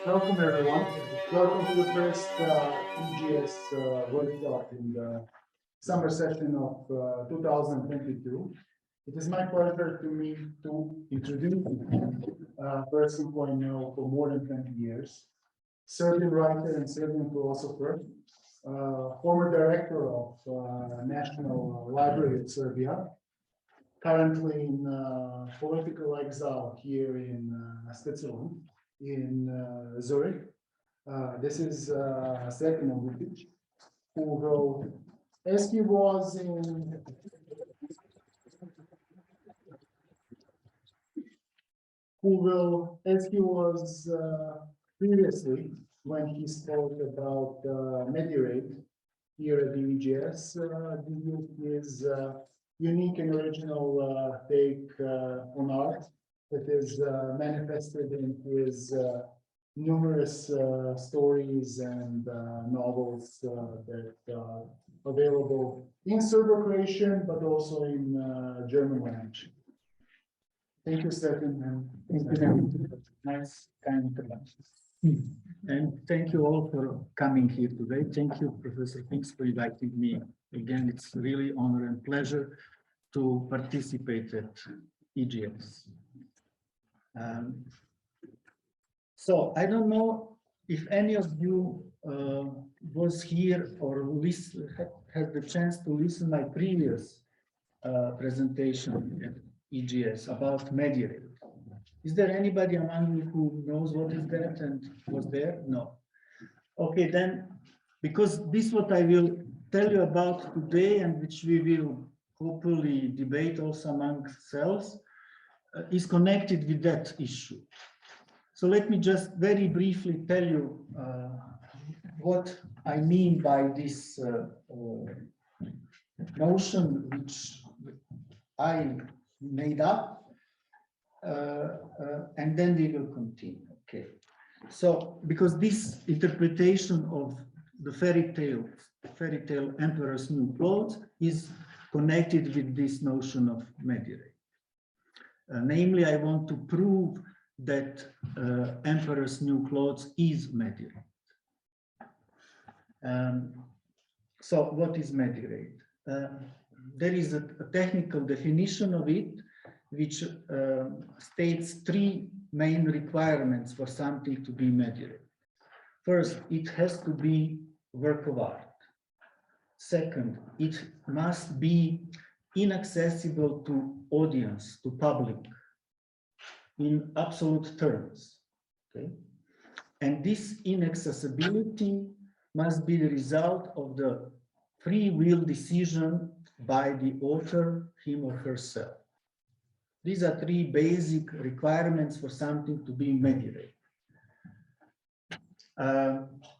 Welcome everyone. Welcome to the first EGS workshop in the summer session of 2022. It is my pleasure to introduce a person who I know for more than 20 years, Serbian writer and Serbian philosopher, former director of National Library of Serbia, currently in political exile here in Switzerland, in Zurich. This is Sreten Ugričić, who will, as he was previously when he spoke about Mediarate here at the EGS, his unique and original take on art that is manifested in his numerous stories and novels that are available in Serbo-Croatian, but also in German language. Thank you, Sreten, and thank you. Nice kind introduction. And thank you all for coming here today. Thank you, Professor Finks, for inviting me. Again, it's really honor and pleasure to participate at EGS. So I don't know if any of you was here or had the chance to listen to my previous presentation at EGS about Mediarate. Is there anybody among you who knows what is that and was there? No. Okay, then, because this is what I will tell you about today and which we will hopefully debate also among ourselves, is connected with that issue. So let me just very briefly tell you what I mean by this notion which I made up, and then we will continue. Okay. So because this interpretation of the fairy tale Emperor's New Clothes is connected with this notion of Mediarate. Namely, I want to prove that Emperor's New Clothes is Mediarate. So what is Mediarate? There is a technical definition of it, which states three main requirements for something to be Mediarate. First, it has to be work of art. Second, it must be inaccessible to audience, to public, in absolute terms. Okay? And this inaccessibility must be the result of the free will decision by the author, him or herself. These are three basic requirements for something to be Mediarate.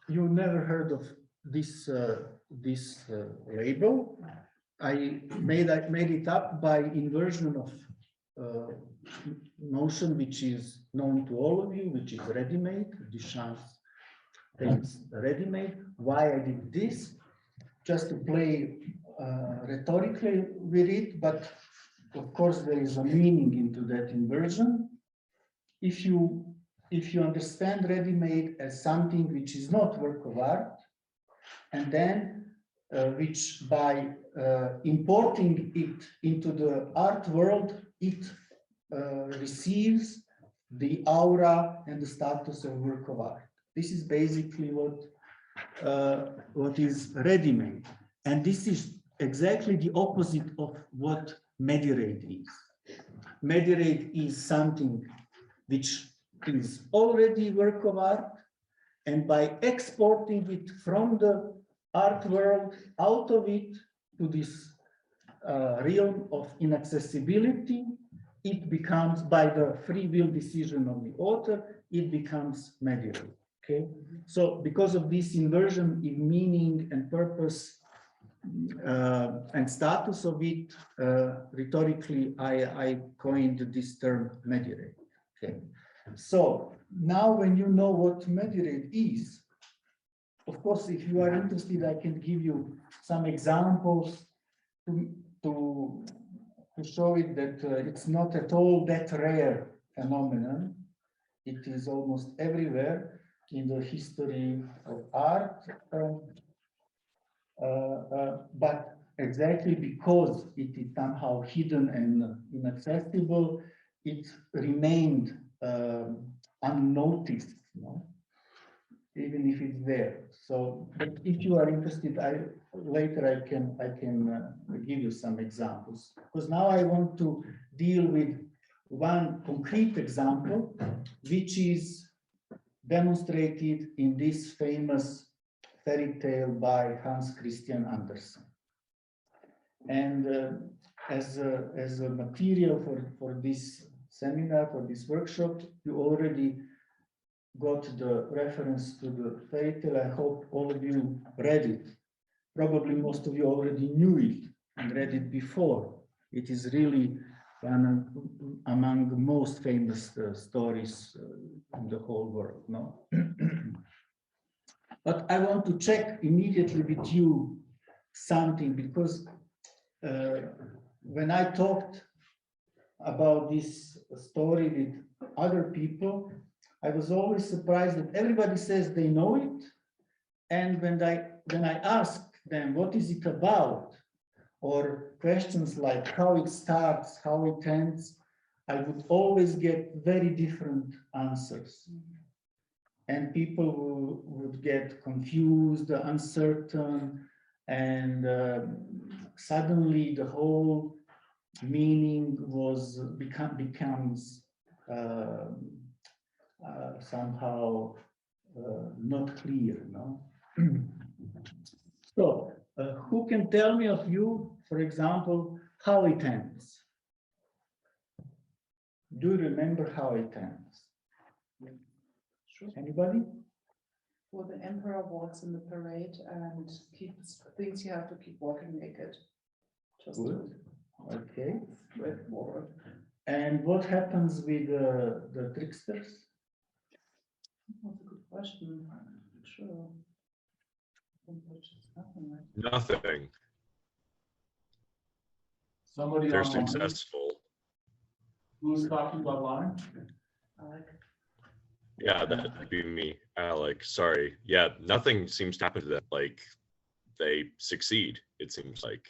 You never heard of this label. I made it up by inversion of notion which is known to all of you, which is ready-made. Duchamp's takes ready-made. Why I did this? Just to play rhetorically with it, but of course there is a meaning into that inversion. If you understand ready-made as something which is not work of art, and then which by importing it into the art world, it receives the aura and the status of work of art. This is basically what is ready-made. And this is exactly the opposite of what Mediarate is. Mediarate is something which is already work of art, and by exporting it from the art world out of it to this realm of inaccessibility, it becomes, by the free will decision of the author, it becomes Mediarate. Okay, so because of this inversion in meaning and purpose and status of it, rhetorically, I coined this term Mediarate. Okay, so now when you know what Mediarate is, of course, if you are interested, I can give you some examples to show it that it's not at all that rare phenomenon. It is almost everywhere. in the history of art, but exactly because it is somehow hidden and inaccessible, it remained unnoticed, even if it's there. So, but if you are interested, later I can give you some examples, because now I want to deal with one concrete example, which is demonstrated in this famous fairy tale by Hans Christian Andersen. And as a material for this seminar, for this workshop, you already got the reference to the fairy tale. I hope all of you read it. Probably most of you already knew it and read it before. It is really one among the most famous stories in the whole world, no? But I want to check immediately with you something, because when I talked about this story with other people, I was always surprised that everybody says they know it, and when I ask them what is it about, or questions like how it starts, how it ends, I would always get very different answers. And people would get confused, uncertain, and suddenly the whole meaning becomes somehow not clear, no? So, who can tell me of you, for example, how it ends? Do you remember how it ends? Sure. Anybody? Well, the emperor walks in the parade and thinks you have to keep walking naked. Just Good. Okay. straightforward. And what happens with the tricksters? That's a good question. Sure. Nothing, right? Nothing. Somebody They're online successful. who's talking about lying? I like it. Yeah, that'd be me, Alec. Sorry. Yeah, nothing seems to happen to them. Like, they succeed, it seems like.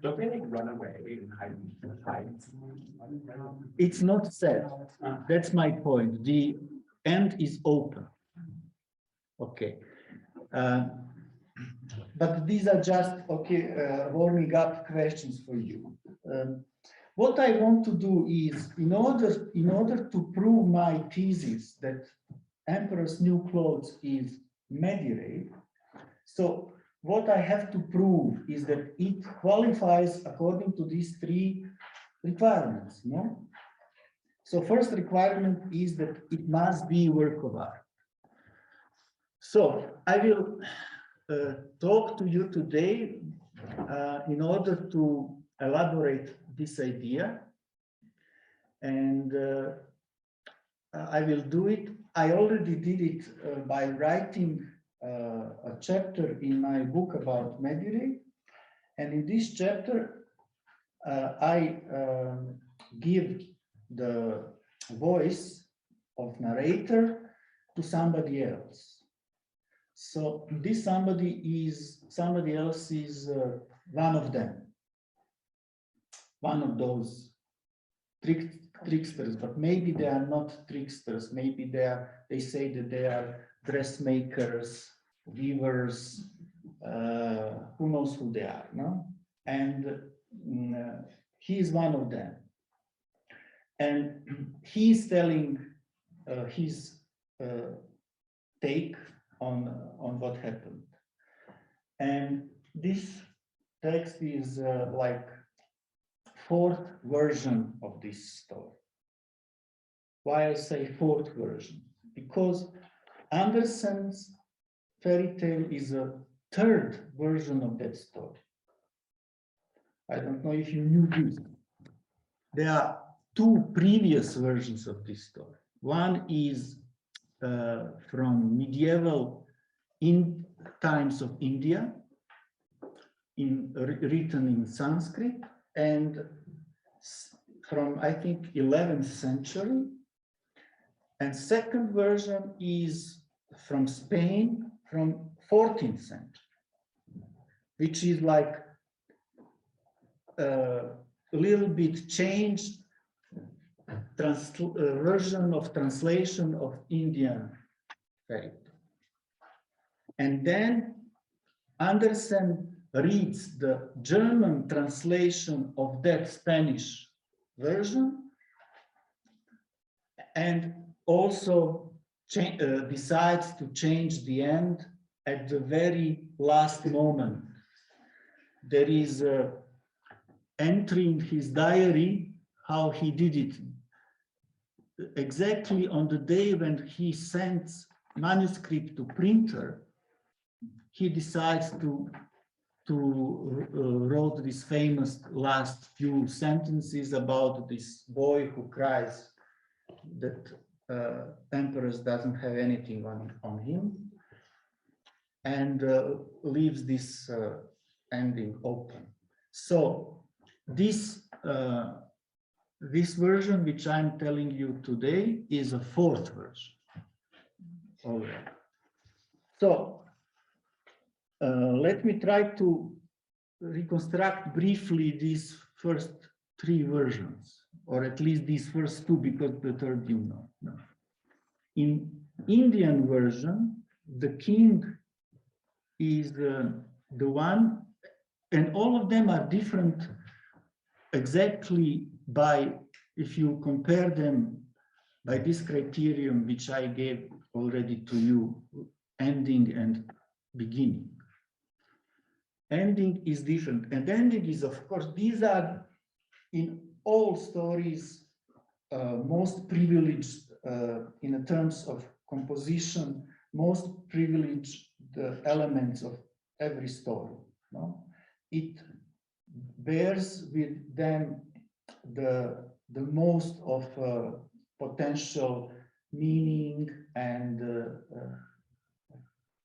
Don't they like run away and hide? It's not said. That's my point. The end is open. Okay. But these are just, warming up questions for you. What I want to do is, in order to prove my thesis that Emperor's New Clothes is mediate, so what I have to prove is that it qualifies according to these three requirements, no? So first requirement is that it must be a work of art. So I will talk to you today in order to elaborate this idea, and I will do it. I already did it by writing a chapter in my book about mediate, and in this chapter I give the voice of narrator to somebody else. So this somebody else is one of them, one of those tricksters, but maybe they are not tricksters. Maybe they say that they are dressmakers, weavers, who knows who they are, no? And he is one of them. And he's telling his take on what happened. And this text is like fourth version of this story. Why I say fourth version? Because Andersen's fairy tale is a third version of that story. I don't know if you knew this. There are two previous versions of this story. One is from medieval times of India, written in Sanskrit, and from, I think, 11th century. And second version is from Spain, from 14th century, which is like a little bit changed version of translation of Indian faith. And then Andersen reads the German translation of that Spanish version and also decides to change the end at the very last moment. There is an entry in his diary how he did it. Exactly on the day when he sends manuscript to printer, he decides to wrote this famous last few sentences about this boy who cries that Emperor doesn't have anything on him, and leaves this ending open. So this this version which I'm telling you today is a fourth version already. So let me try to reconstruct briefly these first three versions, or at least these first two, because the third you know. In Indian version, the king is the one, and all of them are different exactly by, if you compare them by this criterion which I gave already to you, ending and beginning. Ending is different, and ending is, of course, these are in all stories most privileged in terms of composition, most privileged the elements of every story. No? It bears with them the most of potential meaning and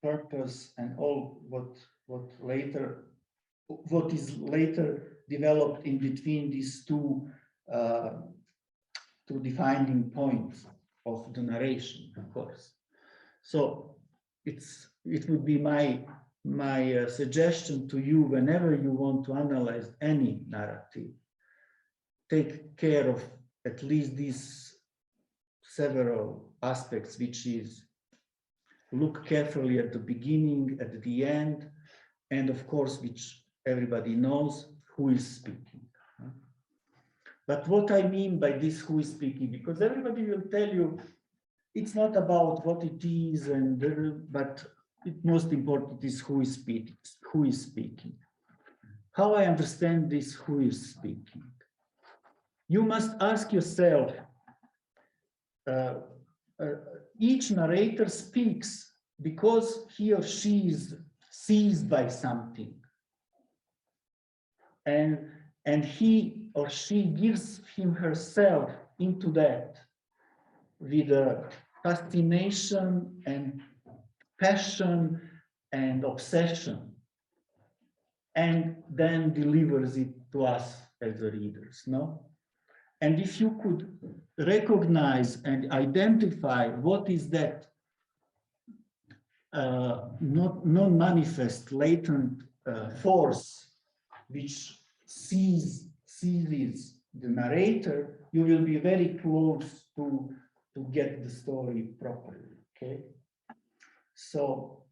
purpose, and all what is later developed in between these two defining points of the narration, of course. So it would be my suggestion to you, whenever you want to analyze any narrative, take care of at least these several aspects, which is look carefully at the beginning, at the end, and of course, which everybody knows, who is speaking. But what I mean by this, who is speaking, because everybody will tell you it's not about what it is, but most important is who is speaking. Who is speaking? How I understand this, who is speaking? You must ask yourself, each narrator speaks because he or she is seized by something, and he or she gives him herself into that with a fascination and passion and obsession, and then delivers it to us as the readers, no? And if you could recognize and identify what is that non-manifest latent force which seizes the narrator, you will be very close to get the story properly, okay? So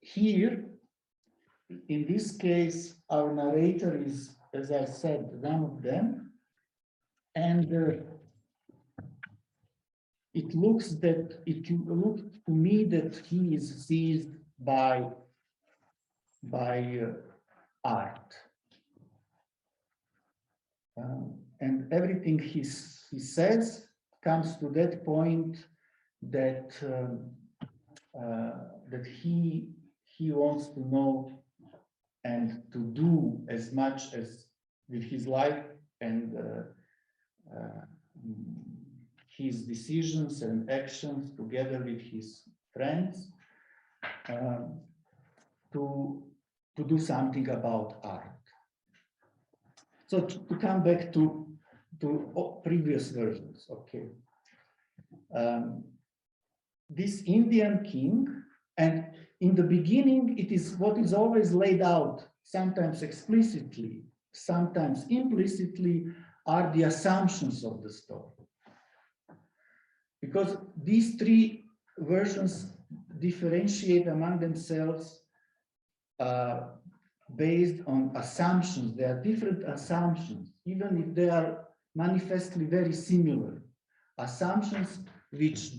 here, in this case, our narrator is, as I said, one of them, and it looks to me that he is seized by art. And everything he says comes to that point that that he wants to know and to do as much as with his life and his decisions and actions together with his friends to do something about art. So to come back to previous versions, okay. this Indian king, and in the beginning, it is what is always laid out, sometimes explicitly, sometimes implicitly, are the assumptions of the story. Because these three versions differentiate among themselves based on assumptions. They are different assumptions, even if they are manifestly very similar. Assumptions which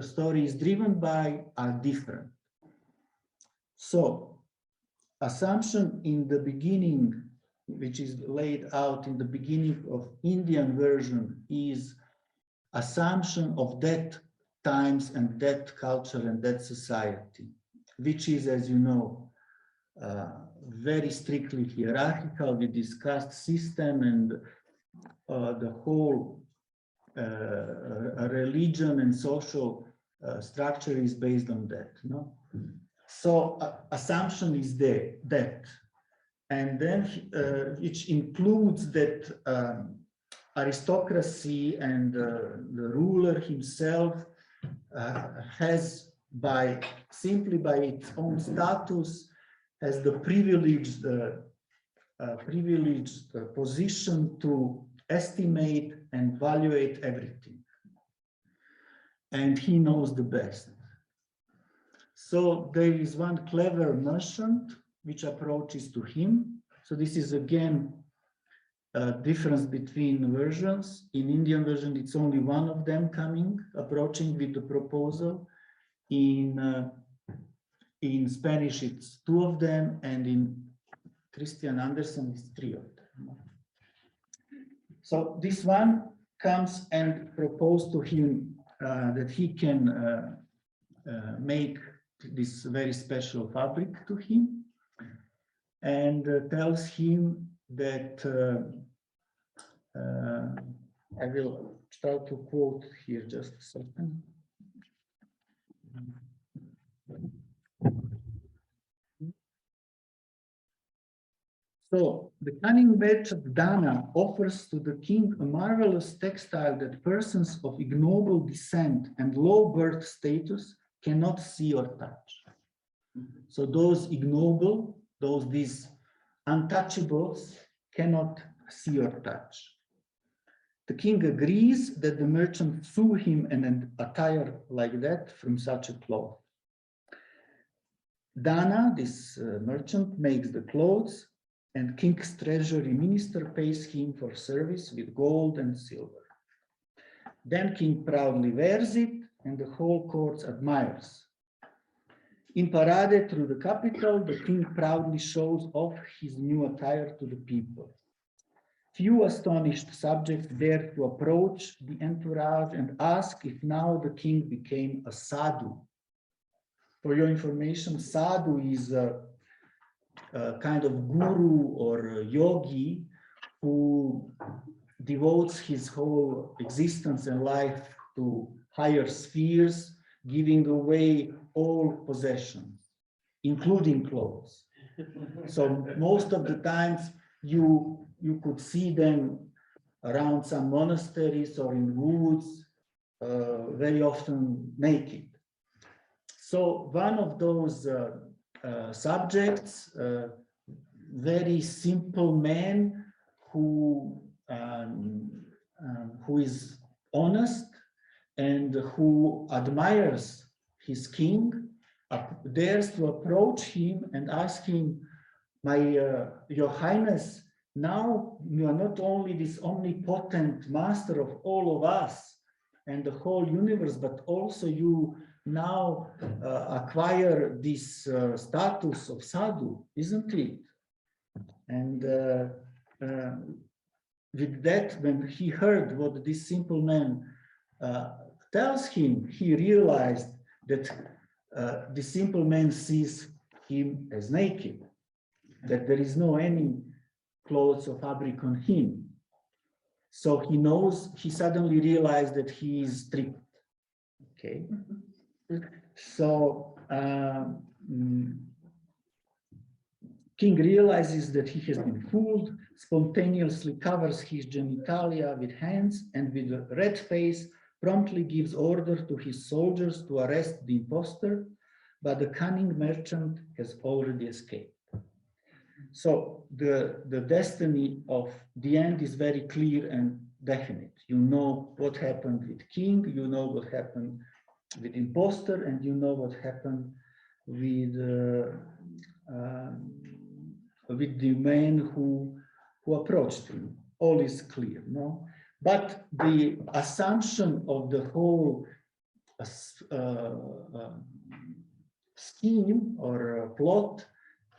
story is driven by are different. So, assumption in the beginning, which is laid out in the beginning of Indian version, is assumption of that times and that culture and that society, which is, as you know, very strictly hierarchical with this caste system, and the whole religion and social structure is based on that. No? So assumption is there, that, and then which includes that aristocracy and the ruler himself has, simply by its own status, has the privileged position to estimate and evaluate everything, and he knows the best. So there is one clever merchant which approaches to him. So this is again a difference between versions. In Indian version, it's only one of them approaching with the proposal. In Spanish, it's two of them, and in Christian Andersen, it's three of them. So this one comes and proposes to him that he can make this very special fabric to him, and tells him that I will try to quote here just a second. So the cunning merchant Dana offers to the king a marvelous textile that persons of ignoble descent and low birth status cannot see or touch. So those ignoble, these untouchables cannot see or touch. The king agrees that the merchant sue him an attire like that from such a cloth. Dana, this merchant, makes the clothes, and king's treasury minister pays him for service with gold and silver. Then king proudly wears it, and the whole court admires. In parade through the capital, the king proudly shows off his new attire to the people. Few astonished subjects dare to approach the entourage and ask if now the king became a sadhu. For your information, sadhu is a kind of guru or yogi who devotes his whole existence and life to higher spheres, giving away all possessions, including clothes. So most of the times you could see them around some monasteries or in woods, very often naked. So one of those subjects, very simple man who is honest and who admires his king, dares to approach him and ask him, Your Highness, now you are not only this omnipotent master of all of us and the whole universe, but also you now acquire this status of sadhu, isn't it? And with that, when he heard what this simple man tells him, he realized that the simple man sees him as naked, that there is no any clothes or fabric on him. So he suddenly realized that he is tricked. Okay. So King realizes that he has been fooled, spontaneously covers his genitalia with hands, and with a red face promptly gives order to his soldiers to arrest the impostor, but the cunning merchant has already escaped. So the destiny of the end is very clear and definite. You know what happened with King, you know what happened with imposter, and you know what happened with the man who approached him. All is clear, no? But the assumption of the whole scheme or plot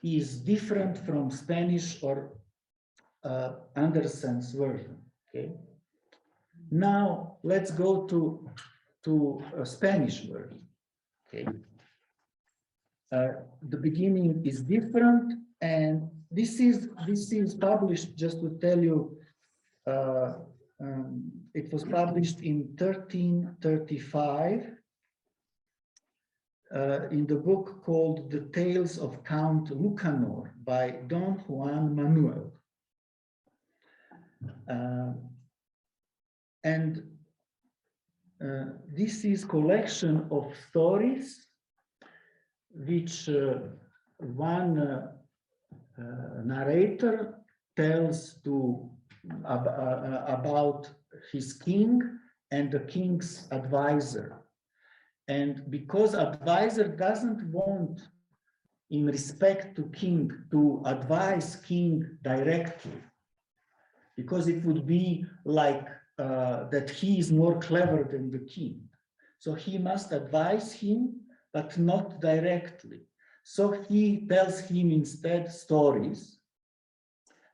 is different from Spanish or Anderson's version. Okay. Now let's go to a Spanish version. Okay. The beginning is different, and this is published, just to tell you, it was published in 1335 in the book called The Tales of Count Lucanor by Don Juan Manuel. This is collection of stories which one narrator tells about his king and the king's advisor. And because advisor doesn't want, in respect to king, to advise king directly, because it would be like that he is more clever than the king. So he must advise him, but not directly. So he tells him instead stories.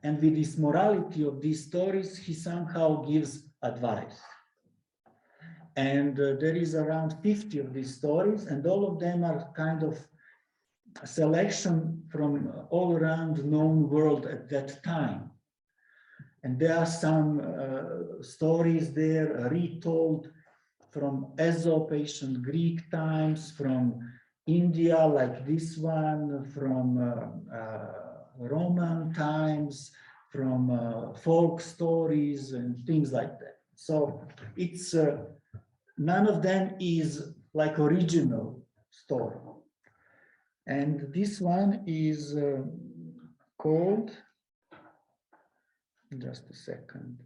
And with this morality of these stories, he somehow gives advice. And there is around 50 of these stories, and all of them are kind of a selection from all around the known world at that time. And there are some stories there retold from Aesop, ancient Greek times, from India, like this one, from Roman times, from folk stories and things like that. So it's none of them is like original story. And this one is called, just a second.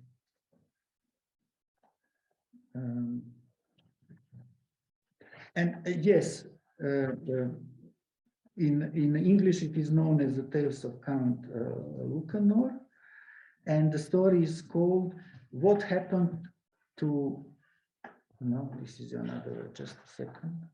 Yes, in English it is known as the Tales of Count Lucanor, and the story is called What Happened to, no, this is another, just a second.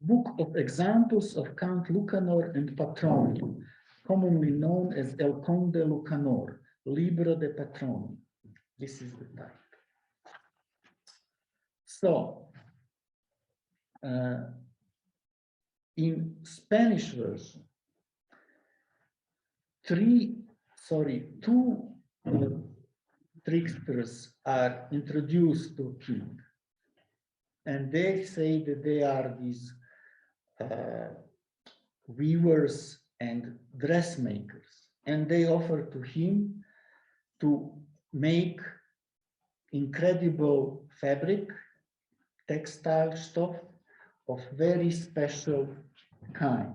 Book of Examples of Count Lucanor and Patroni, commonly known as El Conde Lucanor, Libro de Patroni. This is the type. So, in Spanish version, two tricksters are introduced to King, and they say that they are these weavers and dressmakers, and they offer to him to make incredible fabric, textile stuff of very special kind.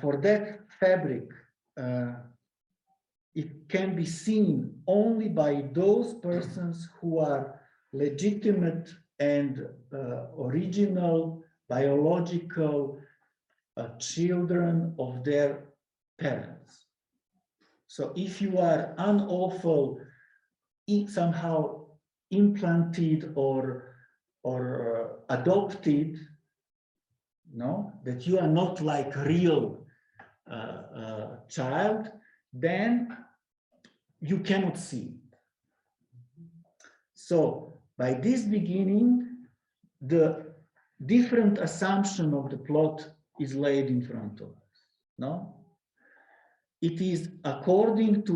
For that fabric, it can be seen only by those persons who are legitimate and original biological children of their parents. So if you are unlawful, somehow implanted or adopted, no, that you are not like real child, then you cannot see it. So by this beginning, the different assumption of the plot is laid in front of us, no? it is according to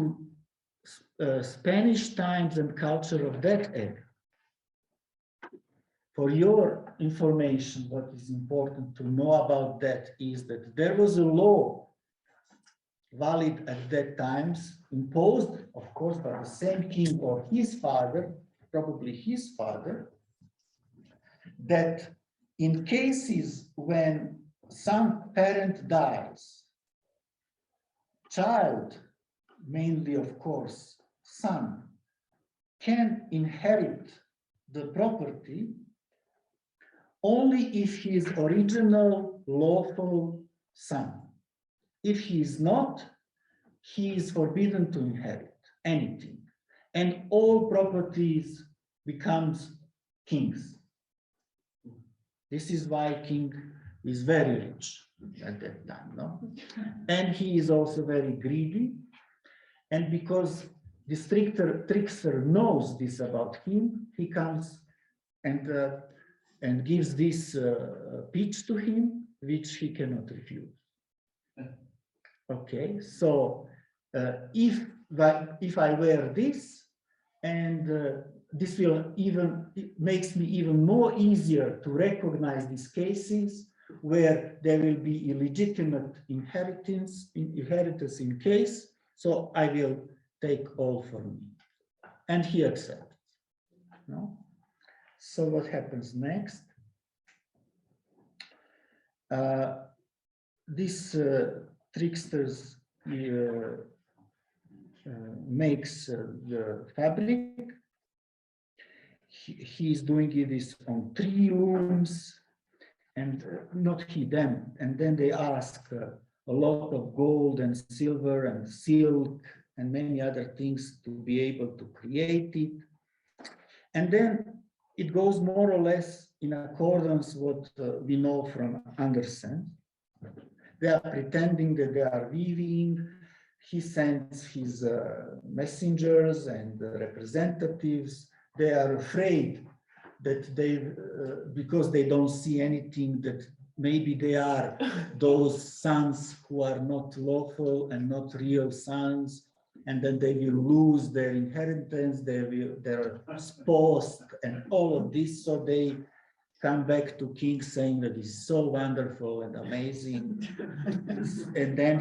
Spanish times and culture of that era. For your information, what is important to know about that is that there was a law valid at that times, imposed, of course, by the same king or his father, probably his father, that in cases when some parent dies, child, mainly of course, son, can inherit the property only if he is original lawful son. If he is not, he is forbidden to inherit anything, and all properties becomes king's. This is why king is very rich at that time, no? And he is also very greedy. And because this trickster knows this about him, he comes and gives this pitch to him, which he cannot refuse. Okay, so if I wear this, and this will even, it makes me even more easier to recognize these cases where there will be illegitimate inheritance in case, so I will take all for me. And he accepts. No? So what happens next? This tricksters makes the fabric. He is doing this on 3 looms, and not he, them. And then they ask a lot of gold and silver and silk and many other things to be able to create it. And then it goes more or less in accordance with what we know from Andersen. They are pretending that they are weaving. He sends his messengers and representatives. They are afraid that because they don't see anything, that maybe they are those sons who are not lawful and not real sons, and then they will lose their inheritance, their spouse, and all of this. So they come back to king saying that it's so wonderful and amazing. And then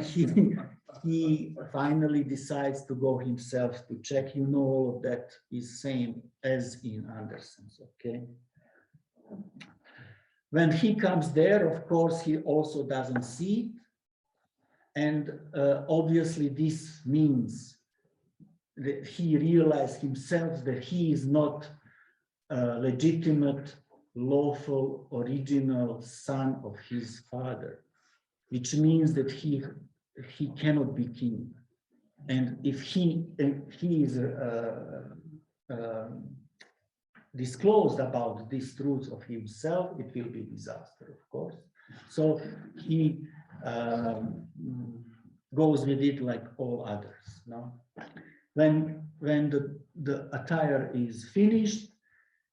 he finally decides to go himself to check. You know, all of that is same as in Andersen's, okay? When he comes there, of course, he also doesn't see it. And obviously this means that he realized himself that he is not a legitimate, lawful, original son of his father, which means that he cannot be king. And if he is disclosed about this truth of himself, it will be disaster, of course. So he goes with it like all others. No? When the attire is finished,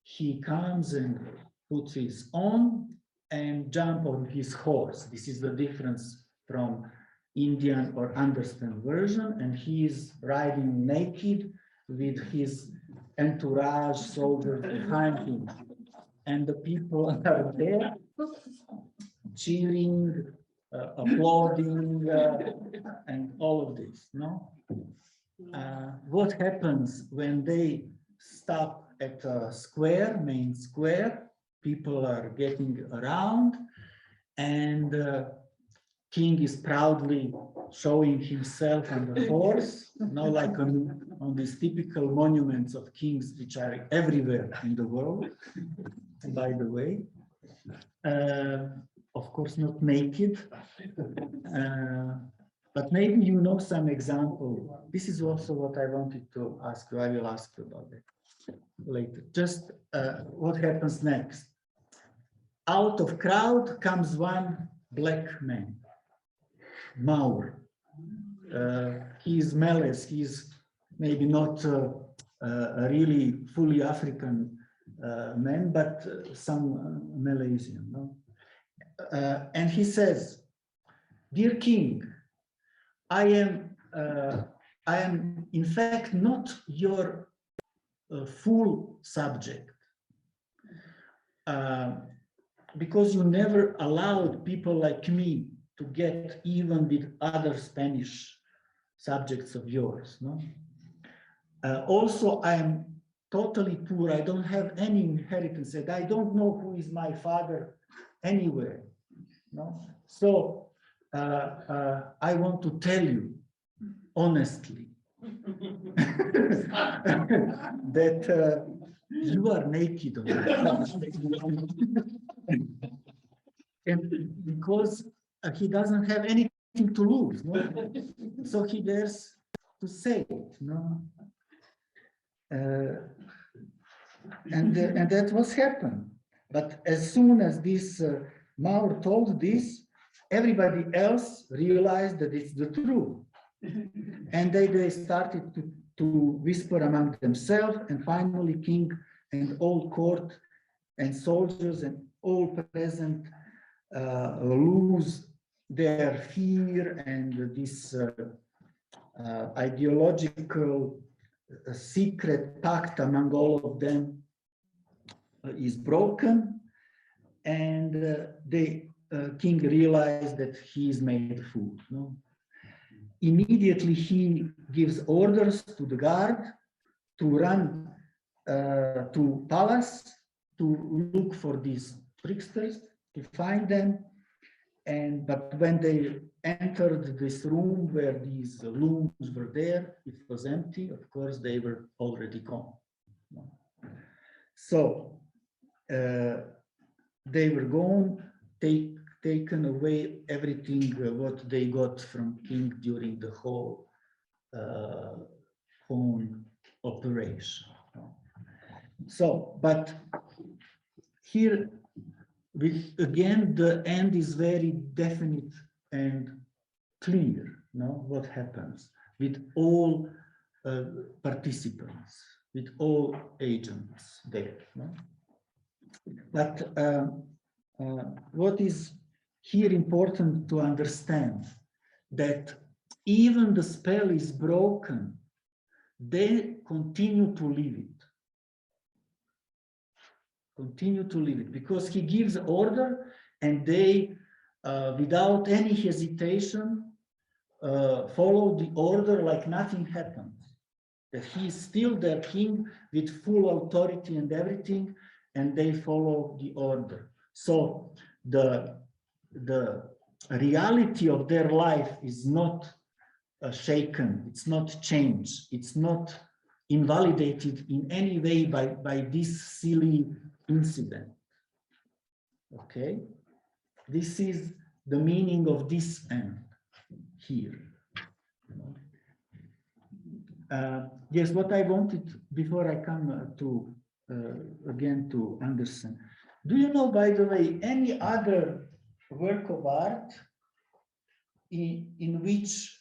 he comes and puts his on and jump on his horse. This is the difference from Indian or Andersen version, and he is riding naked with his entourage soldiers behind him, and the people are there cheering, applauding, and all of this. No, what happens when they stop at a square, main square? People are getting around, and king is proudly showing himself on the horse, not like on these typical monuments of kings, which are everywhere in the world, by the way. Of course, not naked, but maybe you know some example. This is also what I wanted to ask you. I will ask you about it later. Just what happens next? Out of crowd comes one black man, Maur. He is Malays. He is maybe not a really fully African man, but some Malaysian. No? And he says, "Dear King, I am I am in fact not your full subject, because you never allowed people like me to get even with other Spanish subjects of yours. No? Also, I am totally poor. I don't have any inheritance. And I don't know who is my father anywhere. No? So I want to tell you honestly that you are naked. And because he doesn't have anything to lose, no? So he dares to say it, no? And that was happened. But as soon as this Maur told this, everybody else realized that it's the truth. And they started to whisper among themselves, and finally king and all court and soldiers and all present lose their fear, and this ideological secret pact among all of them is broken, and the king realized that he is made a fool. No? Immediately he gives orders to the guard to run to palace to look for these tricksters, to find them. But when they entered this room where these looms were there, it was empty. Of course, they were already gone. So they were gone, taken away everything what they got from king during the whole operation. So, but here, again, the end is very definite and clear, no? What happens with all participants, with all agents there. No? But what is here important to understand, that even the spell is broken, they continue to live it. Continue to live it, because he gives order, and they, without any hesitation, follow the order like nothing happened. That he is still their king with full authority and everything, and they follow the order. So the reality of their life is not shaken, it's not changed, it's not invalidated in any way by this silly incident. Okay, this is the meaning of this end here. Yes, what I wanted before I come to again to Anderson. Do you know, by the way, any other work of art in which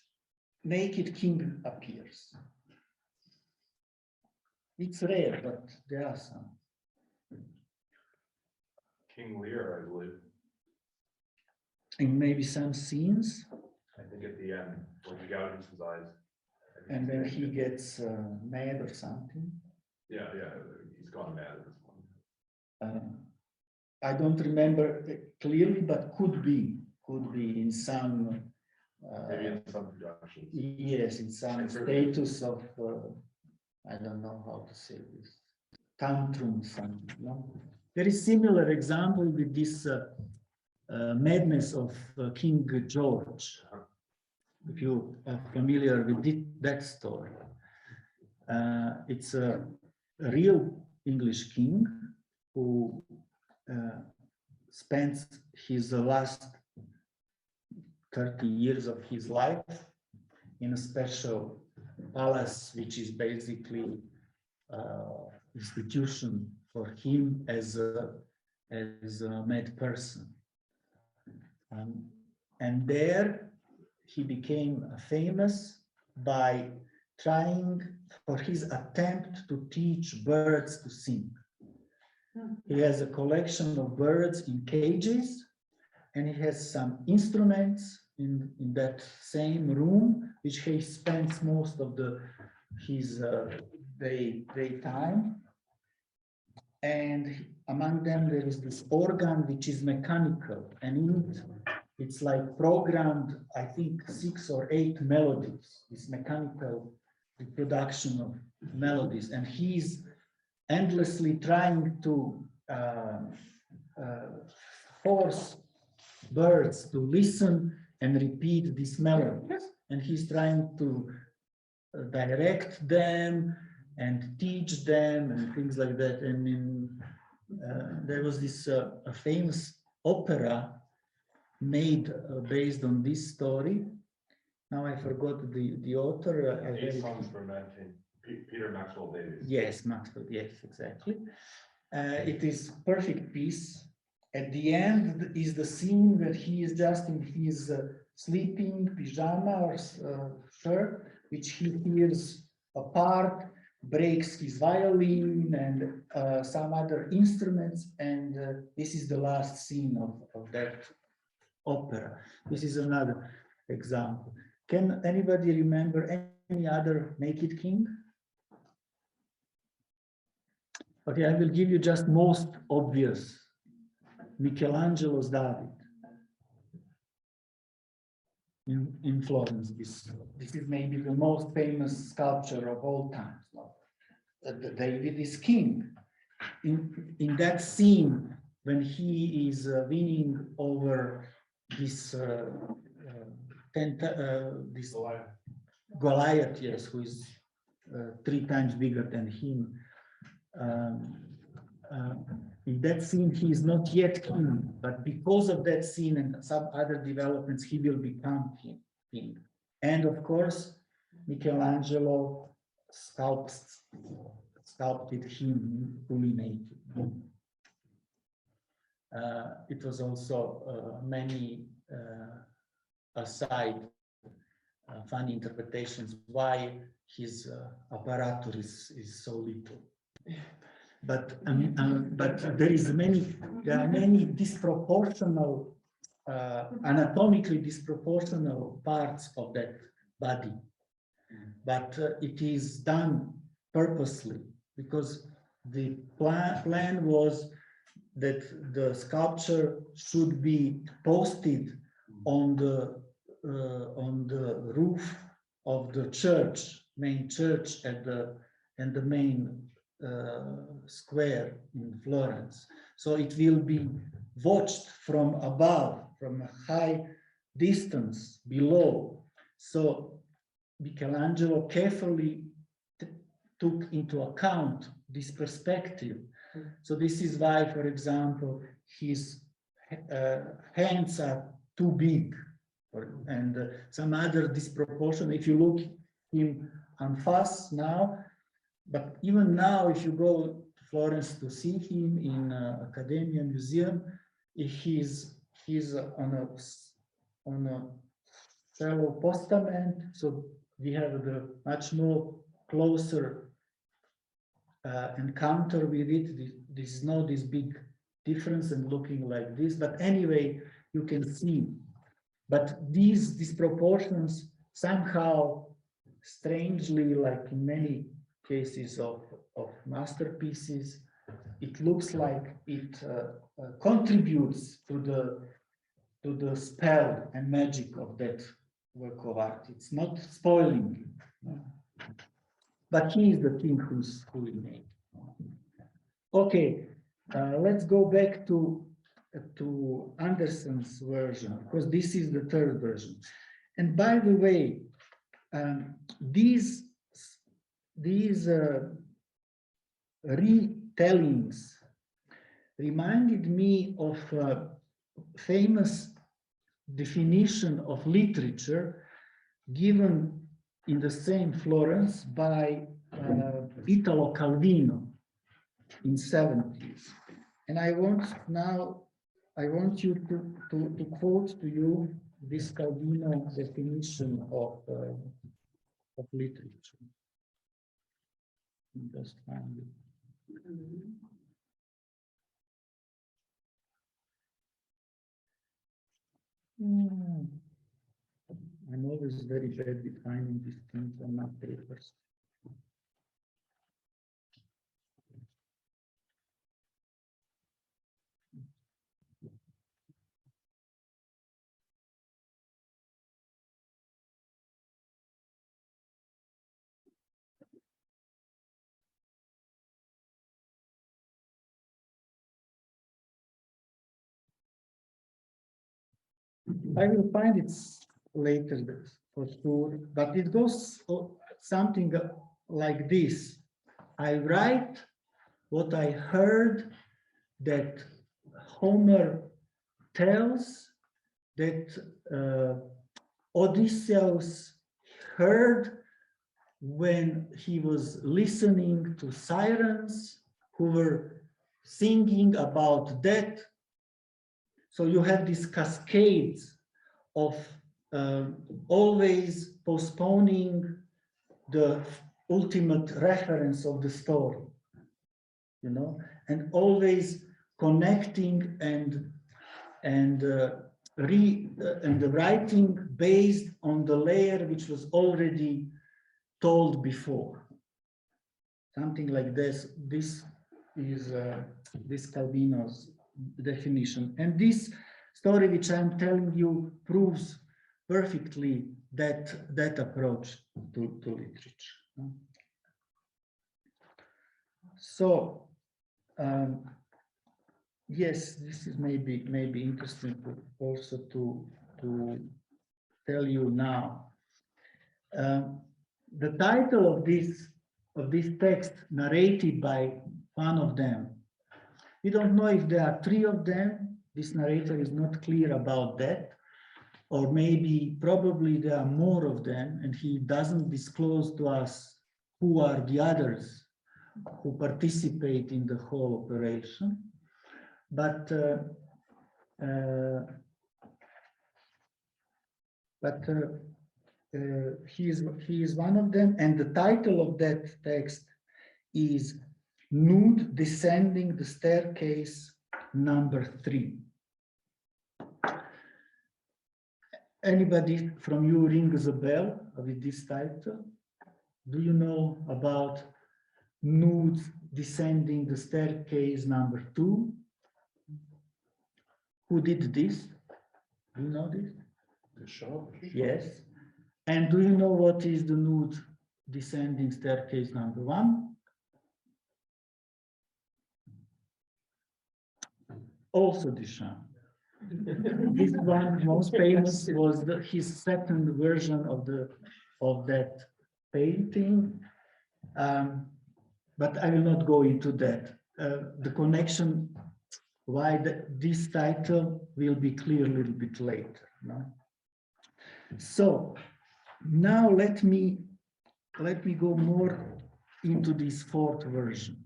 naked king appears? It's rare, but there are some. King Lear, I believe. And maybe some scenes. I think at the end, when he gouges his eyes. And then he gets mad or something. Yeah, he's gone mad at this point. I don't remember clearly, but could be in some. Maybe in some productions. Yes, in some status of, I don't know how to say this, tantrum something. No? There is similar example with this madness of King George. If you are familiar with that story, it's a real English king who spends his last 30 years of his life in a special palace, which is basically institution for him as a mad person. And there he became famous by trying for his attempt to teach birds to sing. He has a collection of birds in cages, and he has some instruments in that same room, which he spends most of his daytime. And among them, there is this organ which is mechanical, and in it, it's like programmed, I think, 6 or 8 melodies, this mechanical reproduction of melodies. And he's endlessly trying to force birds to listen and repeat these melodies. And he's trying to direct them and teach them and things like that. And there was this a famous opera made based on this story. Now I forgot the author. I Eight read songs for 19. Peter Maxwell Davies. Yes, Maxwell. Yes, exactly. It is perfect piece. At the end is the scene where he is just in his sleeping pyjama or shirt, which he hears apart, breaks his violin and some other instruments, and this is the last scene of that opera. This is another example. Can anybody remember any other Naked King? Okay, I will give you just most obvious. Michelangelo's David in Florence. This is maybe the most famous sculpture of all time. David is king. In that scene, when he is winning over this this Goliath, yes, who is 3 times bigger than him. In that scene, he is not yet king, but because of that scene and some other developments, he will become king. And of course, Michelangelo sculpted him fully naked. It was also many aside funny interpretations why his apparatus is so little. But there are many disproportional, anatomically disproportional parts of that body. But it is done purposely because the plan was that the sculpture should be posted on the roof of the church, main church and the main square in Florence. So it will be watched from above, from a high distance below. So Michelangelo carefully took into account this perspective. So this is why, for example, his hands are too big, and some other disproportion. If you look him en face now, but even now, if you go to Florence to see him in Academia Museum, he's on a shallow postament. So we have the much more closer encounter with it. This is not this big difference and looking like this, but anyway, you can see. But these disproportions somehow, strangely, like in many cases of masterpieces, it looks like it contributes to the spell and magic of that work of art. It's not spoiling it. But he is the king who's fully made. Okay, let's go back to Anderson's version, because this is the third version. And by the way, these retellings reminded me of a famous definition of literature given in the same Florence by Italo Calvino in 70s. And I want you to quote to you this Calvino definition of literature. Just find it. I'm always very bad with finding these things on my papers. I will find it later for sure, but it goes something like this. I write what I heard that Homer tells that Odysseus heard when he was listening to sirens who were singing about death. So you have these cascades of always postponing the ultimate reference of the story, you know, and always connecting and writing based on the layer which was already told before. Something like this. This is this Calvino's definition, and this story which I'm telling you proves perfectly that approach to literature. So yes, this is maybe interesting also to tell you now. The title of this text narrated by one of them. We don't know if there are three of them. This narrator is not clear about that. Or maybe, probably there are more of them, and he doesn't disclose to us who are the others who participate in the whole operation. But he is one of them, and the title of that text is Nude Descending the Staircase number 3. Anybody from you rings a bell with this title? Do you know about Nude Descending the Staircase number 2? Who did this? Do you know this? The show? Yes. And do you know what is the Nude Descending Staircase number 1? Also Duchamp. This one most famous was his second version of that painting, but I will not go into that. The connection why this title will be clear a little bit later. No? So now let me go more into this fourth version.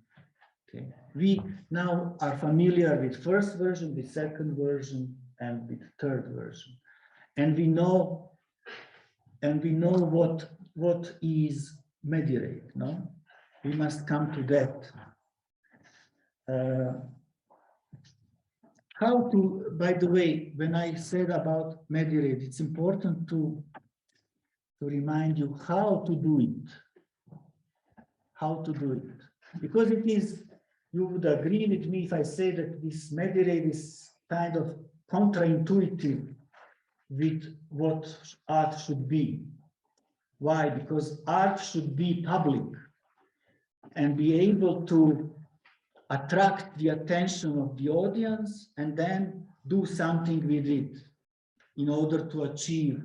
Okay. We now are familiar with first version, with second version, and with third version, and we know what is mediate. No, we must come to that. How to? By the way, when I said about mediate, it's important to remind you how to do it. How to do it, because it is. You would agree with me if I say that this mediate is kind of counterintuitive with what art should be. Why? Because art should be public and be able to attract the attention of the audience and then do something with it in order to achieve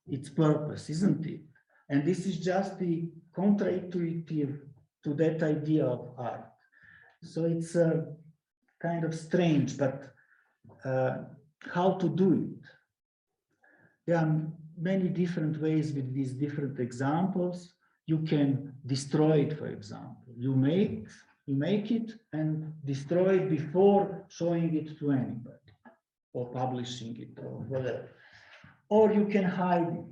its purpose, isn't it? And this is just the counterintuitive to that idea of art. So it's kind of strange, but how to do it? There are many different ways with these different examples. You can destroy it, for example. You make it and destroy it before showing it to anybody or publishing it or whatever. Or you can hide it.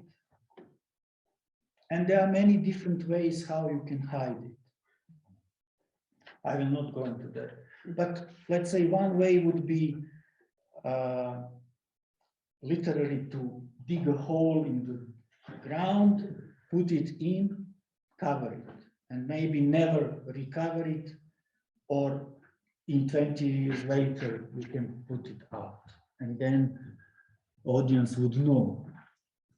And there are many different ways how you can hide it. I will not go into that. But let's say one way would be literally to dig a hole ground, put it in, cover it, and maybe never recover it, or in 20 years later, we can put it out. And then audience would know,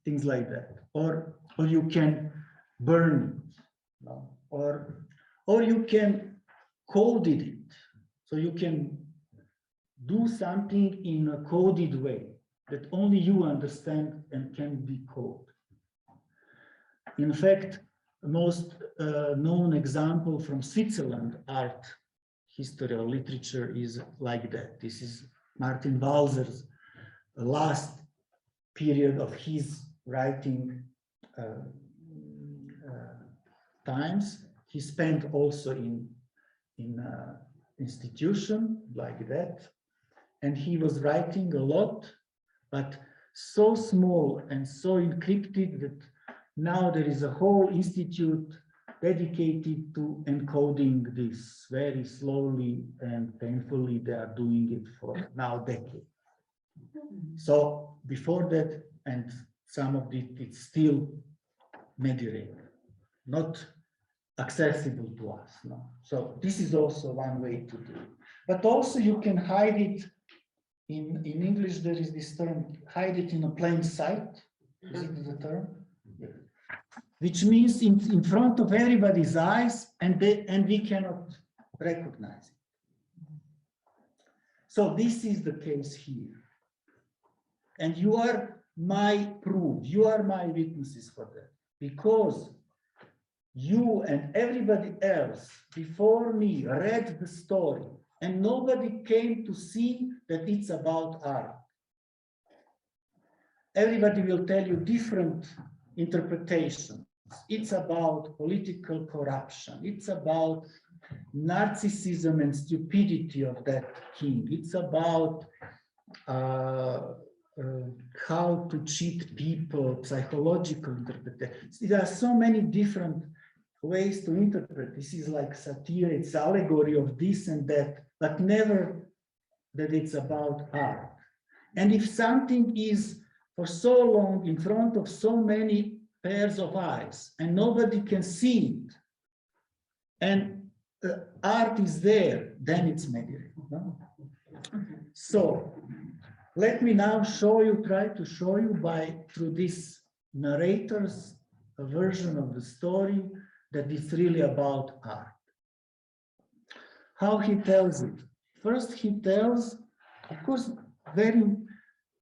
things like that. Or you can burn it, no? Or you can code it. So you can do something in a coded way that only you understand and can be coded. In fact, the most known example from Switzerland, art, history, or literature is like that. This is Martin Walser's last period of his writing times. He spent also in institution like that, and he was writing a lot, but so small and so encrypted that now there is a whole institute dedicated to encoding this very slowly and painfully. They are doing it for now decades. So before that, and some of it, it's still mediated, not accessible to us. No? So this is also one way to do it. But also you can hide it in English. There is this term, hide it in a plain sight. Is it the term? Yeah. Which means in front of everybody's eyes, and we cannot recognize it. So this is the case here. And you are my proof, you are my witnesses for that, because you and everybody else before me read the story, and nobody came to see that it's about art. Everybody will tell you different interpretations. It's about political corruption. It's about narcissism and stupidity of that king. It's about how to cheat people, psychological interpretation. There are so many different ways to interpret. This is like satire, it's allegory of this and that, but never that it's about art. And if something is for so long in front of so many pairs of eyes and nobody can see it, and art is there, then it's mediated. No? So let me now show you, try to show you through this narrator's version of the story that it's really about art. How he tells it. First he tells, of course, very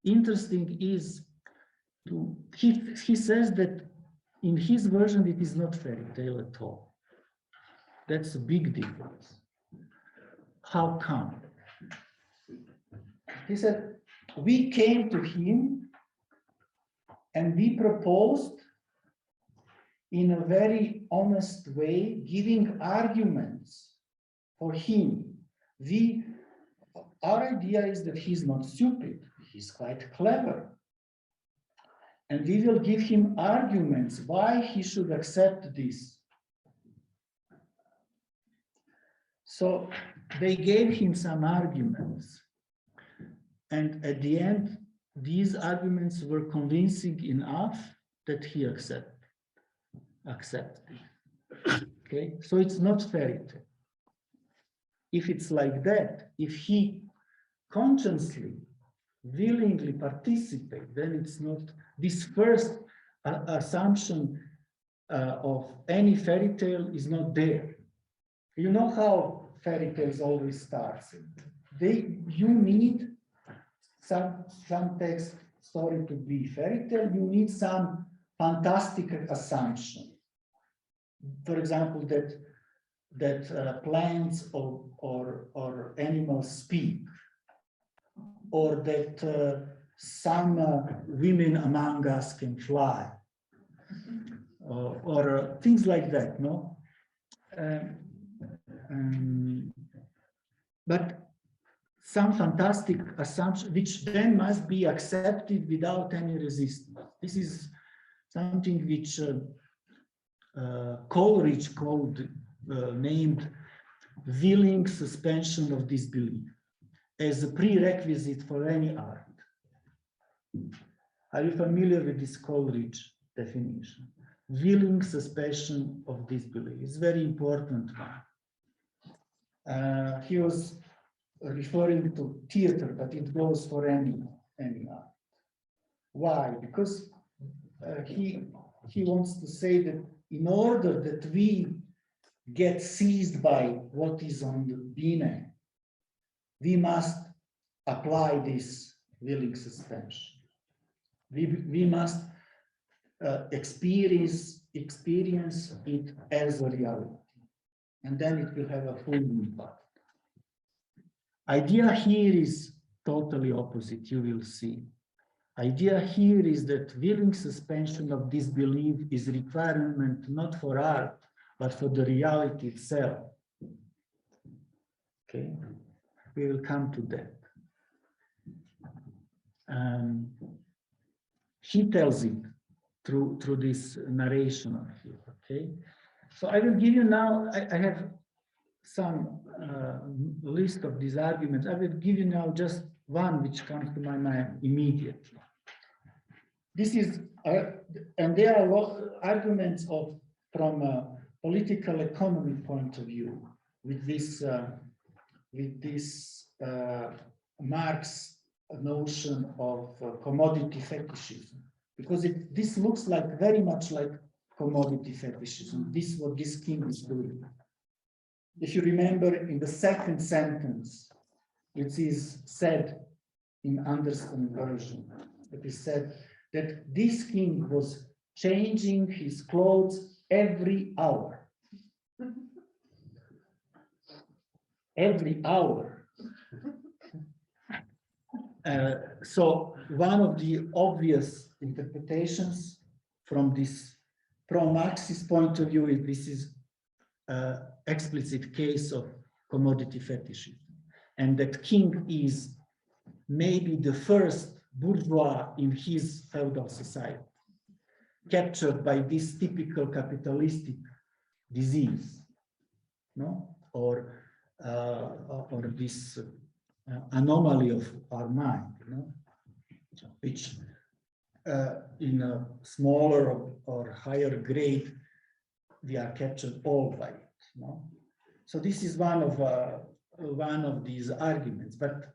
interesting is, he says that in his version it is not fairy tale at all. That's a big difference. How come? He said, we came to him and we proposed in a very honest way, giving arguments for him. Our idea is that he's not stupid, he's quite clever. And we will give him arguments why he should accept this. So they gave him some arguments. And at the end, these arguments were convincing enough that he accepted. Okay, so it's not fairy tale. If it's like that, if he consciously, willingly participate, then it's not this first assumption of any fairy tale is not there. You know how fairy tales always start. You need some text story to be fairy tale. You need some fantastic assumption. For example, that plants or animals speak, or that some women among us can fly, or things like that, no? But some fantastic assumption, which then must be accepted without any resistance. This is something which Coleridge named willing suspension of disbelief as a prerequisite for any art. Are you familiar with this Coleridge definition. Willing suspension of disbelief is very important one. He was referring to theater, but it goes for any art. Why? Because he wants to say that in order that we get seized by what is on the bine, we must apply this willing suspension. We must experience it as a reality, and then it will have a full impact. Idea here is totally opposite, you will see. Idea here is that willing suspension of disbelief is a requirement not for art, but for the reality itself. Okay, we will come to that. He tells it through this narration of it, okay? So I will give you now, I have some list of these arguments. I will give you now just one which comes to my mind immediately. This is, and there are a lot of arguments from a political economy point of view with this Marx notion of commodity fetishism, because this looks like very much like commodity fetishism. This is what this king is doing. If you remember in the second sentence, it is said in Anderson version, it is said that this king was changing his clothes every hour. Every hour. So one of the obvious interpretations from this pro-Marxist point of view is this is explicit case of commodity fetishism, and that king is maybe the first bourgeois in his feudal society, captured by this typical capitalistic disease, no, or this anomaly of our mind, you know, which in a smaller or higher grade we are captured all by it. No? So this is one of these arguments. But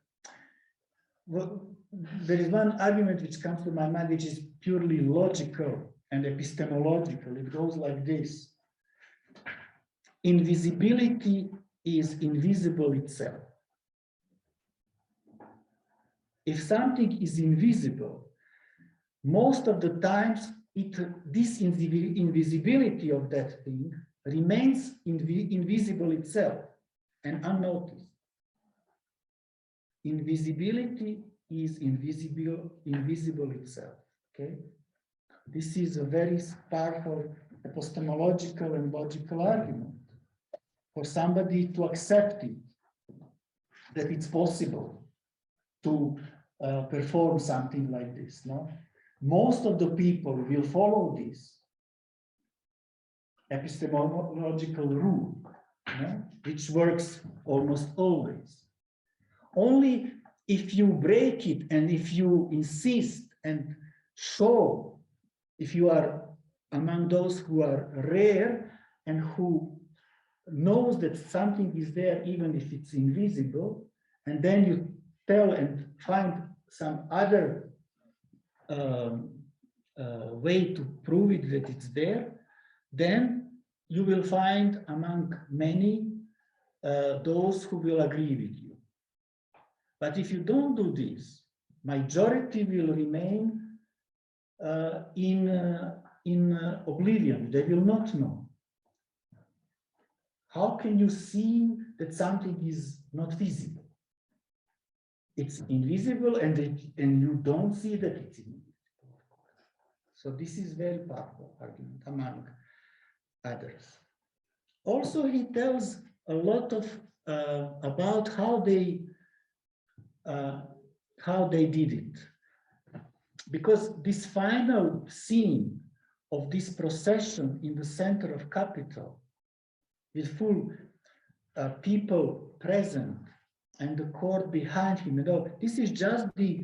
there is one argument which comes to my mind, which is purely logical and epistemological. It goes like this: invisibility is invisible itself. If something is invisible, most of the times this invisibility of that thing remains invisible itself and unnoticed. Invisibility is invisible itself. Okay, this is a very powerful epistemological and logical argument for somebody to accept it, that it's possible to perform something like this. No, most of the people will follow this epistemological rule, no? Which works almost always. Only if you break it and if you insist and show, if you are among those who are rare and who knows that something is there even if it's invisible, and then you tell and find some other way to prove it that it's there, then you will find among many those who will agree with you. But if you don't do this, majority will remain in oblivion. They will not know. How can you see that something is not visible? It's invisible, and you don't see that it's invisible. So this is very powerful argument among others. Also, he tells a lot of about how they did it, because this final scene of this procession in the center of capital, with full people present and the court behind him, you know, this is just the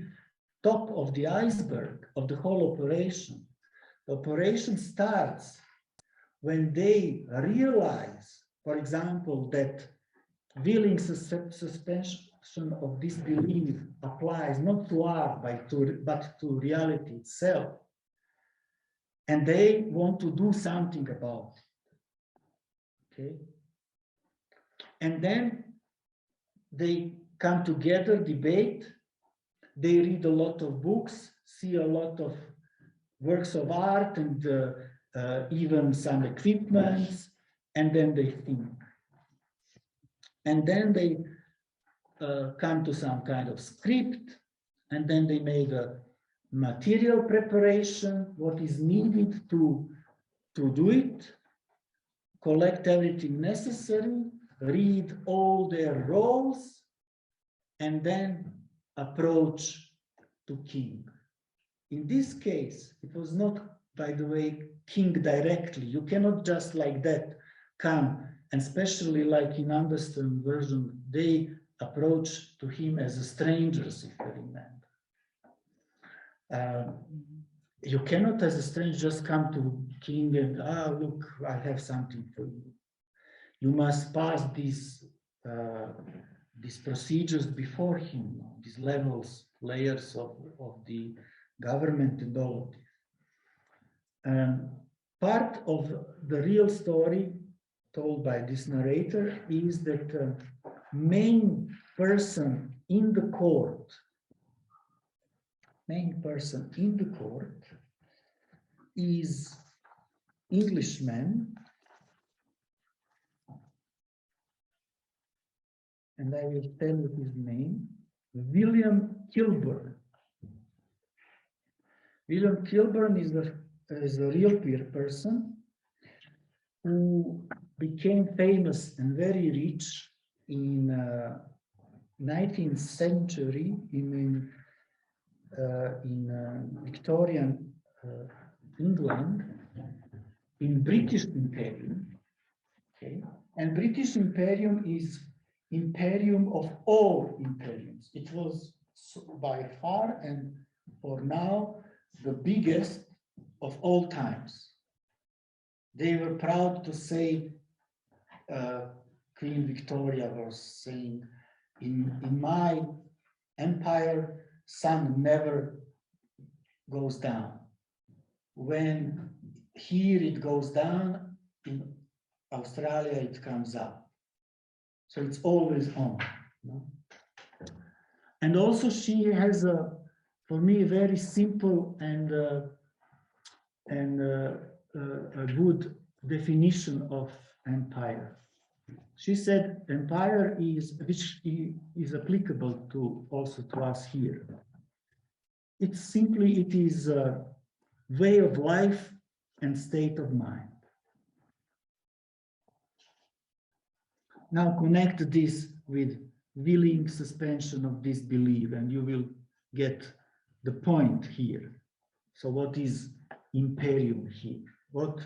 top of the iceberg of the whole operation. Operation starts when they realize, for example, that willing suspension of disbelief applies not to art but to reality itself. And they want to do something about it. Okay. And then they come together, debate, they read a lot of books, see a lot of works of art and even some equipments, and then they think. And then they come to some kind of script, and then they make a material preparation, what is needed to do it, collect everything necessary, read all their roles, and then approach to king. In this case, it was not, by the way, king directly. You cannot just like that come, and especially like in Anderson version, they approach to him as a strangers, if you remember. You cannot, as a stranger, just come to king and, look, I have something for you. You must pass these procedures before him, these layers of the government and all of this. Part of the real story told by this narrator is that main person in the court is Englishman, and I will tell you his name, William Kilburn. William Kilburn is a real person who became famous and very rich in 19th century in Victorian England, in British Imperium. Okay, and British Imperium is imperium of all imperiums. It was by far and for now the biggest of all times. They were proud to say, Queen Victoria was saying, in my empire, sun never goes down. When here it goes down, in Australia it comes up. So it's always on. No? And also she has a, for me, very simple and a good definition of empire. She said empire is, which is applicable to also to us here. It's simply, it is a way of life and state of mind. Now connect this with willing suspension of disbelief and you will get the point here. So what is imperium here? What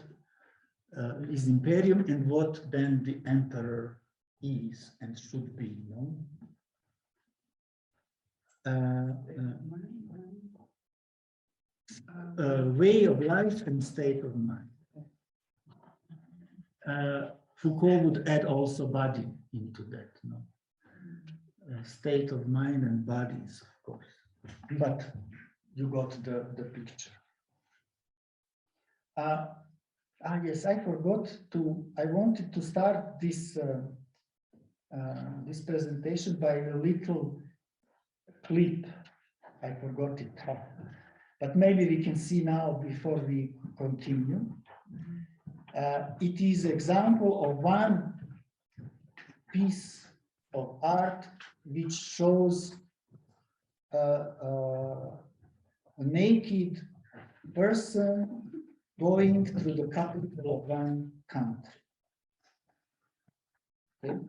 is imperium and what then the emperor is and should be, no? Way of life and state of mind. Foucault would add also body into that, no? State of mind and bodies, of course. But you got the picture. Yes, I forgot to, I wanted to start this this presentation by a little clip. I forgot it, but maybe we can see now before we continue. It is example of one piece of art which shows a naked person going through the capital of one country. Okay.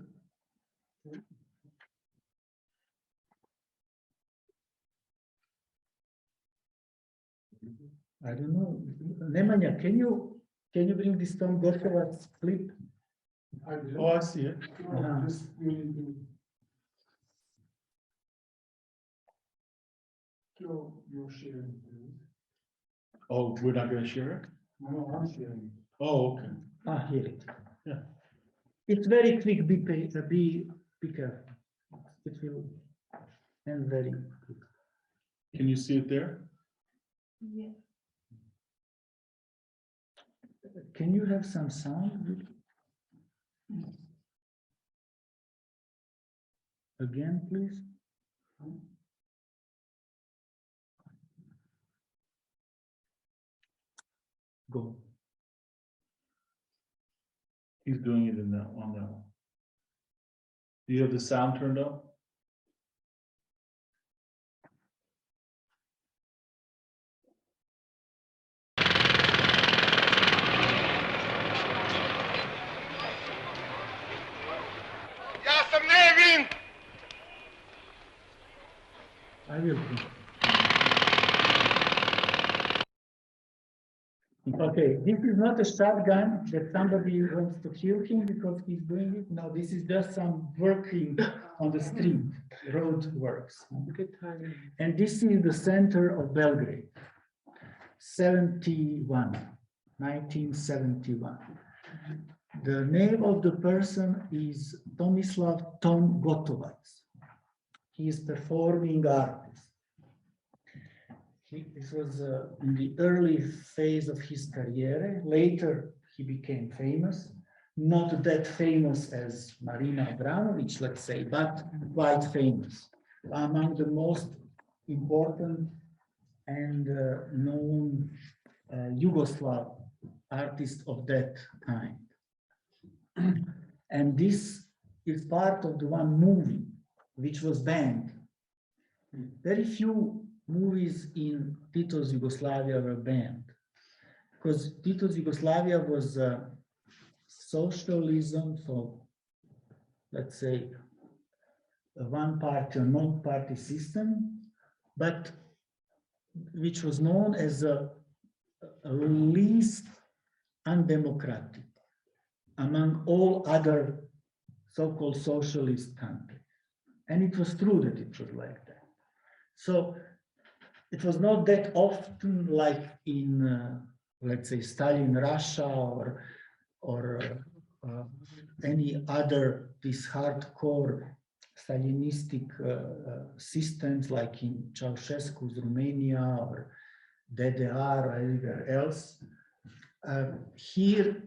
I don't know. Nemanja, can you bring this Tom Gorkovac clip? Oh, I see it. Just meaning to show your sharing. Oh, we're not gonna share it? No, I'm sharing. Oh, okay. Ah, here it. Yeah. It's very quick, be careful. It will end very quick. Can you see it there? Yeah. Can you have some sound? Again, please. Go. He's doing it in that on that one. Do you have the sound turned up? I will. Okay, this is not a shotgun that somebody wants to kill him because he's doing it. No, this is just some working on the street, road works. And this is the center of Belgrade, 1971. The name of the person is Tomislav Tom Gotovac. He is performing artist. This was in the early phase of his career. Later, he became famous. Not that famous as Marina Abramovic, let's say, but quite famous. Among the most important and known Yugoslav artists of that time. And this is part of the one movie which was banned. Very few movies in Tito's Yugoslavia were banned because Tito's Yugoslavia was socialism, so let's say a one-party or non-party system, but which was known as a least undemocratic among all other so-called socialist countries. And it was true that it was like that. So it was not that often like in, let's say, Stalin Russia or any other this hardcore Stalinistic systems like in Ceausescu's Romania or DDR or anywhere else. Here,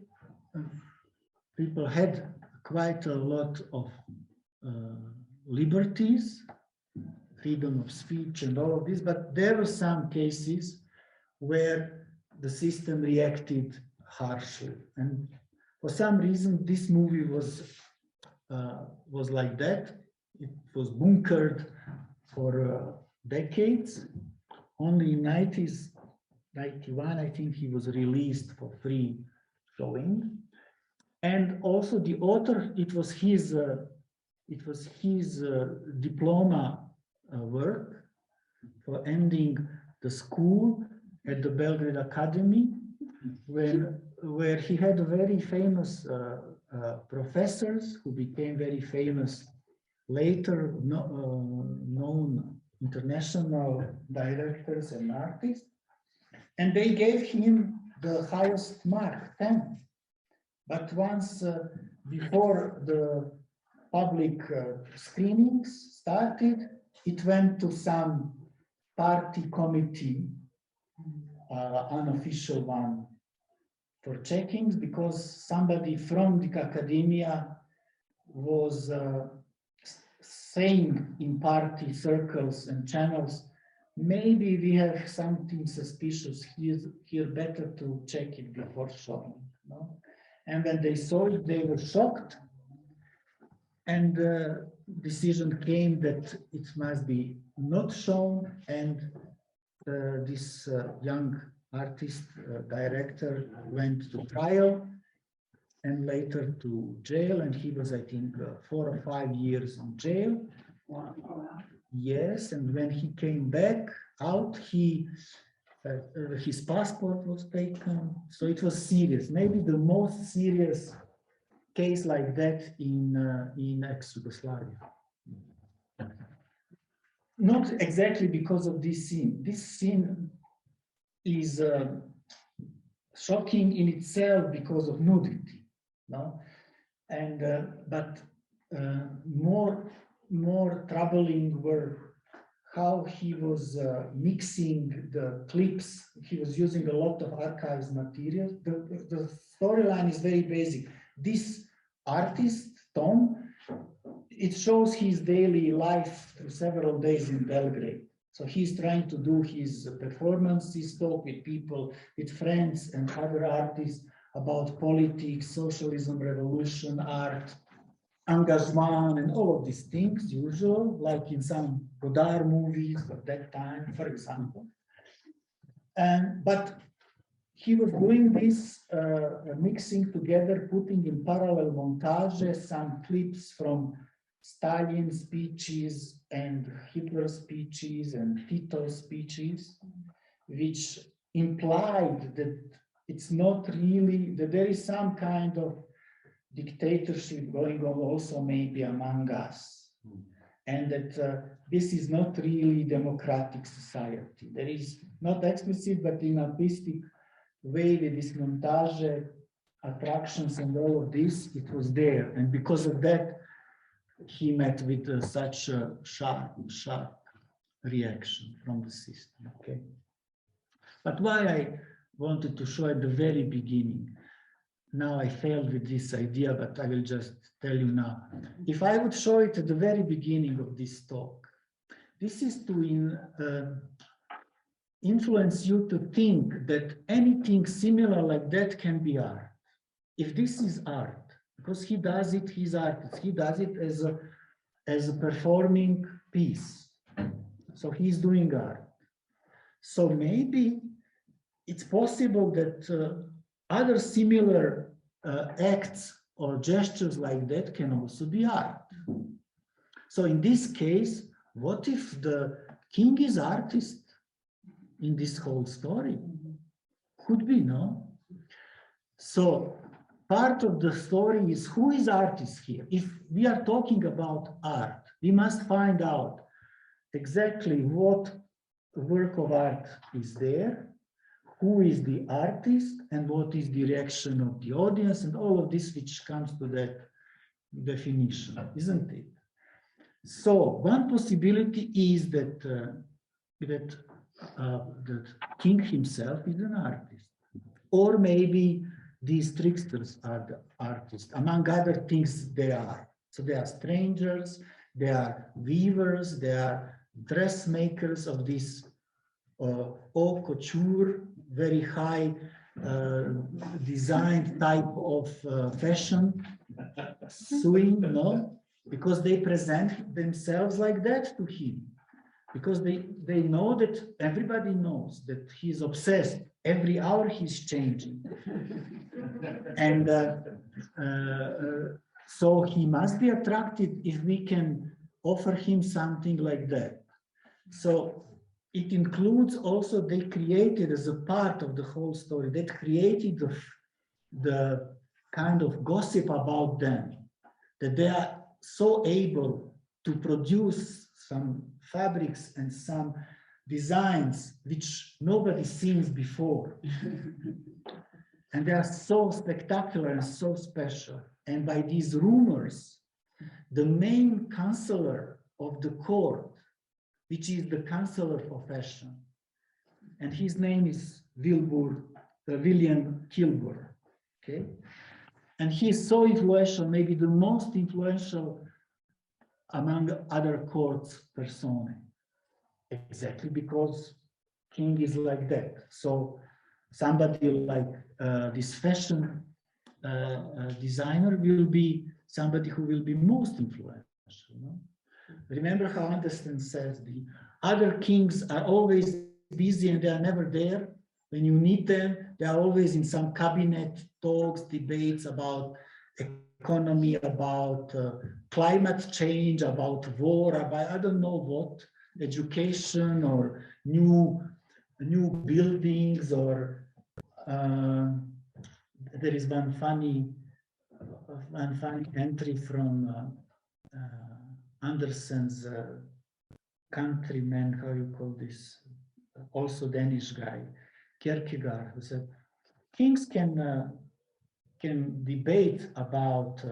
people had quite a lot of liberties, freedom of speech and all of this, but there were some cases where the system reacted harshly. And for some reason, this movie was like that. It was bunkered for decades. Only in 1991, I think he was released for free showing. And also the author, it was his diploma work for ending the school at the Belgrade Academy, where he had very famous professors who became very famous later, known international directors and artists, and they gave him the highest mark, 10. But once before the public screenings started, it went to some party committee, unofficial one, for checkings, because somebody from the academia was saying in party circles and channels, maybe we have something suspicious here, better to check it before showing. No? And when they saw it, they were shocked. And the decision came that it must be not shown. And this young artist director went to trial and later to jail. And he was, I think, 4 or 5 years in jail. Yes, and when he came back out, his passport was taken. So it was serious, maybe the most serious case like that in ex-Yugoslavia. Not exactly because of this scene. This scene is shocking in itself because of nudity, no? And but more troubling were how he was mixing the clips. He was using a lot of archives material. The storyline is very basic. This artist, Tom, it shows his daily life through several days in Belgrade. So he's trying to do his performances, talk with people, with friends and other artists about politics, socialism, revolution, art, engagement, and all of these things, usual, like in some Godard movies of that time, for example. But he was doing this, mixing together, putting in parallel montages, some clips from Stalin's speeches and Hitler's speeches and Tito's speeches, which implied that it's not really, that there is some kind of dictatorship going on also maybe among us, and that this is not really democratic society. There is not explicit, but in artistic way with this montage, attractions and all of this, it was there. And because of that, he met with such a sharp reaction from the system, okay? But why I wanted to show at the very beginning, now I failed with this idea, but I will just tell you now. If I would show it at the very beginning of this talk, this is to influence you to think that anything similar like that can be art. If this is art, because he does it, he's artist, he does it as a performing piece. So he's doing art. So maybe it's possible that other similar acts or gestures like that can also be art. So in this case, what if the king is artist in this whole story? Could be, no? So part of the story is who is artist here. If we are talking about art, we must find out exactly what work of art is there, who is the artist, and what is the reaction of the audience, and all of this which comes to that definition, isn't it? So one possibility is that the king himself is an artist, or maybe these tricksters are the artists. Among other things, they are. So they are strangers, they are weavers, they are dressmakers of this haute couture, very high designed type of fashion, sewing, no? Because they present themselves like that to him. Because they know that everybody knows that he's obsessed. Every hour he's changing. And so he must be attracted if we can offer him something like that. So it includes also, they created as a part of the whole story, that created the kind of gossip about them, that they are so able to produce some fabrics and some designs which nobody seen before. And they are so spectacular and so special. And by these rumors, the main counselor of the court, which is the counselor for fashion, and his name is William Kilgore, okay? And he is so influential, maybe the most influential among other courts personae, exactly because king is like that. So somebody like this fashion designer will be somebody who will be most influential. No? Remember how Anderson says the other kings are always busy and they are never there. When you need them, they are always in some cabinet talks, debates about economy, about climate change, about war, about I don't know what, education or new buildings, or there is one funny entry from Andersen's countryman, how you call this, also Danish guy, Kierkegaard, who said, kings can debate about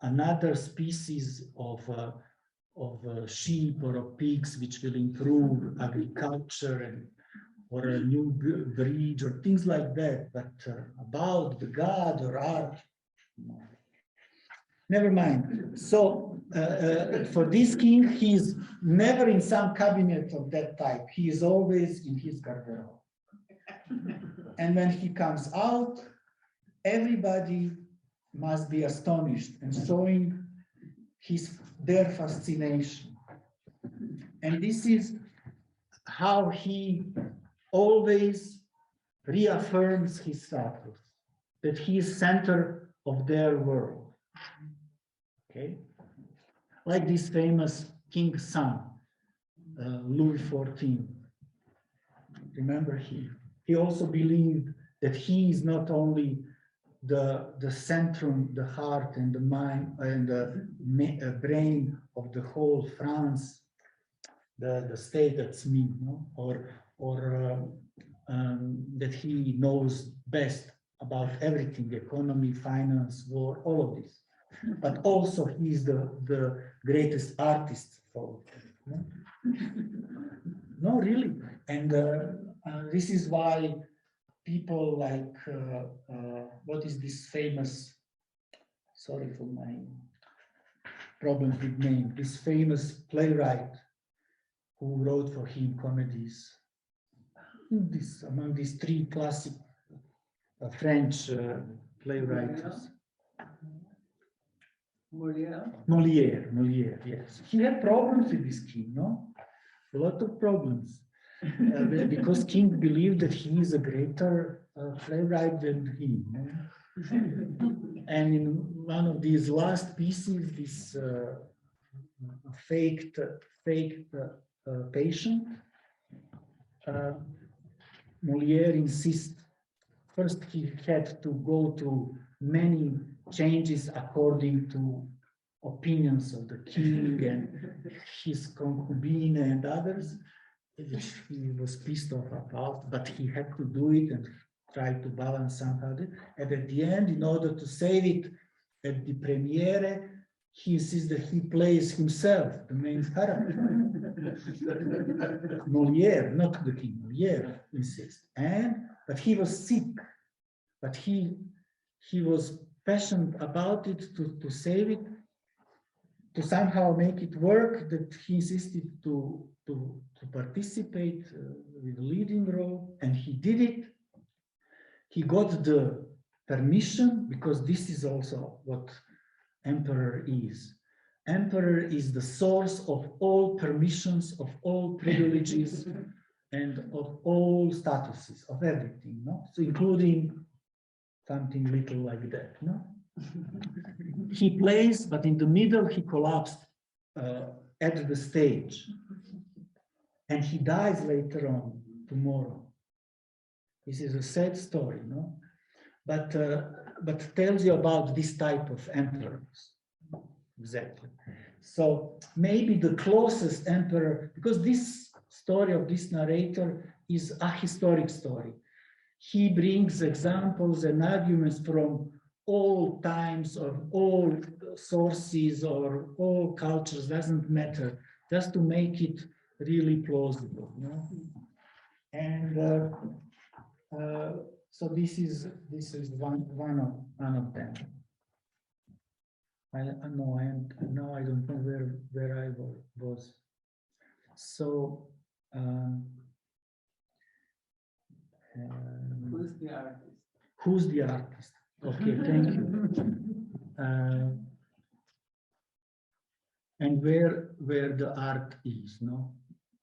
another species of sheep or of pigs which will improve agriculture and or a new breed or things like that, but about the God or art, no. Never mind. So for this king, he's never in some cabinet of that type. He is always in his garderobe. And when he comes out, everybody must be astonished and showing their fascination. And this is how he always reaffirms his status, that he is center of their world. Okay, like this famous king's son, Louis XIV. Remember, he also believed that he is not only the centrum, the heart and the mind and the brain of the whole France, the state that's me, no? or that he knows best about everything, economy, finance, war, all of this. But also he's the greatest artist for no? No, really. And this is why people like, what is this famous, sorry for my problems with name, this famous playwright who wrote for him comedies, among these three classic French playwrights. Molière, yes. He had problems with this king, no? A lot of problems. Because king believed that he is a greater playwright than he. No? And in one of these last pieces, this faked patient, Molière insists, first he had to go through many changes according to opinions of the king and his concubine and others, which he was pissed off about, but he had to do it and try to balance somehow. And at the end, in order to save it at the premiere, he insists that he plays himself, the main character. Molière, not the king, Molière insists. But he was sick, but he was passionate about it to save it, to somehow make it work, that he insisted to participate with a leading role, and he did it. He got the permission, because this is also what emperor is. Emperor is the source of all permissions, of all privileges, and of all statuses, of everything, no? So including something little like that, no? He plays, but in the middle he collapsed at the stage, and he dies later on, tomorrow. This is a sad story, no? But tells you about this type of emperors, exactly. So maybe the closest emperor, because this story of this narrator is a historic story. He brings examples and arguments from all times or all sources or all cultures, doesn't matter, just to make it really plausible, you know? And so this is one of them. I know I don't know where I was. So who's the artist? Who's the artist? Okay, thank you. And where the art is, no?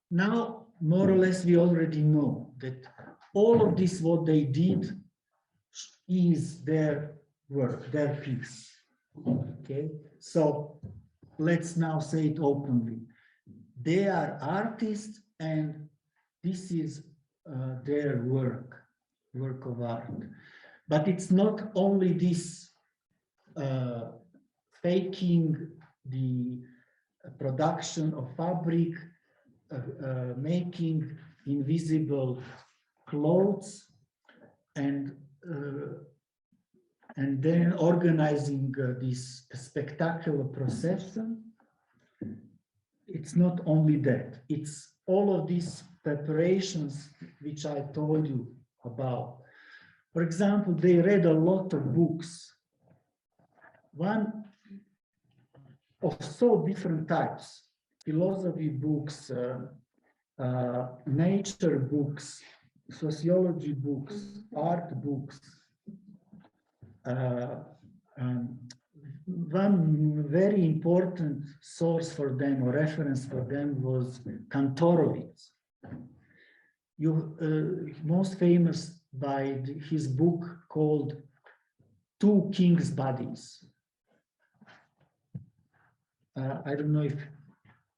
Now, more or less, we already know that all of this, what they did, is their work, their piece. Okay, so let's now say it openly. They are artists, and this is their work of art. But it's not only this faking the production of fabric, making invisible clothes and then organizing this spectacular procession. It's not only that, it's all of these preparations which I told you about. For example, they read a lot of books, one of so different types: philosophy books, nature books, sociology books, art books. One very important source for them or reference for them was Kantorowicz. Most famous by his book called Two Kings' Bodies. I don't know if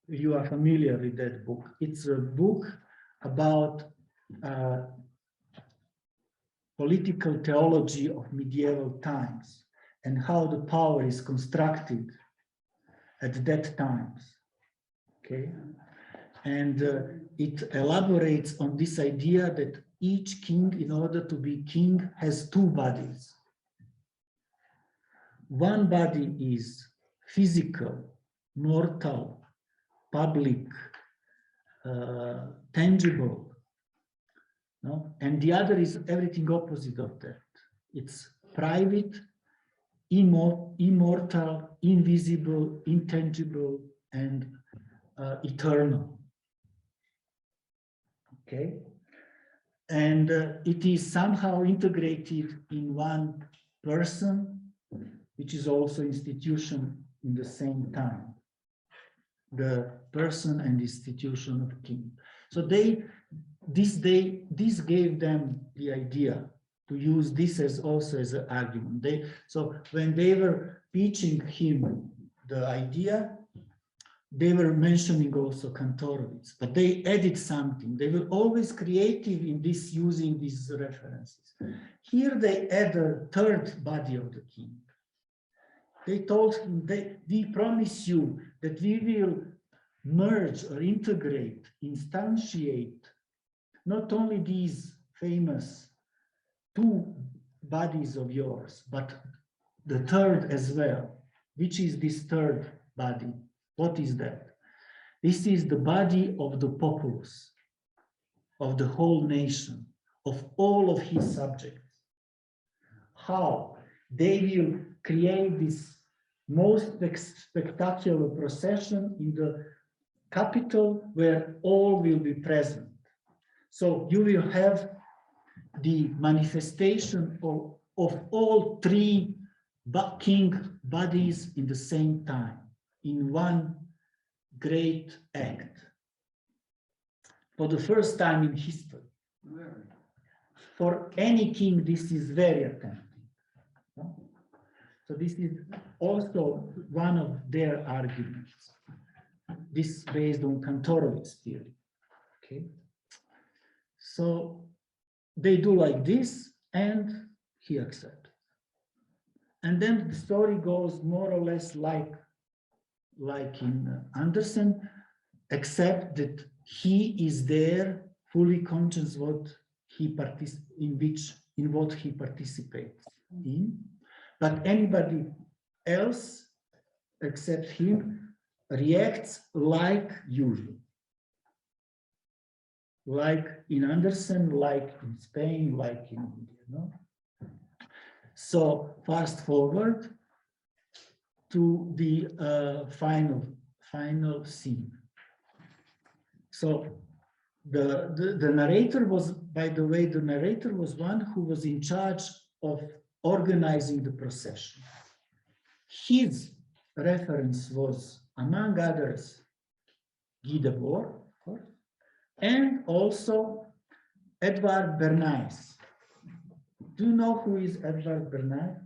you are familiar with that book. It's a book about political theology of medieval times and how the power is constructed at that times. Okay, and it elaborates on this idea that each king, in order to be king, has two bodies. One body is physical, mortal, public, tangible, no? And the other is everything opposite of that. It's private, immortal, invisible, intangible, and eternal. Okay, and it is somehow integrated in one person, which is also institution in the same time. The person and institution of king. So this gave them the idea to use this as also as an argument. So when they were pitching him the idea, they were mentioning also Kantorowicz, but they added something. They were always creative in this, using these references. Here they add a third body of the king. They told him, we promise you that we will merge or integrate, instantiate not only these famous two bodies of yours, but the third as well. Which is this third body? What is that? This is the body of the populace, of the whole nation, of all of his subjects. How? They will create this most spectacular procession in the capital where all will be present. So you will have the manifestation of all three king bodies in the same time, in one great act. For the first time in history. For any king, this is very attempting. So this is also one of their arguments. This based on Kantorowicz theory. Okay. So they do like this, and he accepts. And then the story goes more or less like in Andersen, except that he is there, fully conscious what he in what he participates in. But anybody else except him reacts like usual. Like in Andersen, like in Spain, like in India. No? So fast forward to the final scene. So the narrator was, by the way, the narrator was one who was in charge of organizing the procession. His reference was, among others, Guy Debord, of course, and also Edward Bernays. Do you know who is Edward Bernays?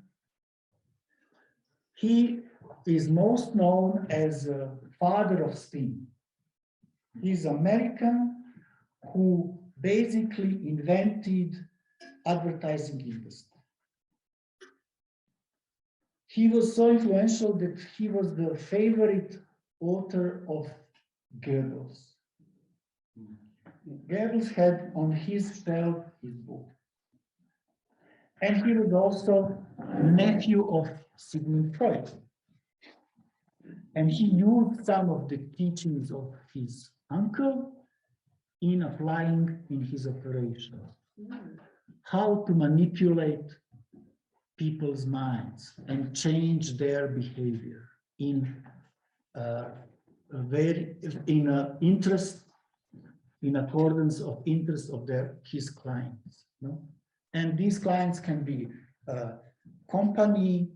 He is most known as a father of spin. He's American who basically invented advertising industry. He was so influential that he was the favorite author of Goebbels. Goebbels had on his shelf his book. And he was also nephew of Sigmund Freud. And he used some of the teachings of his uncle in applying in his operation. How to manipulate people's minds and change their behavior in accordance of interest of his clients. No? And these clients can be a company,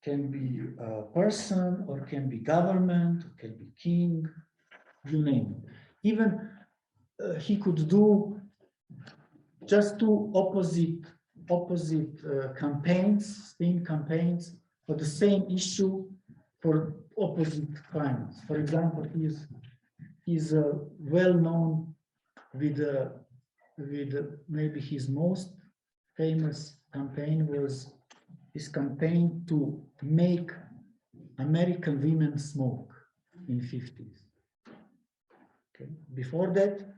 can be a person, or can be government, or can be king, you name it. Even he could do just two opposite campaigns, spin campaigns for the same issue for opposite clients. For example, he's well known with maybe his most famous campaign was his campaign to make American women smoke in 50s. Okay. Before that,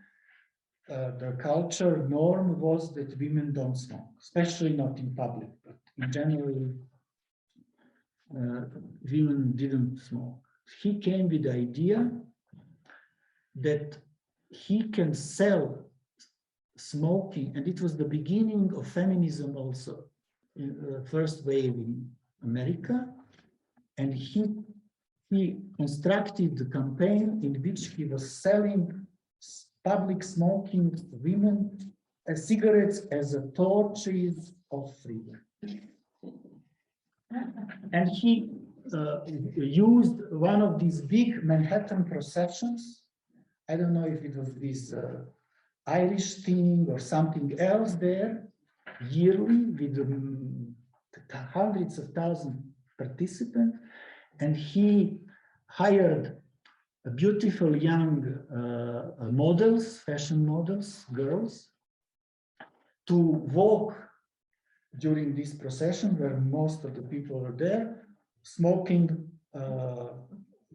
the culture norm was that women don't smoke, especially not in public, but in general, women didn't smoke. He came with the idea that he can sell smoking, and it was the beginning of feminism also, in the first wave in America, and he constructed the campaign in which he was selling public smoking women as cigarettes as a torches of freedom. And he used one of these big Manhattan processions. I don't know if it was this Irish thing or something else there, yearly with hundreds of thousands participants. And he hired beautiful young models, fashion models, girls, to walk during this procession where most of the people were there, smoking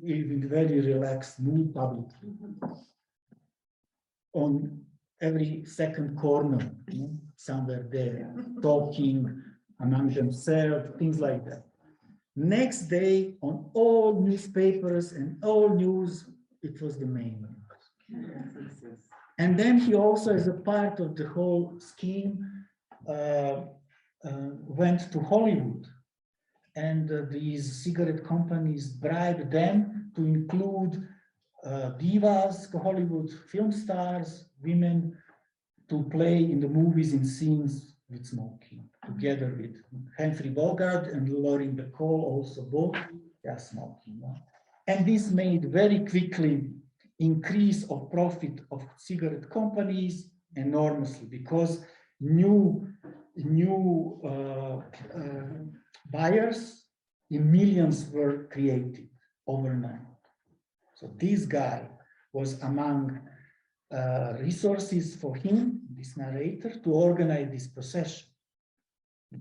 in very relaxed mood publicly. On every second corner, somewhere there, talking among themselves, things like that. Next day, on all newspapers and all news, it was the main news. And then he also, as a part of the whole scheme, went to Hollywood. And these cigarette companies bribed them to include divas, Hollywood film stars, women, to play in the movies in scenes with smoking, together with Humphrey Bogart and Lauren Bacall, also both, they are smoking. And this made very quickly increase of profit of cigarette companies enormously, because new buyers in millions were created overnight. So this guy was among resources for him, this narrator, to organize this procession.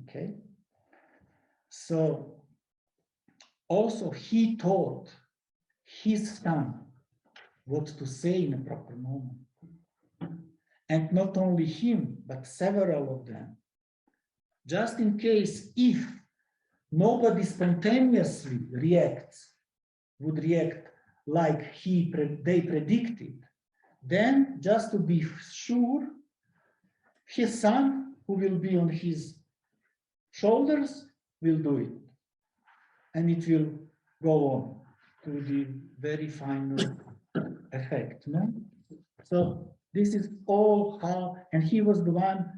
Okay. So also he taught his son what to say in a proper moment. And not only him, but several of them. Just in case if nobody spontaneously would react like they predicted, then just to be sure, his son, who will be on his shoulders, will do it. And it will go on to the very final effect. No? So this is all how, and he was the one,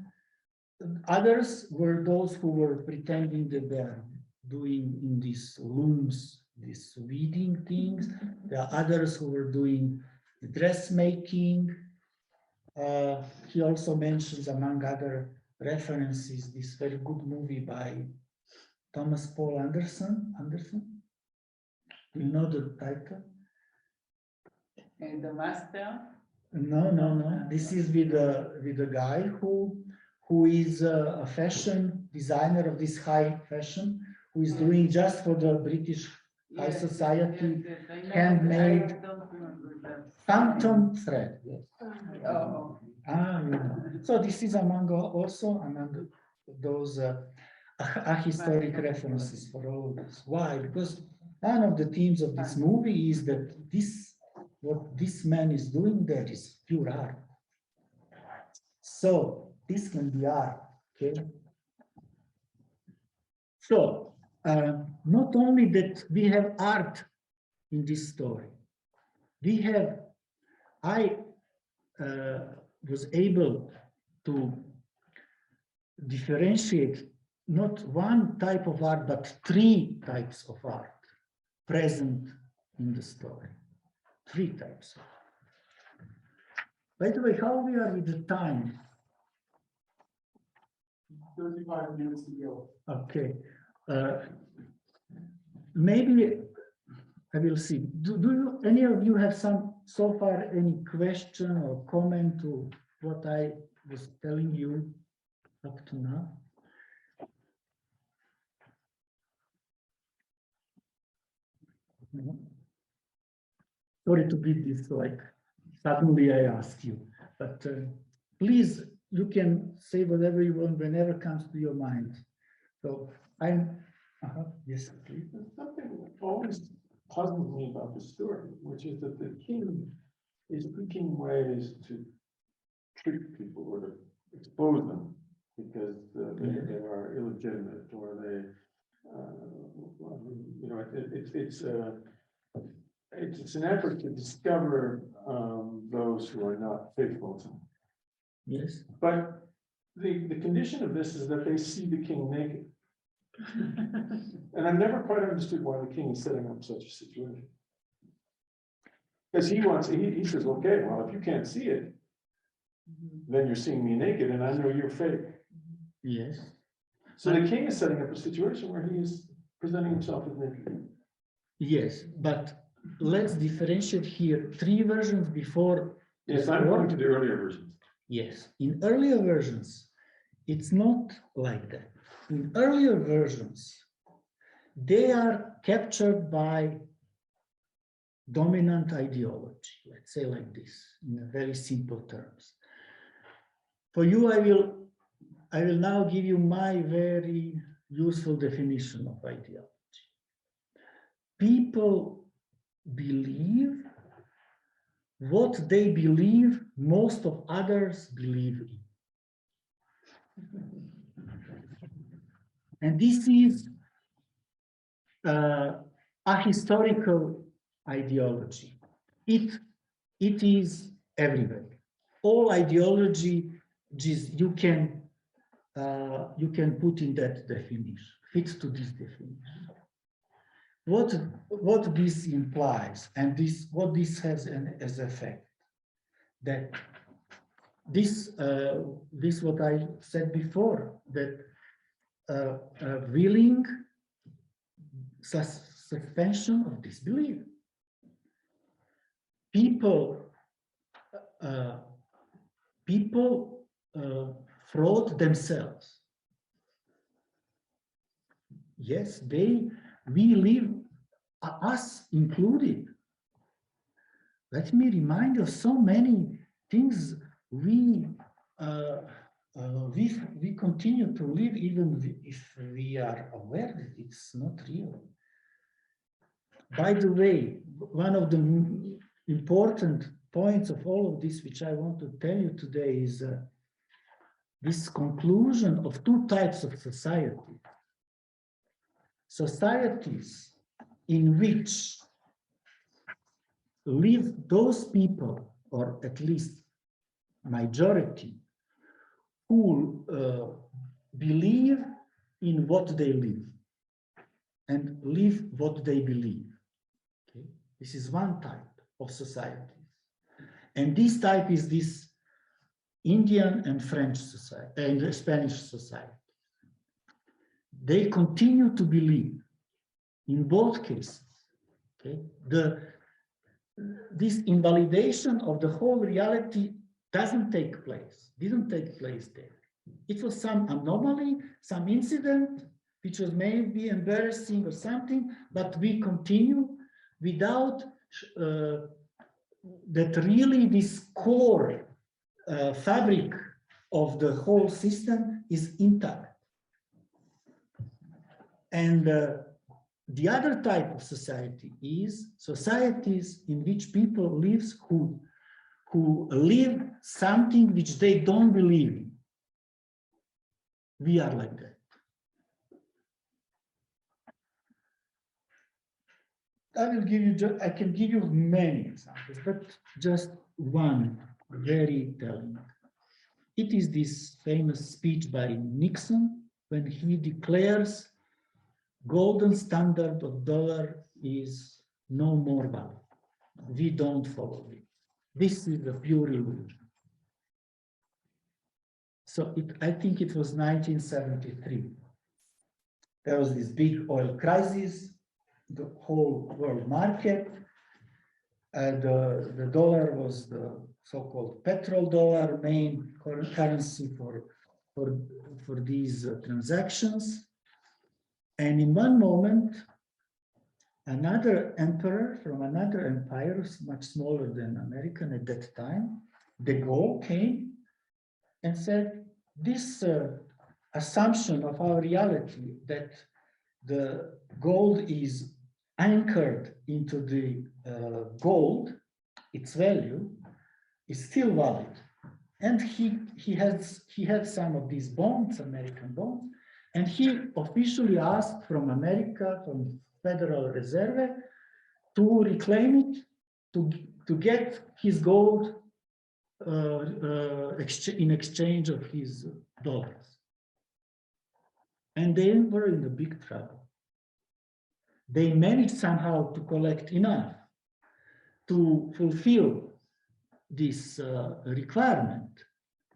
others were those who were pretending that they're doing in these looms, these weeding things. There are others who were doing dressmaking. He also mentions, among other references, this very good movie by Thomas Paul Anderson. Do you know the title? And the master? No. This is with a guy who is a fashion designer of this high fashion, who is doing just for the British high society, handmade phantom thread. Yes. Oh. So this is also among those ahistoric references for all of this. Why? Because one of the themes of this movie is that what this man is doing there is pure art. So this can be art, okay? So not only that we have art in this story, I was able to differentiate not one type of art, but 3 types of art present in the story. 3 types. By the way, how we are with the time? 35 minutes to go. Okay. Maybe I will see. Do you, any of you have so far any question or comment to what I was telling you up to now? No? Sorry to be this like suddenly I ask you, but please, you can say whatever you want whenever comes to your mind. So I'm, yes, please. There's something that always puzzles me about the story, which is that the king is seeking ways to treat people or to expose them because they are illegitimate or they, you know, it's an effort to discover those who are not faithful to him. Yes. But the condition of this is that they see the king naked. And I've never quite understood why the king is setting up such a situation. Because he says, okay, well, if you can't see it, then you're seeing me naked and I know you're fake. Yes. So the king is setting up a situation where he is presenting himself as naked. Yes, but let's differentiate here 3 versions before. Yes, I'm going to the earlier versions. Yes, in earlier versions, it's not like that. In earlier versions, they are captured by dominant ideology, let's say like this, in very simple terms. For you, I will now give you my very useful definition of ideology. People believe what they believe most of others believe in. And this is a historical ideology. It is everywhere. All ideology you can put in that definition, fits to this definition. What this implies and what this has as effect, that this what I said before, that willing suspension of disbelief. People fraud themselves. Yes, we live, us included. Let me remind you of so many things we continue to live even if we are aware that it's not real. By the way, one of the important points of all of this, which I want to tell you today, is this conclusion of 2 types of society. Societies in which live those people, or at least majority, who believe in what they live and live what they believe. Okay? This is one type of society. And this type is this Indian and French society and Spanish society. They continue to believe in both cases. Okay? This invalidation of the whole reality didn't take place there. It was some anomaly, some incident, which was maybe embarrassing or something, but we continue without that really this core fabric of the whole system is intact. And the other type of society is societies in which people live who live something which they don't believe in. We are like that. I can give you many examples, but just one very telling. It is this famous speech by Nixon when he declares golden standard of dollar is no more valid. We don't follow it. This is a pure illusion. So I think it was 1973. There was this big oil crisis, the whole world market. The dollar was the so-called petrol dollar, main currency for these transactions. And in one moment, another emperor from another empire, much smaller than American at that time, de Gaulle, came and said, this assumption of our reality that the gold is anchored into the gold, its value, is still valid. And he had some of these bonds, American bonds, and he officially asked from America, from Federal Reserve, to reclaim it, to get his gold in exchange of his dollars. And they were in a big trouble. They managed somehow to collect enough to fulfill this requirement.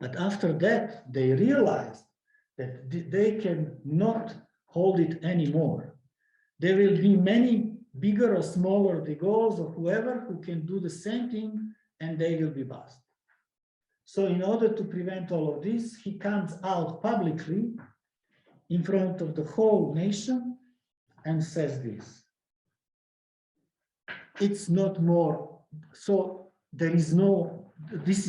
But after that, they realized that they can not hold it anymore. There will be many bigger or smaller de Gaulles or whoever who can do the same thing, and they will be bust. So in order to prevent all of this, he comes out publicly in front of the whole nation and says this. It's not more, so there is no, this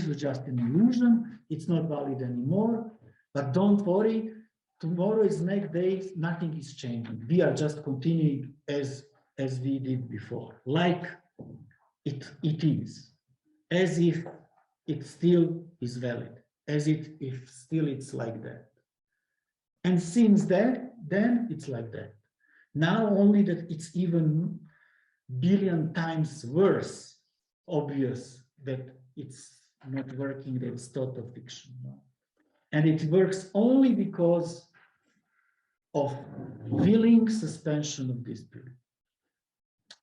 was just an illusion, it's not valid anymore, but don't worry, tomorrow is next day, nothing is changing. We are just continuing as we did before, like it is, as if it still is valid, as if still it's like that. And since then it's like that. Now only that it's even billion times worse, obvious that it's not working, that it's total fiction. No? And it works only because of willing suspension of disbelief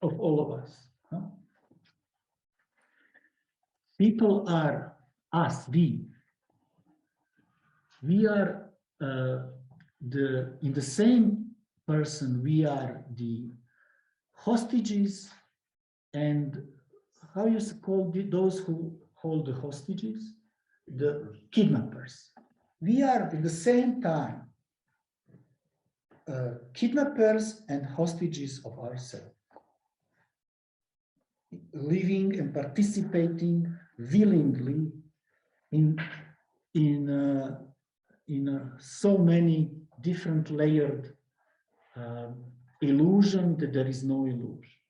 of all of us. No? People are us, we are in the same person, we are the hostages and how you call those who hold the hostages? The kidnappers. We are at the same time kidnappers and hostages of ourselves, living and participating willingly in so many different layered illusion that there is no illusion.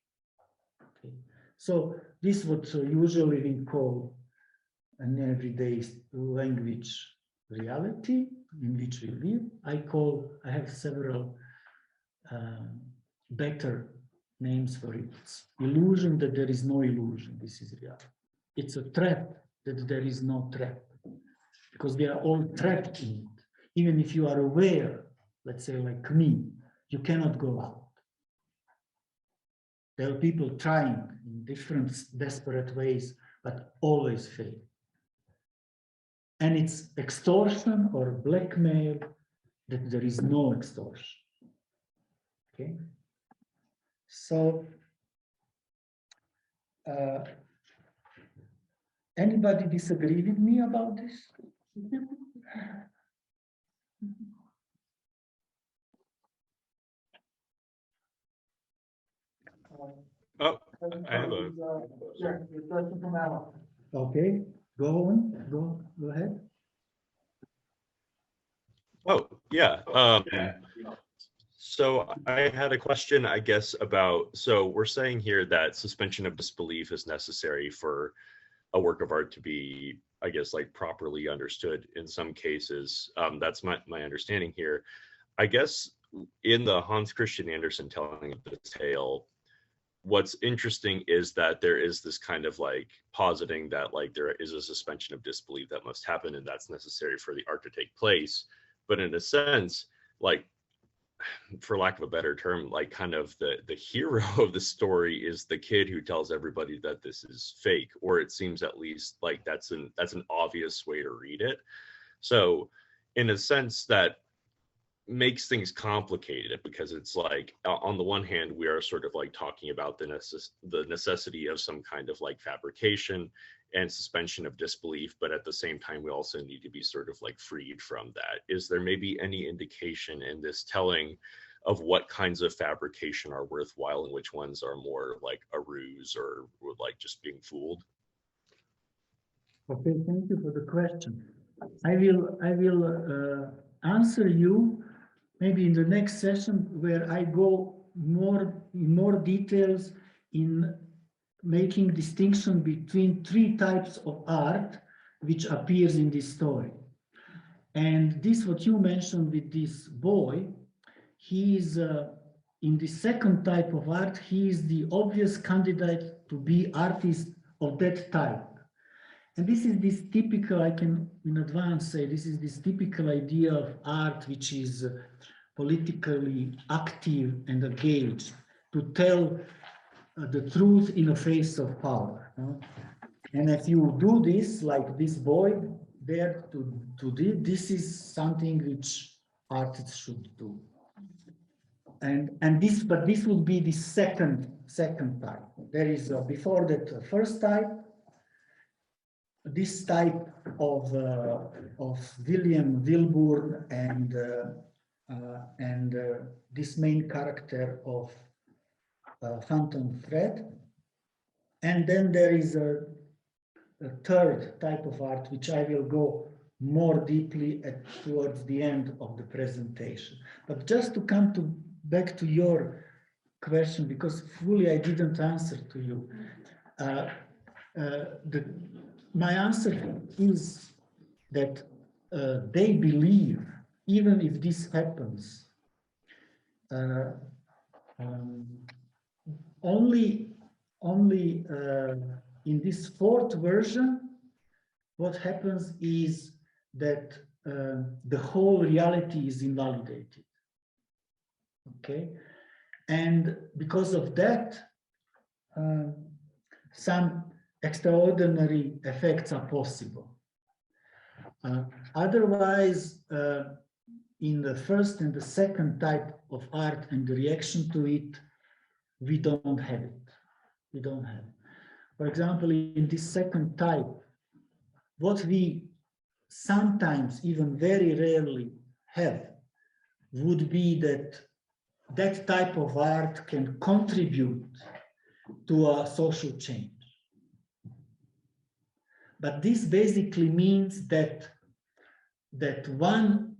Okay. So this is what usually we call an everyday language reality in which we live. I have several better names for it. It's illusion that there is no illusion. This is reality. It's a trap that there is no trap, because we are all trapped in it. Even if you are aware, let's say like me, you cannot go out. There are people trying in different desperate ways, but always fail. And it's extortion or blackmail that there is no extortion. Okay. So, anybody disagree with me about this? Oh, I have a. Sure, your question from Alan. Okay. Go on, go ahead. Oh, yeah. So I had a question, I guess, about, so we're saying here that suspension of disbelief is necessary for a work of art to be, I guess, like properly understood in some cases. That's my understanding here. I guess in the Hans Christian Andersen telling of the tale, what's interesting is that there is this kind of like positing that like there is a suspension of disbelief that must happen and that's necessary for the art to take place. But in a sense, like, for lack of a better term, like kind of the hero of the story is the kid who tells everybody that this is fake, or it seems at least like that's an obvious way to read it. So in a sense that makes things complicated, because it's like on the one hand we are sort of like talking about the necessity of some kind of like fabrication and suspension of disbelief, but at the same time we also need to be sort of like freed from that. Is there maybe any indication in this telling of what kinds of fabrication are worthwhile and which ones are more like a ruse or like just being fooled? Okay, thank you for the question. I will answer you maybe in the next session, where I go more details in making distinction between 3 types of art which appears in this story. And this, what you mentioned with this boy, he is in the second type of art, he is the obvious candidate to be artist of that type. And this is this typical, I can in advance say, this is this typical idea of art which is politically active and engaged, to tell the truth in the face of power. And if you do this, like this boy there to do, this is something which artists should do. And this, but this would be the second type. There is before that first type, this type of William Wilbur and this main character of Phantom Thread. And then there is a third type of art, which I will go more deeply towards the end of the presentation. But just to come back to your question, because fully I didn't answer to you. My answer is that they believe, even if this happens, only in this fourth version, what happens is that the whole reality is invalidated. Okay, and because of that, some extraordinary effects are possible. Otherwise, in the first and the second type of art and the reaction to it, we don't have it. We don't have it. For example, in this second type, what we sometimes, even very rarely have, would be that that type of art can contribute to a social change. But this basically means that one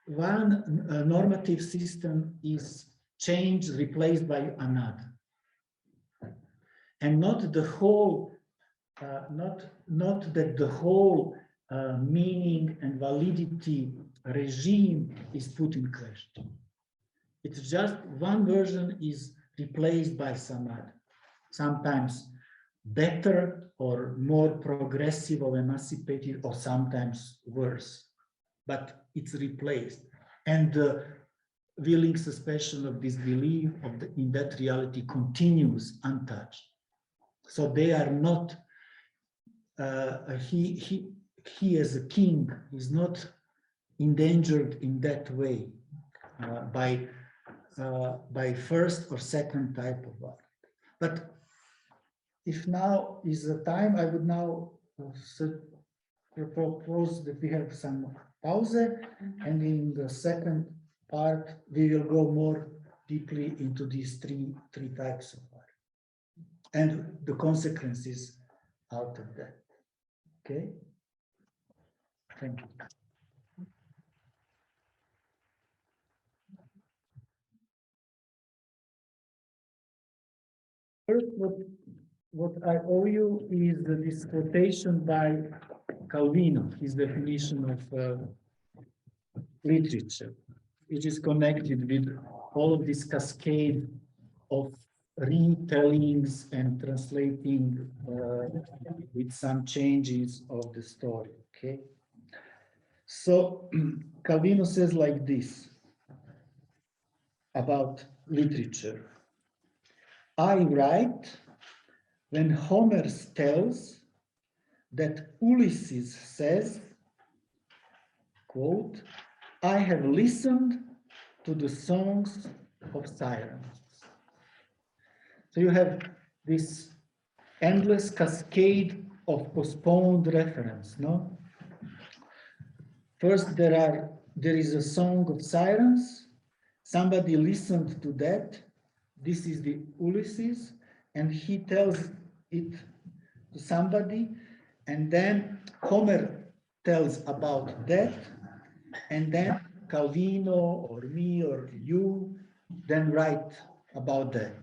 normative system is changed, replaced by another, and not the whole, not that the whole meaning and validity regime is put in question. It's just one version is replaced by some other, sometimes better or more progressive or emancipated, or sometimes worse, but it's replaced. And the willing suspension of disbelief in that reality continues untouched. So they are not, he as a king is not endangered in that way by first or second type of art. But if now is the time, I would now propose that we have some pause, and in the second part, we will go more deeply into these three types of art and the consequences out of that. Okay? Thank you. First, what I owe you is this quotation by Calvino, his definition of literature, which is connected with all of this cascade of retellings and translating with some changes of the story. Okay, so Calvino says like this about literature: I write when Homer tells that Ulysses says, quote, I have listened to the songs of sirens. So you have this endless cascade of postponed reference, no? First, there is a song of sirens. Somebody listened to that. This is the Ulysses, and he tells it to somebody, and then Homer tells about that, and then Calvino or me or you then write about that.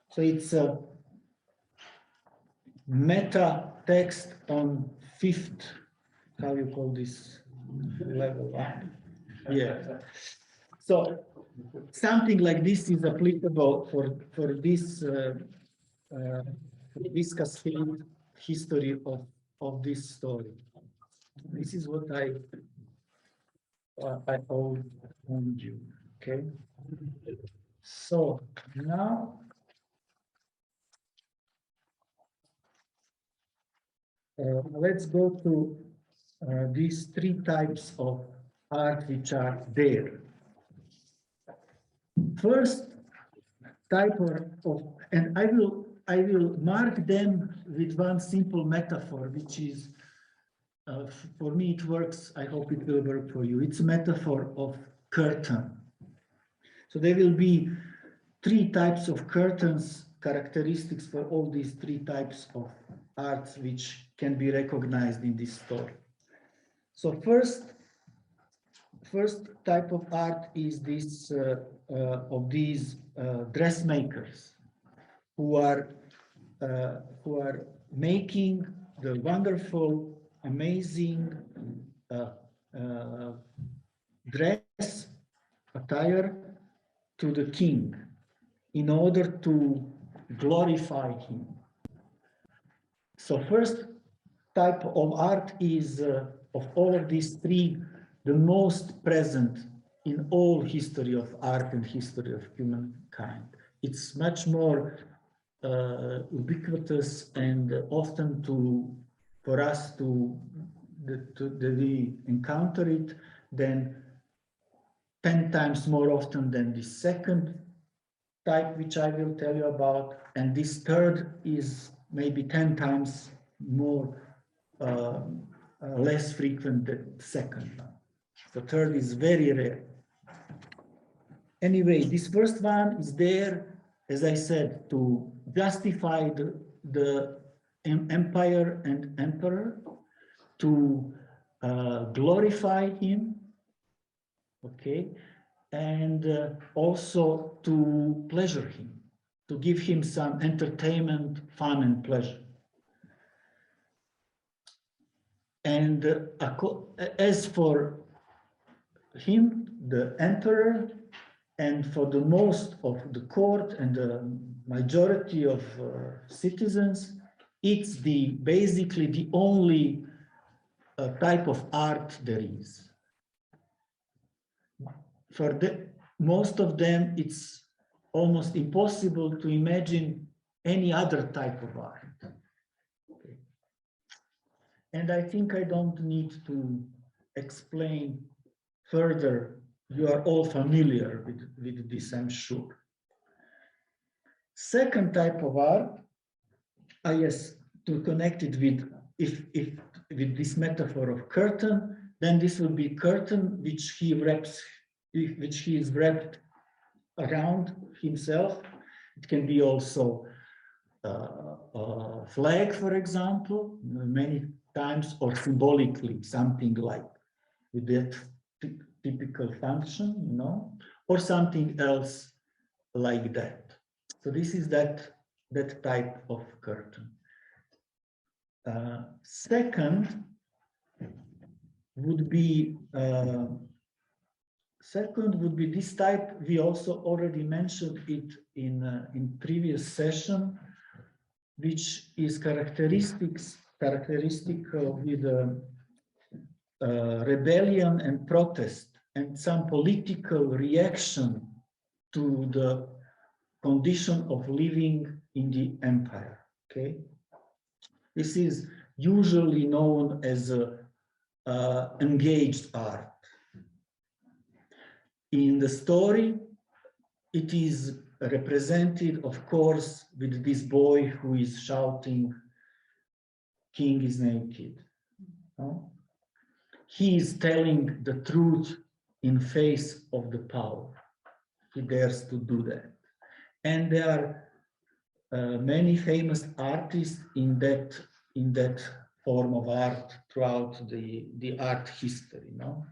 So it's a meta text on fifth, how you call this level? Yeah. So something like this is applicable for this cascade history of this story. This is what I owe you. Okay. So now let's go to these three types of art which are there. First type of, and I will mark them with one simple metaphor, which is, for me it works, I hope it will work for you. It's a metaphor of curtain. So there will be three types of curtains, characteristics for all these three types of arts which can be recognized in this story. So first type of art is this of these dressmakers who are making the wonderful, amazing dress attire to the king in order to glorify him. So first type of art is of all of these three, the most present in all history of art and history of humankind. It's much more ubiquitous and often for us to we encounter it than 10 times more often than the second type, which I will tell you about, and this third is maybe 10 times more less frequent than the second one. The third is very rare. Anyway, this first one is there, as I said, to justify the empire and emperor, to glorify him, okay, and also to pleasure him, to give him some entertainment, fun, and pleasure. And as for him, the emperor, and for the most of the court and the majority of citizens, it's basically the only type of art there is. For most of them, it's almost impossible to imagine any other type of art. Okay. And I think I don't need to explain further. You are all familiar with this, I'm sure. Second type of art, yes, to connect it with, with this metaphor of curtain, then this will be curtain which he is wrapped around himself. It can be also flag, for example, many times, or symbolically, something like with that typical function, you know, or something else like that. So this is that type of curtain. Second would be this type. We also already mentioned it in previous session, which is characteristic with rebellion and protest and some political reaction to the condition of living in the empire. Okay, this is usually known as engaged art. In the story, it is represented, of course, with this boy who is shouting, "King is naked." No? He is telling the truth in face of the power. He dares to do that. And there are many famous artists in that form of art throughout the art history. No?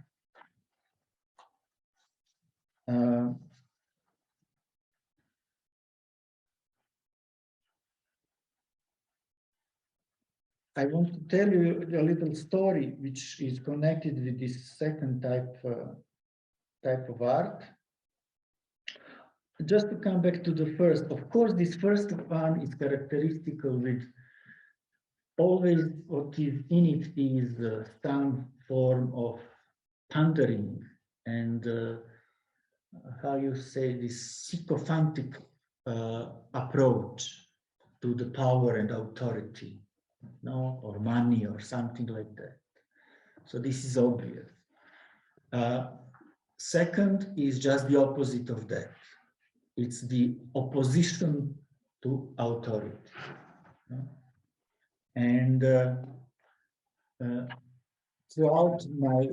I want to tell you a little story which is connected with this second type of art. Just to come back to the first, of course, this first one is characteristical with always what is in it is some form of pondering and how you say, this sycophantic approach to the power and authority, no, or money or something like that. So this is obvious. Second is just the opposite of that. It's the opposition to authority. And throughout my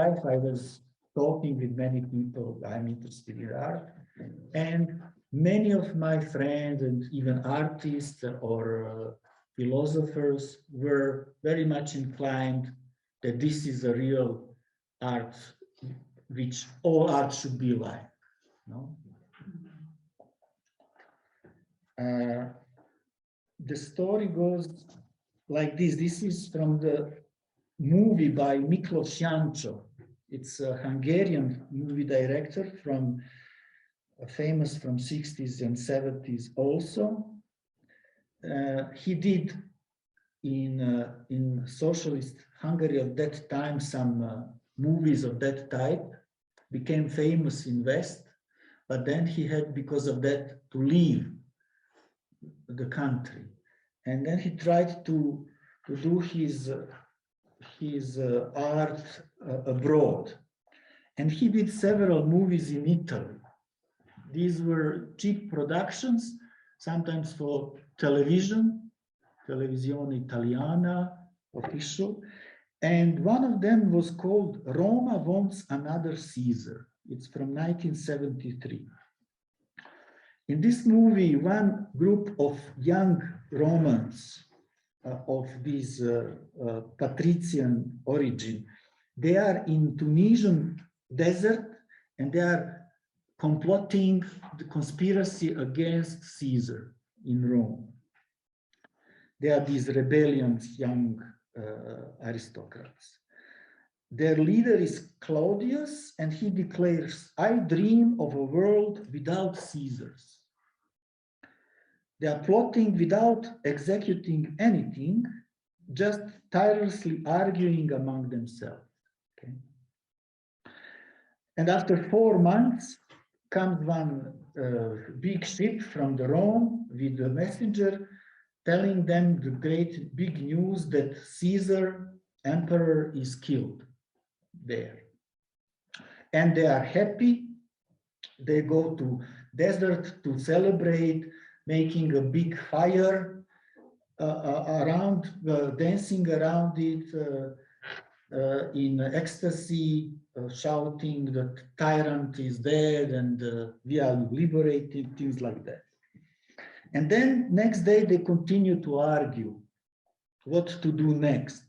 life, I was talking with many people. I'm interested in art, and many of my friends and even artists or philosophers were very much inclined that this is a real art, which all art should be like. No? The story goes like this. This is from the movie by Michelangelo. It's a Hungarian movie director famous from 60s and 70s also. He did in socialist Hungary of that time some movies of that type, became famous in West, but then he had, because of that, to leave the country. And then he tried to do his art abroad. And he did several movies in Italy. These were cheap productions, sometimes for television, Televisione Italiana, official. And one of them was called Roma Wants Another Caesar. It's from 1973. In this movie, one group of young Romans of this patrician origin, they are in Tunisian desert and they are complotting the conspiracy against Caesar in Rome. They are these rebellious young aristocrats. Their leader is Claudius, and he declares, "I dream of a world without Caesars." They are plotting without executing anything, just tirelessly arguing among themselves. Okay? And after 4 months comes one big ship from the Rome with a messenger telling them the great big news that Caesar, emperor, is killed there. And they are happy. They go to desert to celebrate, making a big fire around, dancing around it in ecstasy, shouting that tyrant is dead and we are liberated, things like that. And then next day they continue to argue what to do next.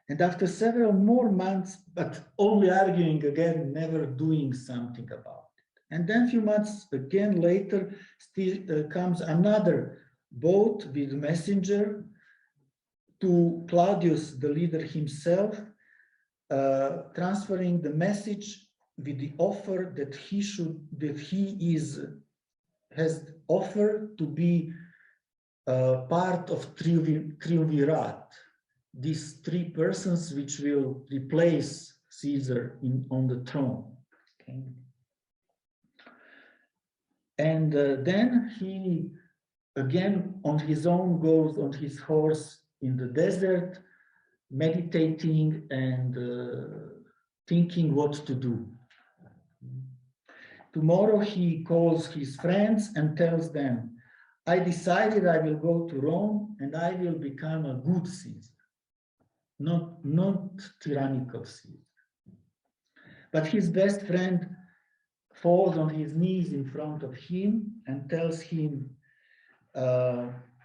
And after several more months, but only arguing again, never doing something about it. And then a few months again later, still comes another boat with messenger to Claudius, the leader himself, transferring the message with the offer that has offered to be part of triumvirate, these three persons which will replace Caesar on the throne. Okay. And then he again on his own goes on his horse in the desert, meditating and thinking what to do. Tomorrow he calls his friends and tells them, I decided I will go to Rome and I will become a good Caesar, not tyrannical Caesar. But his best friend falls on his knees in front of him and tells him,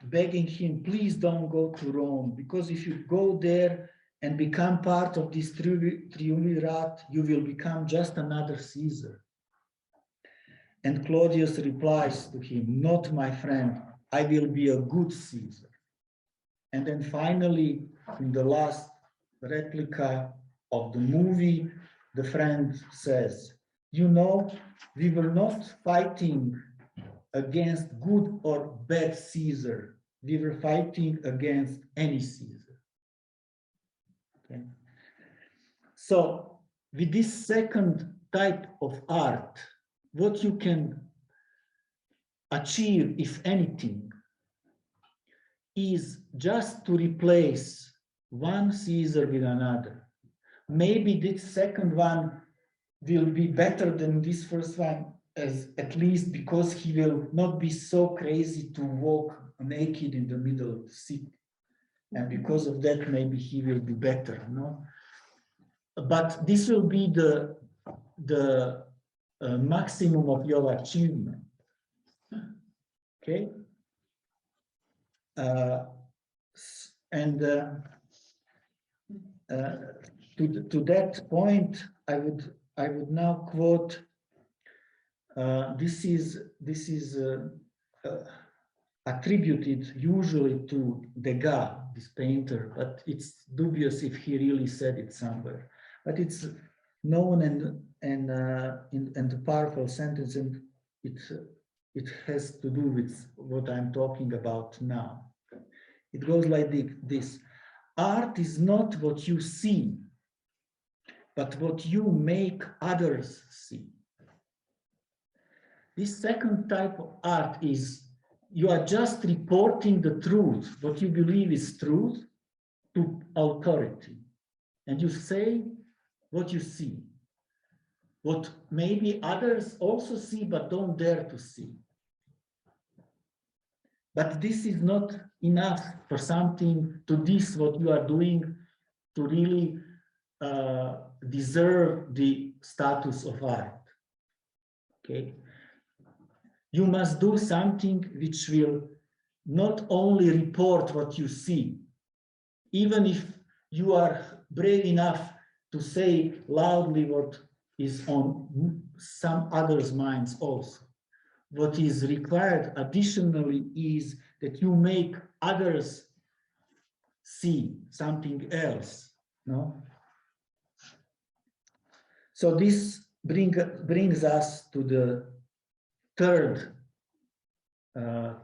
begging him, please don't go to Rome, because if you go there and become part of this triumvirate, you will become just another Caesar. And Claudius replies to him, not my friend, I will be a good Caesar. And then finally, in the last replica of the movie, the friend says, you know, we were not fighting against good or bad Caesar. We were fighting against any Caesar. Okay. So with this second type of art, what you can achieve, if anything, is just to replace one Caesar with another. Maybe this second one will be better than this first one, as at least because he will not be so crazy to walk naked in the middle of the city. And because of that, maybe he will be better, no? But this will be the maximum of your achievement. Okay? To that point, I would now quote. This is attributed usually to Degas, this painter, but it's dubious if he really said it somewhere. But it's known and a powerful sentence, and it has to do with what I'm talking about now. It goes like this: art is not what you see, but what you make others see. This second type of art is you are just reporting the truth, what you believe is truth, to authority. And you say what you see, what maybe others also see but don't dare to see. But this is not enough for something to this, what you are doing, to really deserve the status of art. Okay? You must do something which will not only report what you see, even if you are brave enough to say loudly what is on some others' minds also. What is required additionally is that you make others see something else, no? So this brings us to the third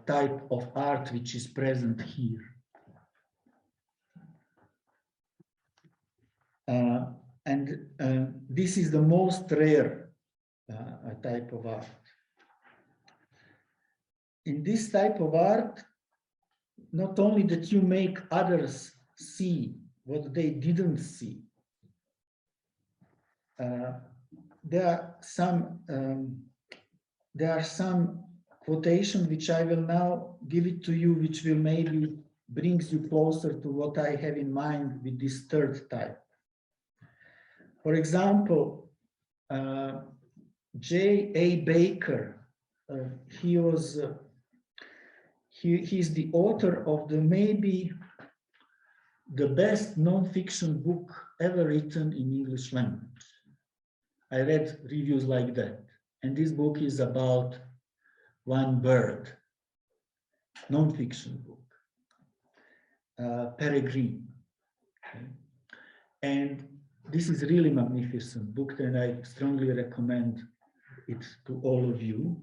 type of art which is present here. This is the most rare type of art. In this type of art, not only that you make others see what they didn't see, there are some quotations which I will now give it to you, which will maybe brings you closer to what I have in mind with this third type. For example, J.A. Baker, he's the author of the maybe the best non-fiction book ever written in English language. I read reviews like that. And this book is about one bird, non-fiction book, Peregrine. Okay. And this is really magnificent book, and I strongly recommend it to all of you.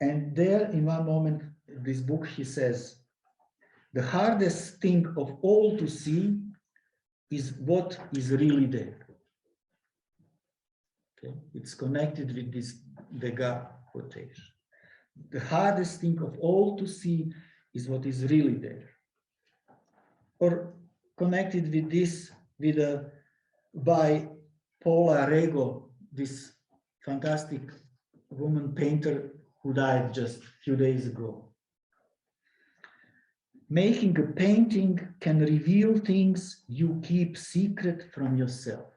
And there, in one moment, this book, he says, the hardest thing of all to see is what is really there. Okay. It's connected with this Degas quotation. The hardest thing of all to see is what is really there. Or connected with this, by Paula Rego, this fantastic woman painter who died just a few days ago. Making a painting can reveal things you keep secret from yourself.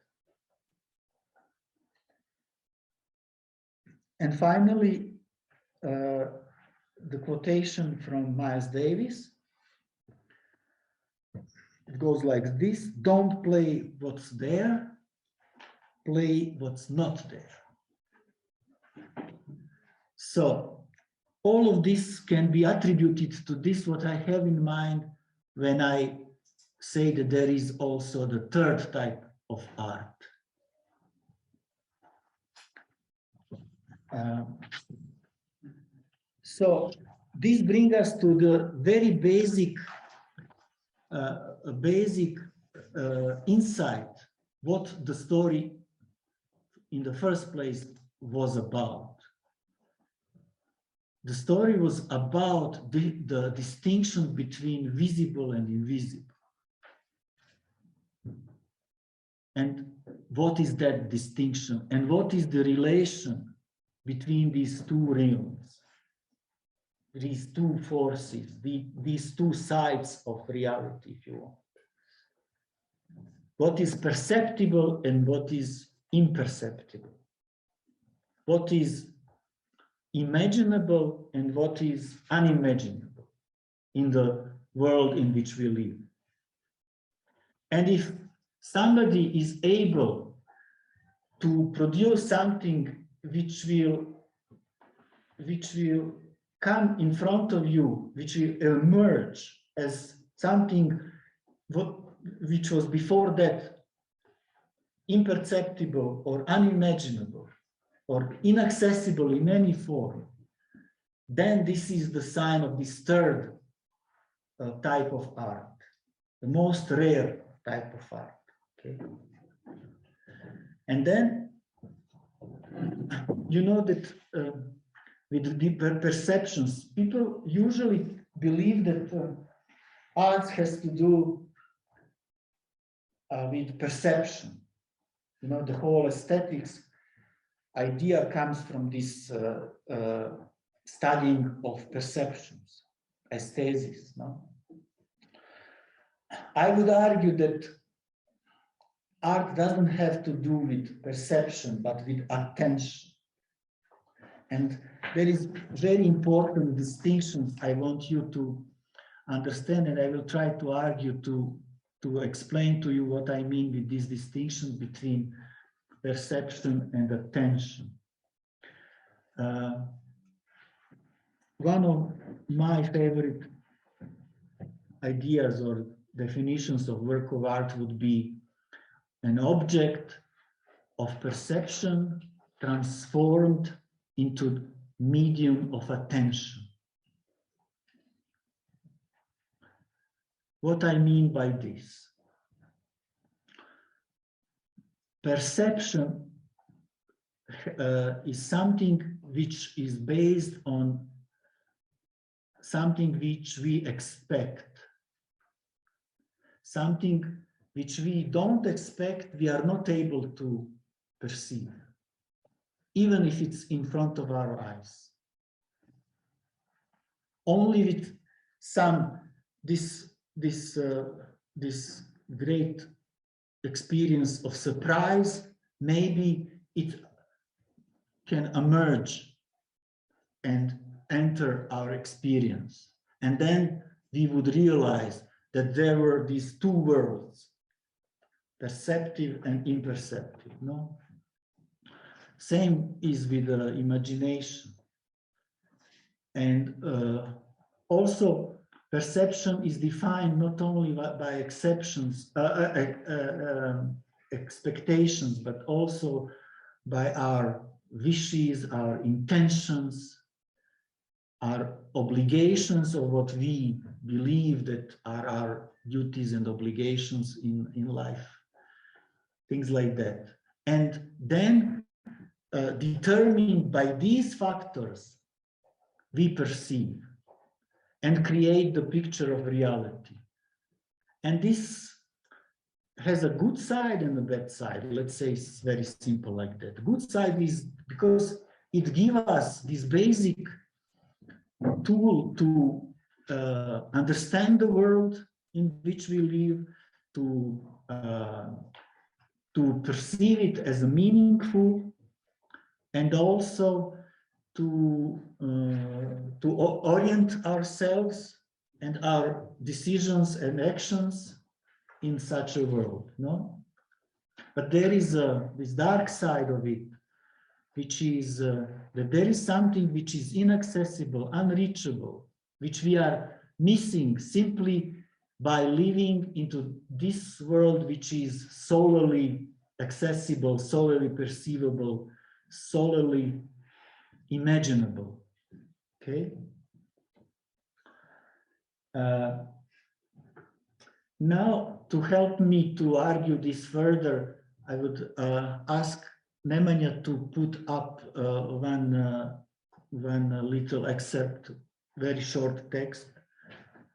And finally, the quotation from Miles Davis. It goes like this: don't play what's there, play what's not there. So all of this can be attributed to this, what I have in mind when I say that there is also the third type of art. So this brings us to the very basic insight, what the story in the first place was about. The story was about the distinction between visible and invisible. And what is that distinction? And what is the relation between these two realms? These two forces, these two sides of reality, if you want. What is perceptible and what is imperceptible? What is imaginable and what is unimaginable in the world in which we live? And if somebody is able to produce something which will come in front of you, which will emerge as something which was before that imperceptible or unimaginable or inaccessible in any form, then this is the sign of this third type of art, the most rare type of art. Okay? And then, you know that with the perceptions, people usually believe that art has to do with perception. You know, the whole aesthetics idea comes from this studying of perceptions, aesthesis. No? I would argue that art doesn't have to do with perception, but with attention. And there is very important distinctions I want you to understand, and I will try to argue to explain to you what I mean with this distinction between perception and attention. One of my favorite ideas or definitions of work of art would be an object of perception transformed into medium of attention. What I mean by this? Perception is something which is based on something which we expect. Something which we don't expect, we are not able to perceive, even if it's in front of our eyes. Only with this great experience of surprise, maybe it can emerge and enter our experience. And then we would realize that there were these two worlds, perceptive and imperceptive, no? Same is with imagination. And also perception is defined not only by expectations, but also by our wishes, our intentions, our obligations, or what we believe that are our duties and obligations in life, things like that. And then determined by these factors, we perceive and create the picture of reality. And this has a good side and a bad side. Let's say it's very simple like that. Good side is because it gives us this basic tool to understand the world in which we live, to perceive it as meaningful, and also to orient ourselves and our decisions and actions in such a world, no? But there is this dark side of it, which is that there is something which is inaccessible, unreachable, which we are missing simply by living into this world which is solely accessible, solely perceivable, solely imaginable. Okay. Now, to help me to argue this further, I would ask Nemanja to put up one little excerpt, very short text,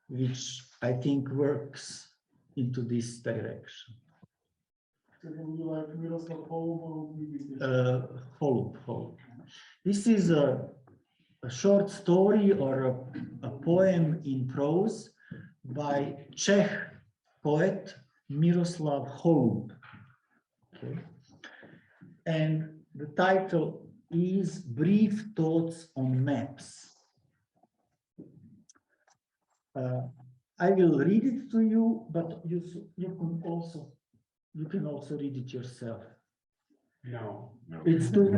which I think works into this direction. So then you like Miroslav Holub? Holub. This is a short story or a poem in prose by Czech poet Miroslav Holub. Okay. And the title is Brief Thoughts on Maps. I will read it to you, but you can also read it yourself. No. It's too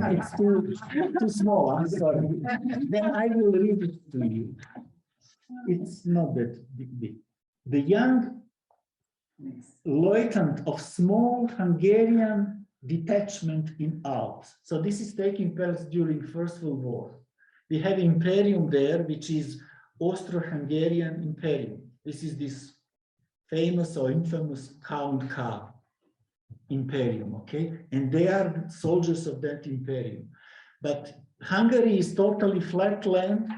small, I'm sorry. Then I will read it to you. It's not that big. The young lieutenant of small Hungarian detachment in Alps. So this is taking place during First World War. We have Imperium there, which is Austro-Hungarian Imperium. This is this famous or infamous Count K Imperium, okay? And they are soldiers of that Imperium. But Hungary is totally flat land,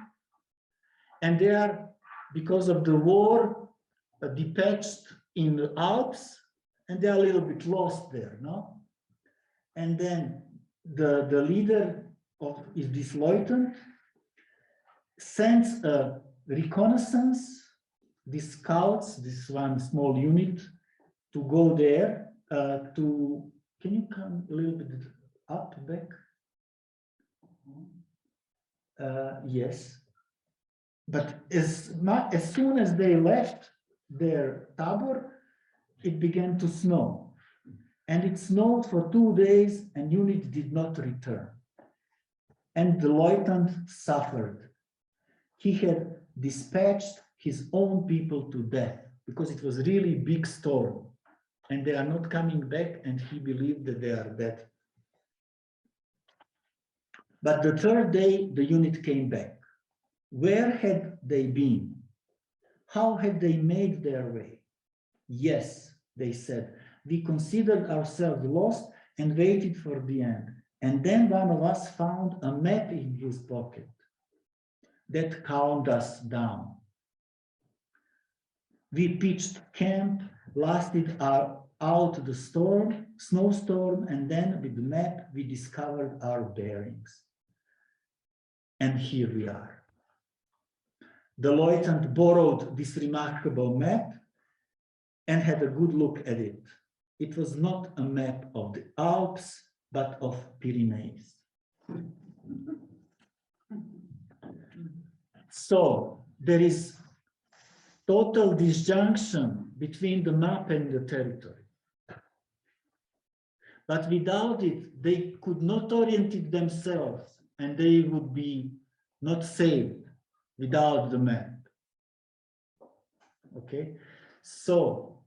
and they are, because of the war, detached in the Alps, and they are a little bit lost there, no? And then the leader of this lieutenant sends a reconnaissance, these scouts, this one small unit, to go there to, can you come a little bit up, back? Yes. But as soon as they left their tabor, it began to snow. And it snowed for 2 days and unit did not return. And the lieutenant suffered. He had dispatched his own people to death because it was really big storm. And they are not coming back, and he believed that they are dead. But the third day, the unit came back. Where had they been? How had they made their way? Yes, they said, we considered ourselves lost and waited for the end. And then one of us found a map in his pocket that calmed us down. We pitched camp, lasted out the snowstorm, and then with the map, we discovered our bearings. And here we are. The lieutenant borrowed this remarkable map and had a good look at it. It was not a map of the Alps, but of Pyrenees. So there is total disjunction between the map and the territory. But without it, they could not orient it themselves, and they would be not saved without the map. Okay, so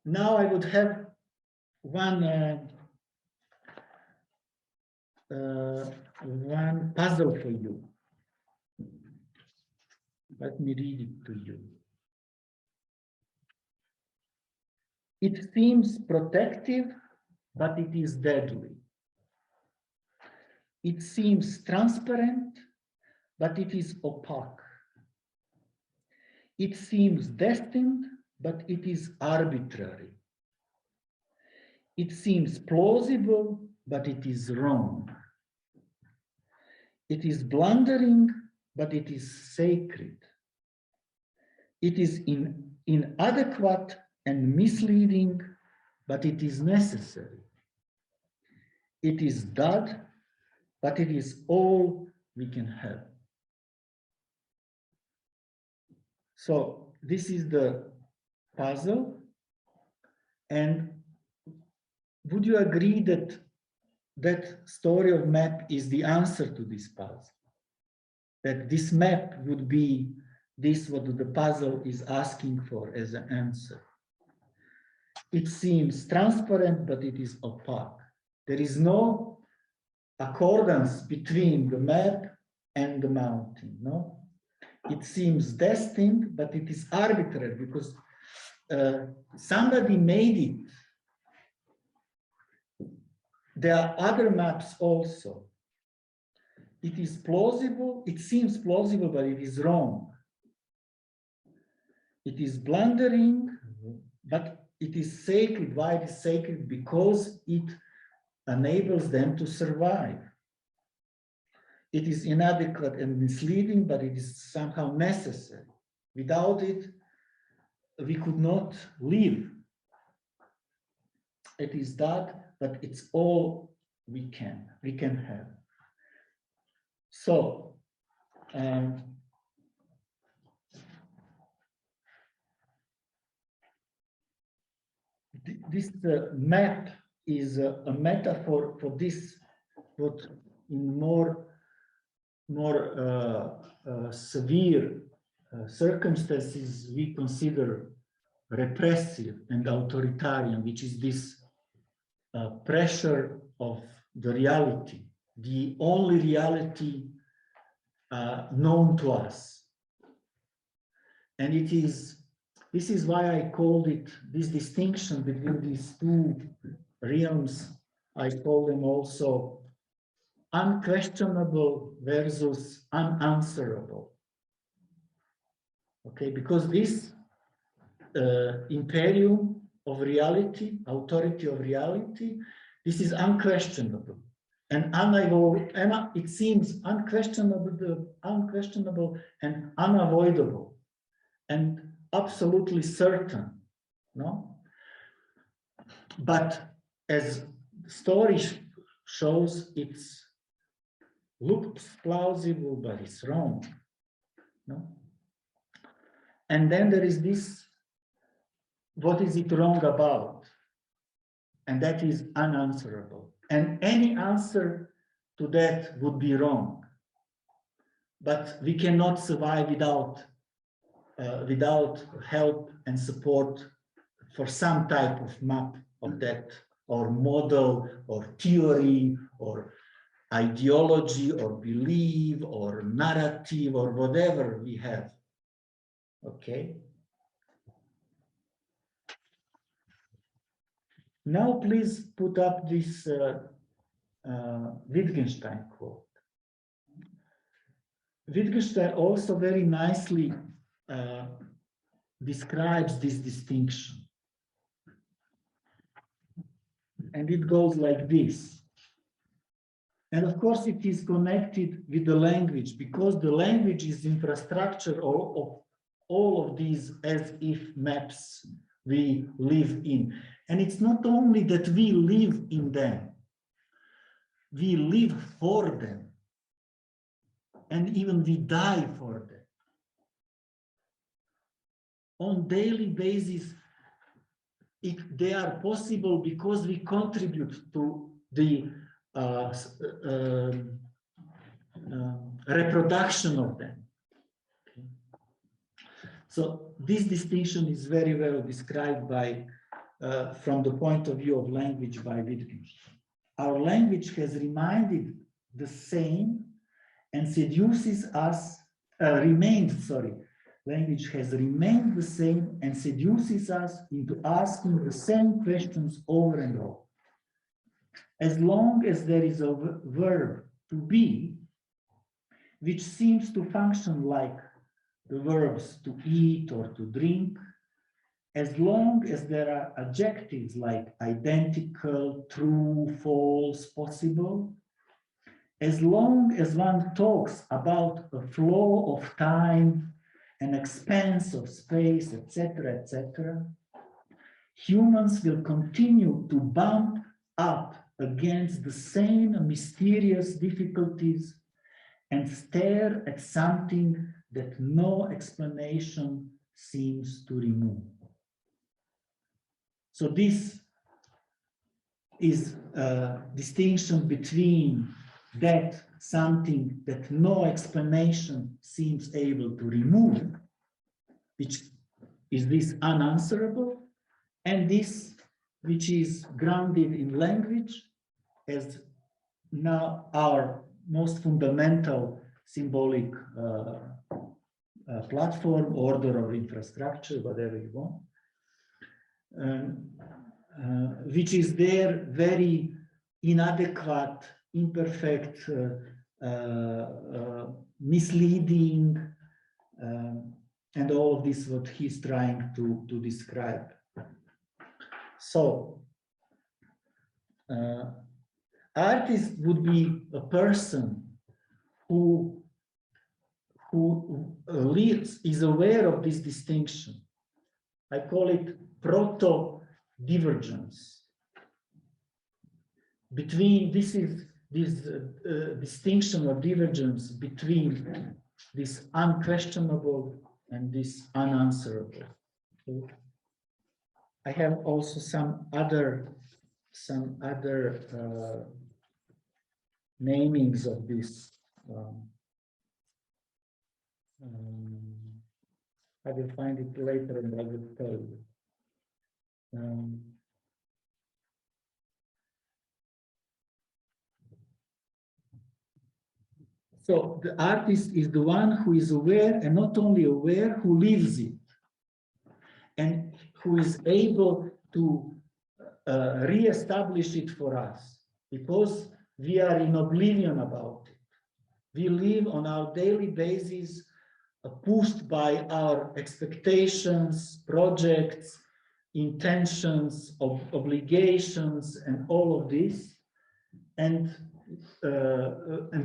now I would have one puzzle for you. Let me read it to you. It seems protective, but it is deadly. It seems transparent, but it is opaque. It seems destined, but it is arbitrary. It seems plausible, but it is wrong. It is blundering, but it is sacred. It is inadequate and misleading, but it is necessary. It is dud, but it is all we can have. So this is the puzzle. And would you agree that that story of map is the answer to this puzzle? That this map would be this what the puzzle is asking for as an answer. It seems transparent, but it is opaque. There is no accordance between the map and the mountain, no? It seems destined, but it is arbitrary because somebody made it. There are other maps also. It is plausible, it seems plausible, but it is wrong. It is blundering, but it is sacred. Why it is sacred? Because it enables them to survive. It is inadequate and misleading, but it is somehow necessary. Without it, we could not live. It is that, but it's all we can have. So, this map is a metaphor for this, what in more severe circumstances we consider repressive and authoritarian, which is this pressure of the reality, the only reality known to us. And this is why I called it, this distinction between these two realms, I call them also unquestionable versus unanswerable. Okay, because this imperium of reality, authority of reality, this is unquestionable. And it seems unquestionable and unavoidable and absolutely certain, no? But as the story shows, it looks plausible, but it's wrong, no? And then there is this, what is it wrong about? And that is unanswerable. And any answer to that would be wrong. But we cannot survive without help and support for some type of map of that, or model, or theory, or ideology, or belief, or narrative, or whatever we have. Okay. Now, please put up this Wittgenstein quote. Wittgenstein also very nicely describes this distinction. And it goes like this. And of course, it is connected with the language, because the language is infrastructure of all of these as if maps we live in. And it's not only that we live in them, we live for them. and even we die for them. On daily basis, they are possible because we contribute to the reproduction of them. Okay. So this distinction is very well described by, from the point of view of language by Wittgenstein. Our language has remained the same and seduces us, language has remained the same and seduces us into asking the same questions over and over. As long as there is a verb to be, which seems to function like the verbs to eat or to drink, as long as there are adjectives like identical, true, false, possible, as long as one talks about a flow of time, an expanse of space, etc., humans will continue to bump up against the same mysterious difficulties and stare at something that no explanation seems to remove. So this is a distinction between that something that no explanation seems able to remove, which is this unanswerable, and this which is grounded in language as now our most fundamental symbolic platform, order, or infrastructure, whatever you want, which is there very inadequate, imperfect, misleading, and all of this what he's trying to describe. So, artist would be a person who is aware of this distinction. I call it proto-divergence. Between this distinction or divergence between this unquestionable and this unanswerable. Okay. I have also some other namings of this. I will find it later and I will tell you. So the artist is the one who is aware, and not only aware, who lives it, and who is able to re-establish it for us, because we are in oblivion about it. We live on our daily basis, pushed by our expectations, projects, intentions, obligations, and all of this. And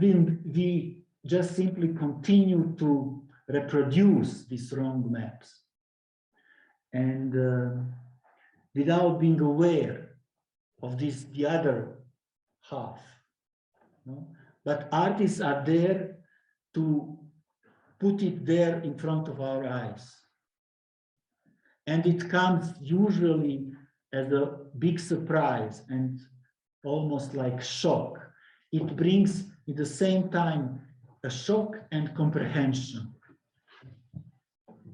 we just simply continue to reproduce these wrong maps. And without being aware of this, the other half. No? But artists are there to put it there in front of our eyes. And it comes usually as a big surprise and almost like shock. It brings at the same time a shock and comprehension.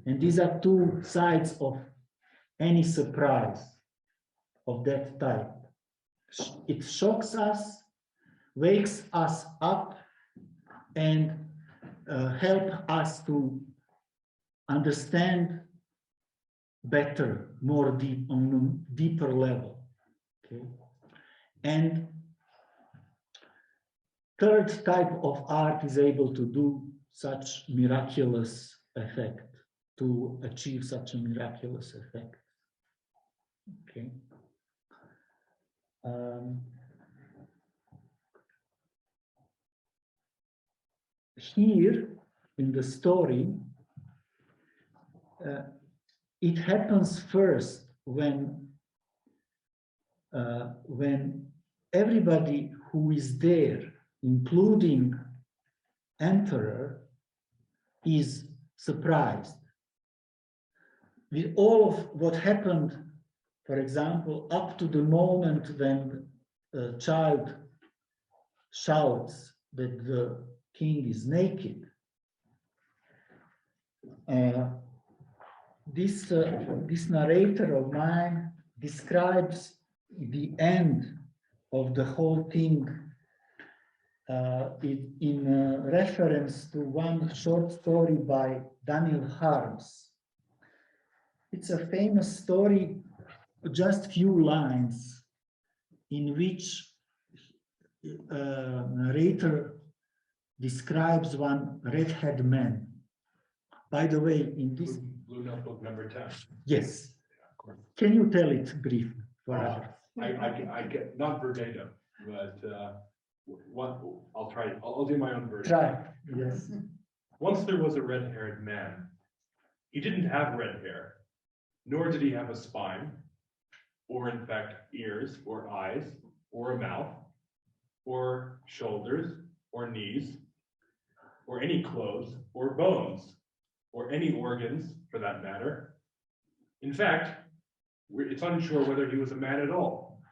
And these are two sides of any surprise of that type. It shocks us, wakes us up, and help us to understand better, more deep, on a deeper level. Okay? And third type of art is able to do such miraculous effect, to achieve such a miraculous effect. Okay. Here in the story, it happens first when everybody who is there, including emperor is surprised with all of what happened, for example, up to the moment when a child shouts that the king is naked. This narrator of mine describes the end of the whole thing in reference to one short story by Daniel Harms. It's a famous story, just few lines, in which narrator describes one red-haired man. By the way, in this Blue notebook number 10. yes, can you tell it brief for others? I get not verbatim, but what I'll try. I'll do my own version. Try, yes. Once there was a red-haired man. He didn't have red hair, nor did he have a spine, or in fact ears, or eyes, or a mouth, or shoulders, or knees, or any clothes, or bones, or any organs for that matter. In fact, it's unsure whether he was a man at all.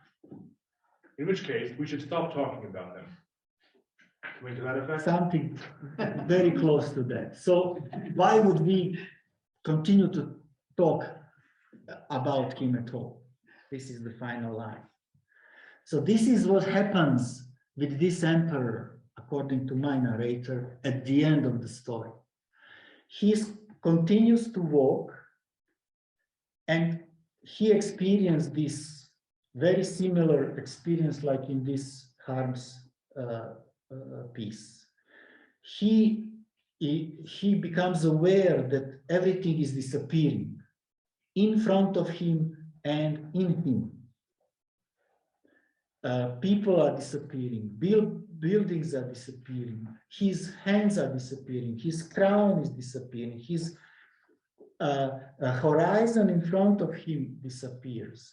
In which case, we should stop talking about him. Coming to that effect? Something very close to that. So why would we continue to talk about him at all? This is the final line. So this is what happens with this emperor, according to my narrator, at the end of the story. He continues to walk, and he experienced this very similar experience like in this Harms piece. He becomes aware that everything is disappearing in front of him and in him. People are disappearing, buildings are disappearing, his hands are disappearing, his crown is disappearing, his horizon in front of him disappears,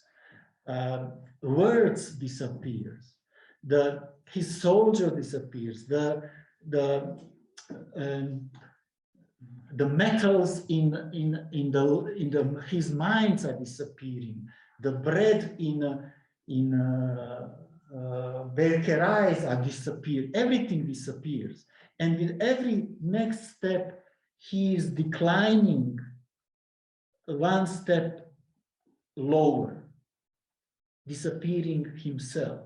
words disappears, his soldier disappears, the metals in his minds are disappearing, the bread in bakeries are disappearing, everything disappears. And with every next step, he is declining one step lower, disappearing himself.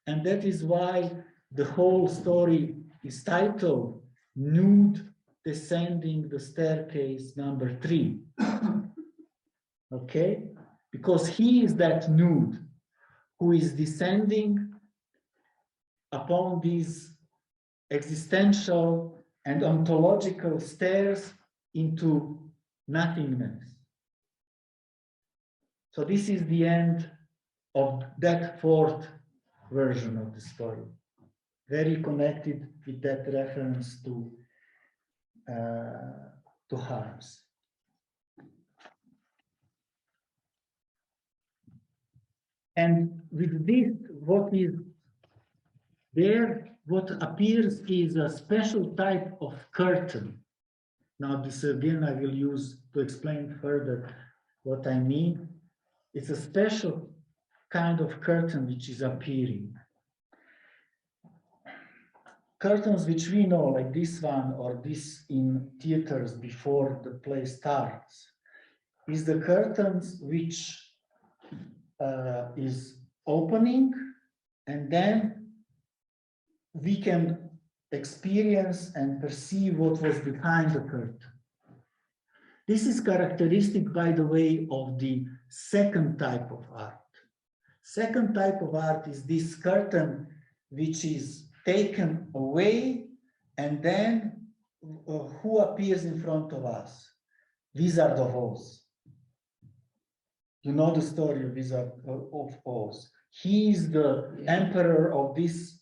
And that is why the whole story is titled Nude Descending the Staircase number 3. Okay? Because he is that nude who is descending upon these existential and ontological stairs into nothingness. So this is the end of that fourth version of the story, very connected with that reference to Harms. And with this, what is there, what appears is a special type of curtain. Now, this again I will use to explain further what I mean. It's a special kind of curtain which is appearing. Curtains which we know, like this one or this in theaters before the play starts, is the curtains which is opening, and then we can experience and perceive what was behind the curtain. This is characteristic, by the way, of the second type of art. Second type of art is this curtain which is taken away, and then who appears in front of us? Wizard of Oz. You know the story of Wizard of Oz. He is the emperor of this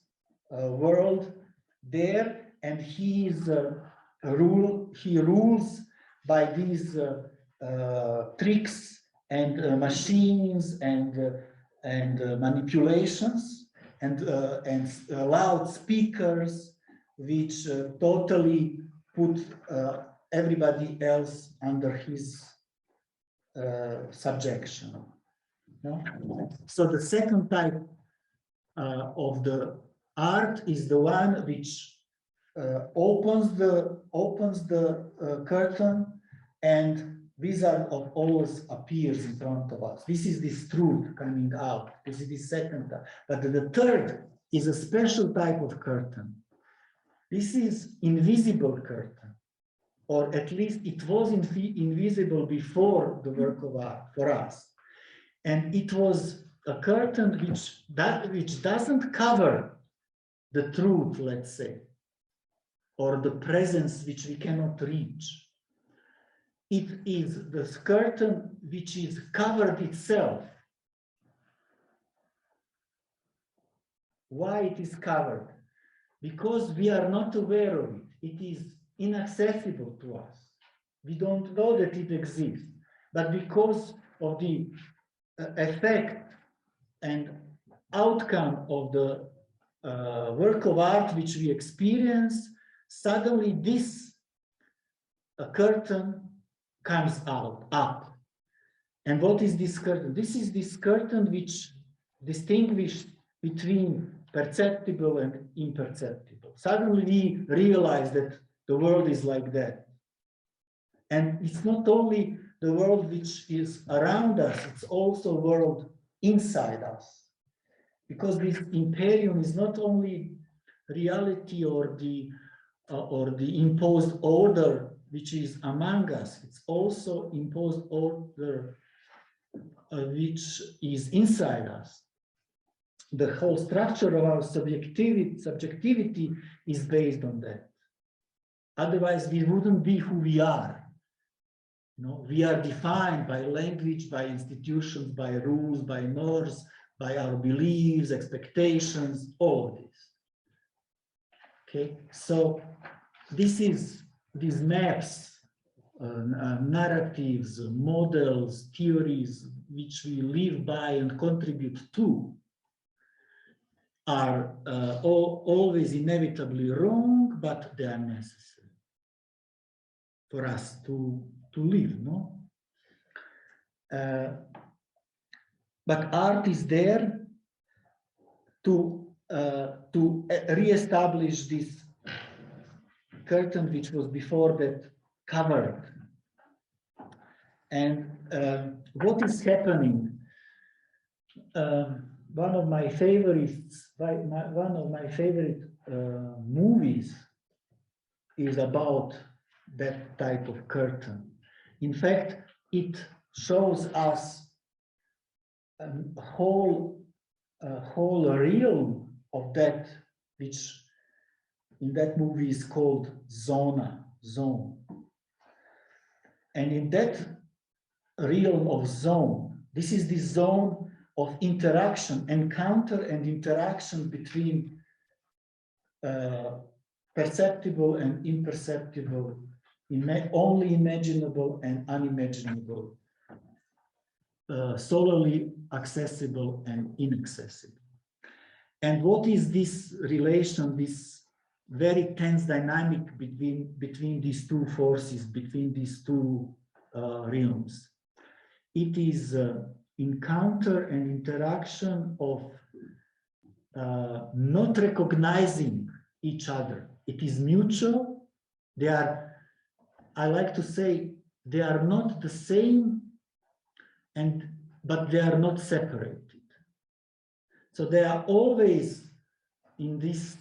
world there, and he is he rules by these tricks and machines and manipulations and loudspeakers, which totally put everybody else under his subjection. No? So the second type of the art is the one which opens the curtain, and Wizard of Oz appears in front of us. This is this truth coming out. This is the second type. But the third is a special type of curtain. This is invisible curtain, or at least it was invisible before the work of art for us. And it was a curtain which doesn't cover the truth, let's say, or the presence which we cannot reach. It is the curtain which is covered itself. Why it is covered? Because we are not aware of it. It is inaccessible to us. We don't know that it exists. But because of the effect and outcome of the work of art which we experience, suddenly this curtain comes up. And what is this curtain? This is this curtain which distinguishes between perceptible and imperceptible. Suddenly we realize that the world is like that. And it's not only the world which is around us, it's also the world inside us. Because this imperium is not only reality or the imposed order which is among us, it's also imposed order which is inside us. The whole structure of our subjectivity is based on that. Otherwise, we wouldn't be who we are. You know, we are defined by language, by institutions, by rules, by norms, by our beliefs, expectations, all of this. Okay, so these maps, narratives, models, theories, which we live by and contribute to, are always inevitably wrong, but they are necessary for us to live, no? But art is there to re-establish this curtain which was before that covered. And what is happening? One of my favorites, movies is about that type of curtain. In fact, it shows us a whole realm of that, which in that movie is called zone. And in that realm of zone, this is the zone of interaction, encounter and interaction between perceptible and imperceptible, only imaginable and unimaginable, solely accessible and inaccessible. And what is this relation, this very tense dynamic between these two forces, between these two realms? It is encounter and interaction of not recognizing each other. It is mutual. They are, I like to say, they are not the same, but they are not separated. So they are always in this,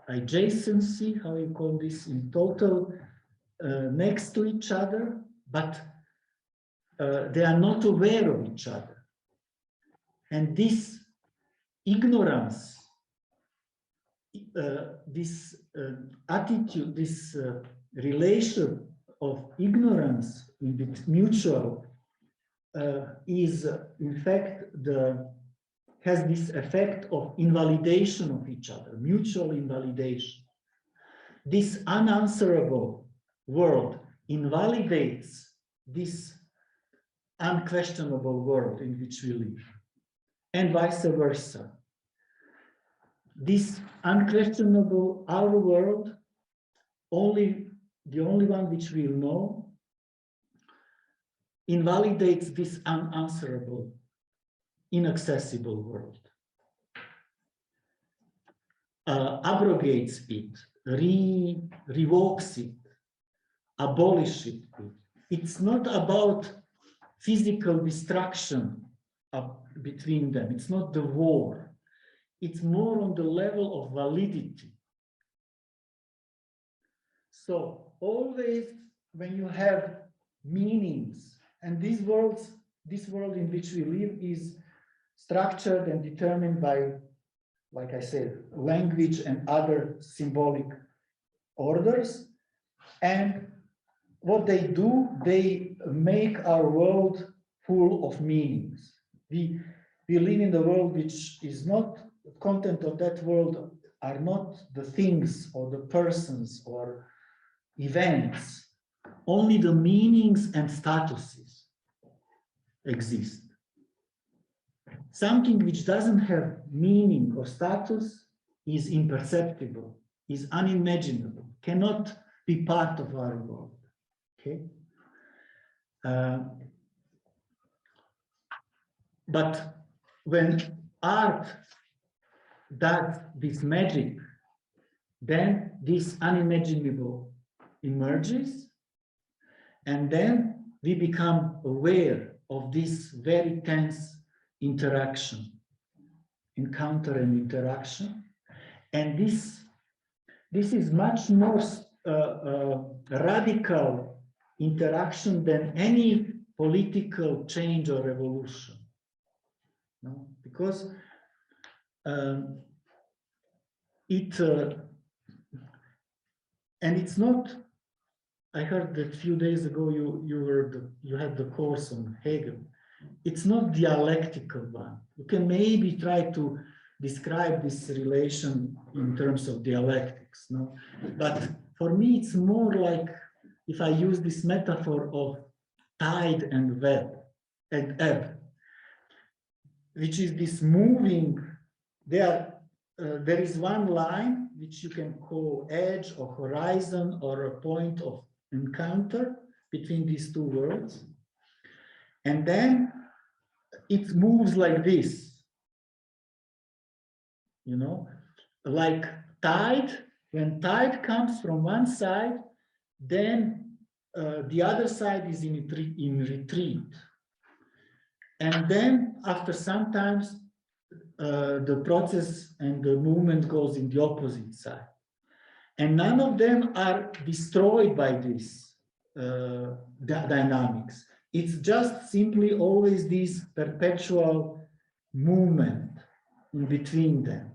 adjacency, how you call this, in total, next to each other, but they are not aware of each other. And this ignorance, this attitude, this relation of ignorance in the mutual is in fact has this effect of invalidation of each other, mutual invalidation. This unanswerable world invalidates this unquestionable world in which we live, and vice versa. this unquestionable our world, the only one which we know, invalidates this unanswerable, inaccessible world, abrogates it, revokes it, abolishes it. It's not about physical destruction between them. It's not the war. It's more on the level of validity. So always when you have meanings, and this world in which we live is structured and determined by, like I said, language and other symbolic orders. And what they do, they make our world full of meanings. We live in the world which is not, the content of that world are not the things or the persons or events. Only the meanings and statuses exist. Something which doesn't have meaning or status is imperceptible, is unimaginable, cannot be part of our world. Okay. But when art does this magic, then this unimaginable emerges, and then we become aware of this very tense interaction, encounter and interaction. And this is much more radical interaction than any political change or revolution. No? Because and it's not, I heard that a few days ago you had the course on Hegel. It's not dialectical one. You can maybe try to describe this relation in terms of dialectics, no? But for me, it's more like, if I use this metaphor of tide and ebb, which is this moving, there is one line which you can call edge or horizon or a point of encounter between these two worlds. And then it moves like this, you know, like tide. When tide comes from one side, then the other side is in retreat. And then after some times, the process and the movement goes in the opposite side. And none of them are destroyed by this dynamics. It's just simply always this perpetual movement in between them.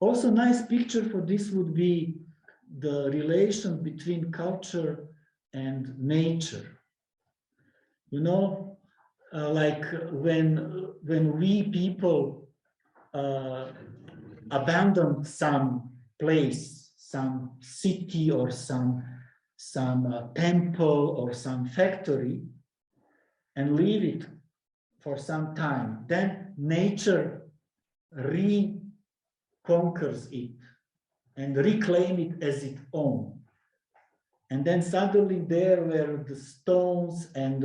Also, nice picture for this would be the relation between culture and nature. You know, like when we people abandon some place, some city or some temple or some factory and leave it for some time, then nature reconquers it and reclaim it as its own. And then suddenly there were the stones and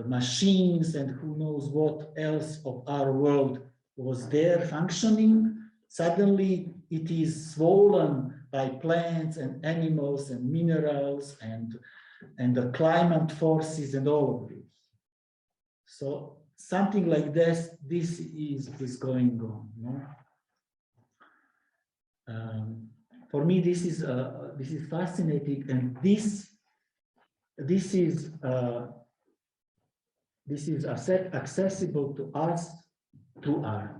machines and who knows what else of our world was there functioning. Suddenly it is swollen by plants and animals and minerals and the climate forces and all of this. So something like this is going on. No? For me, this is fascinating, and this is accessible to us through art.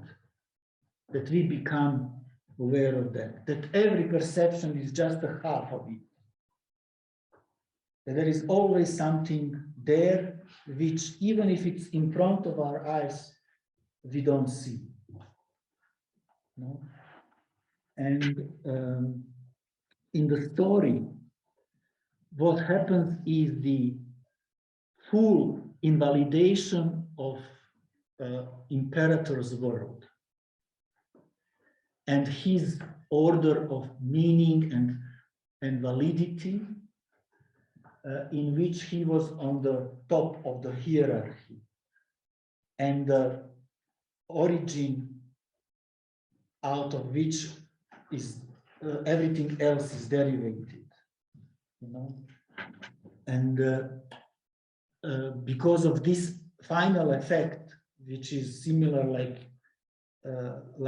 That we become aware of that every perception is just a half of it. That there is always something there which, even if it's in front of our eyes, we don't see. No? And in the story, what happens is the full invalidation of Imperator's world. and his order of meaning and validity, in which he was on the top of the hierarchy, and the origin out of which is everything else is derivated, you know. And because of this final effect, which is similar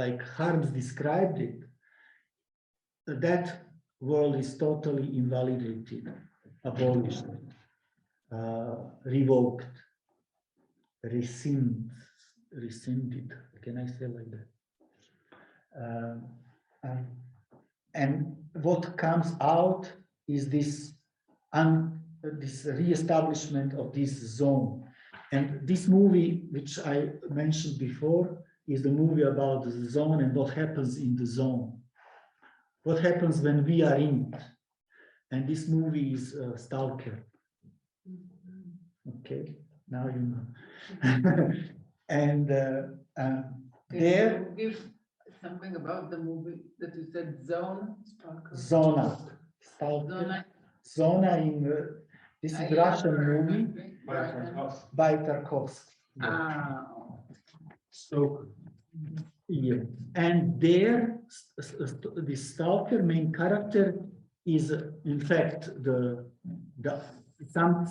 like Harms described it, that world is totally invalidated, abolished, revoked, rescinded. Can I say like that? And what comes out is this re-establishment of this zone. And this movie, which I mentioned before, is the movie about the zone and what happens in the zone. What happens when we are in it. And this movie is Stalker. Okay, now you know. And there. Can you give something about the movie that you said, Zone? Stalker? Zona. Stalker. Zona in this is Russian movie by Tarkovsky. Ah. So, yeah. And there, the Stalker main character is in fact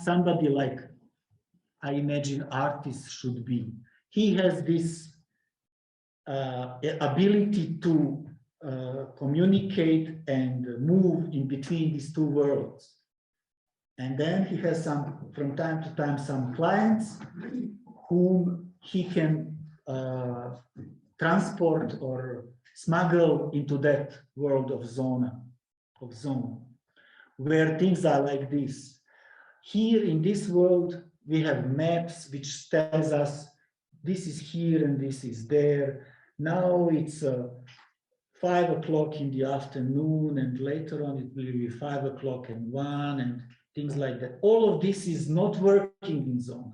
somebody like I imagine artists should be. He has this ability to communicate and move in between these two worlds. And then he has from time to time, some clients whom he can transport or smuggle into that world of zone, where things are like this. Here in this world, we have maps which tells us this is here and this is there. Now it's 5 o'clock in the afternoon, and later on it will be 5 o'clock and 1 and things like that. All of this is not working in zone.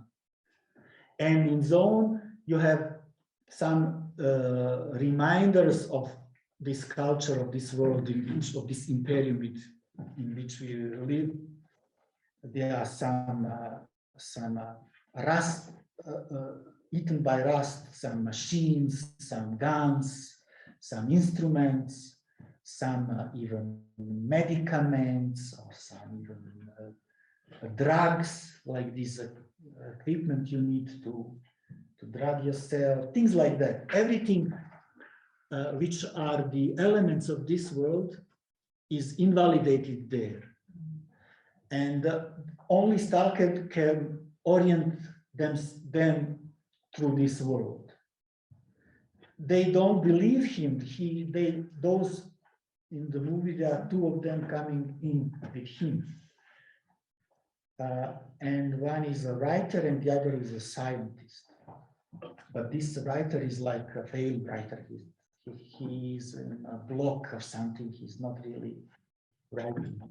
And in zone, you have some reminders of this culture of this world, of this imperium in which we live. There are some rust, eaten by rust, some machines, some guns, some instruments, some even medicaments, or some even drugs, like this equipment you need to drug yourself, things like that. Everything which are the elements of this world is invalidated there. And only Stalker can orient them through this world. They don't believe him. Those in the movie, there are 2 of them coming in with him. And one is a writer and the other is a scientist. But this writer is like a failed writer. He's in a block or something. He's not really writing.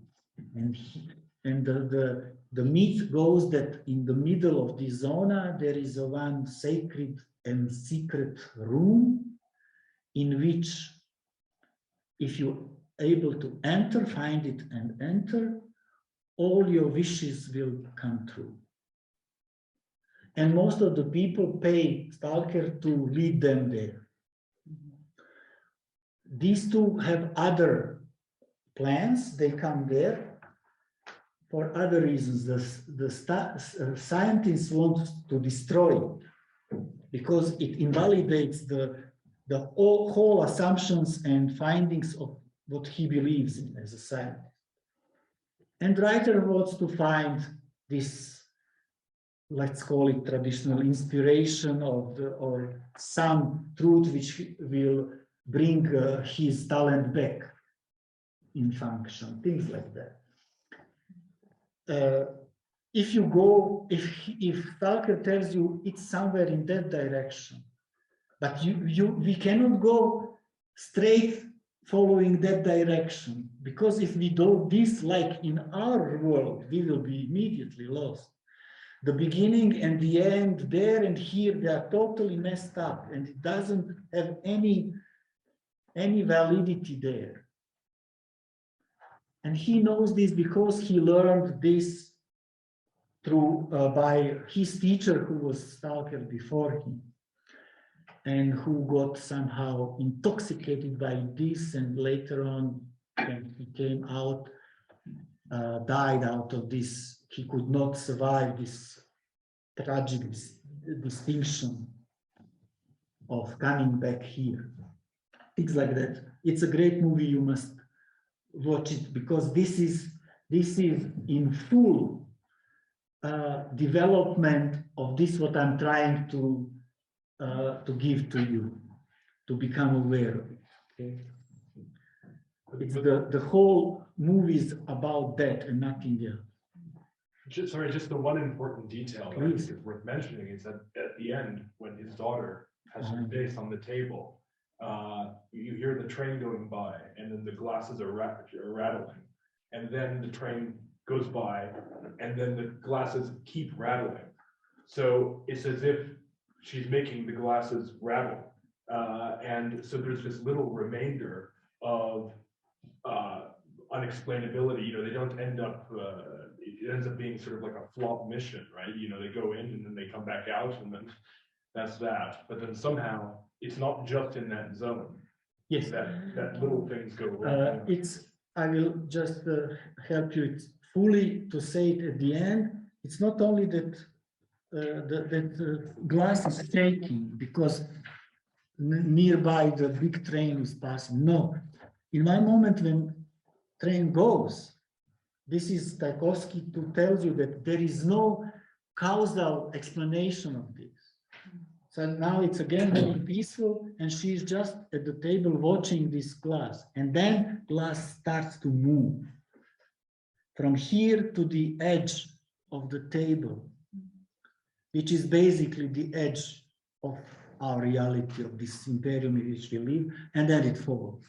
And the myth goes that in the middle of this zona, there is one sacred and secret room in which, if you're able to enter, find it and enter, all your wishes will come true. And most of the people pay Stalker to lead them there. These 2 have other plans. They come there for other reasons. The scientists want to destroy it because it invalidates the whole assumptions and findings of what he believes in as a scientist. And writer wants to find this, let's call it traditional inspiration or some truth which will bring his talent back in function, things like that. If Stalker tells you it's somewhere in that direction, but we cannot go straight following that direction, because if we do this like in our world, we will be immediately lost. The beginning and the end, there and here, they are totally messed up, and it doesn't have any any validity there. And he knows this because he learned this through by his teacher, who was Stalker before him, and who got somehow intoxicated by this, and later on, when he came out, died out of this. He could not survive this tragic distinction of coming back here. Things like that. It's a great movie. You must watch it, because this is in full development of this what I'm trying to give to you, to become aware of it. Okay? It's the whole movie is about that and nothing else. Just the one important detail that I think is worth mentioning is that at the end, when his daughter has her face on the table, you hear the train going by, and then the glasses are rattling, and then the train goes by, and then the glasses keep rattling. So it's as if she's making the glasses rattle, and so there's this little remainder of unexplainability. You know, they don't end up. It ends up being sort of like a flop mission, right? You know, they go in and then they come back out, and then that's that. But then somehow it's not just in that zone. Yes, that little things go wrong. I will just help you fully to say it at the end. It's not only that the glass is shaking because nearby the big train is passing. No, in one moment when train goes, this is Tchaikovsky to tell you that there is no causal explanation of this. So now it's again very peaceful, and she's just at the table watching this glass, and then glass starts to move from here to the edge of the table, which is basically the edge of our reality, of this imperium in which we live, and then it falls.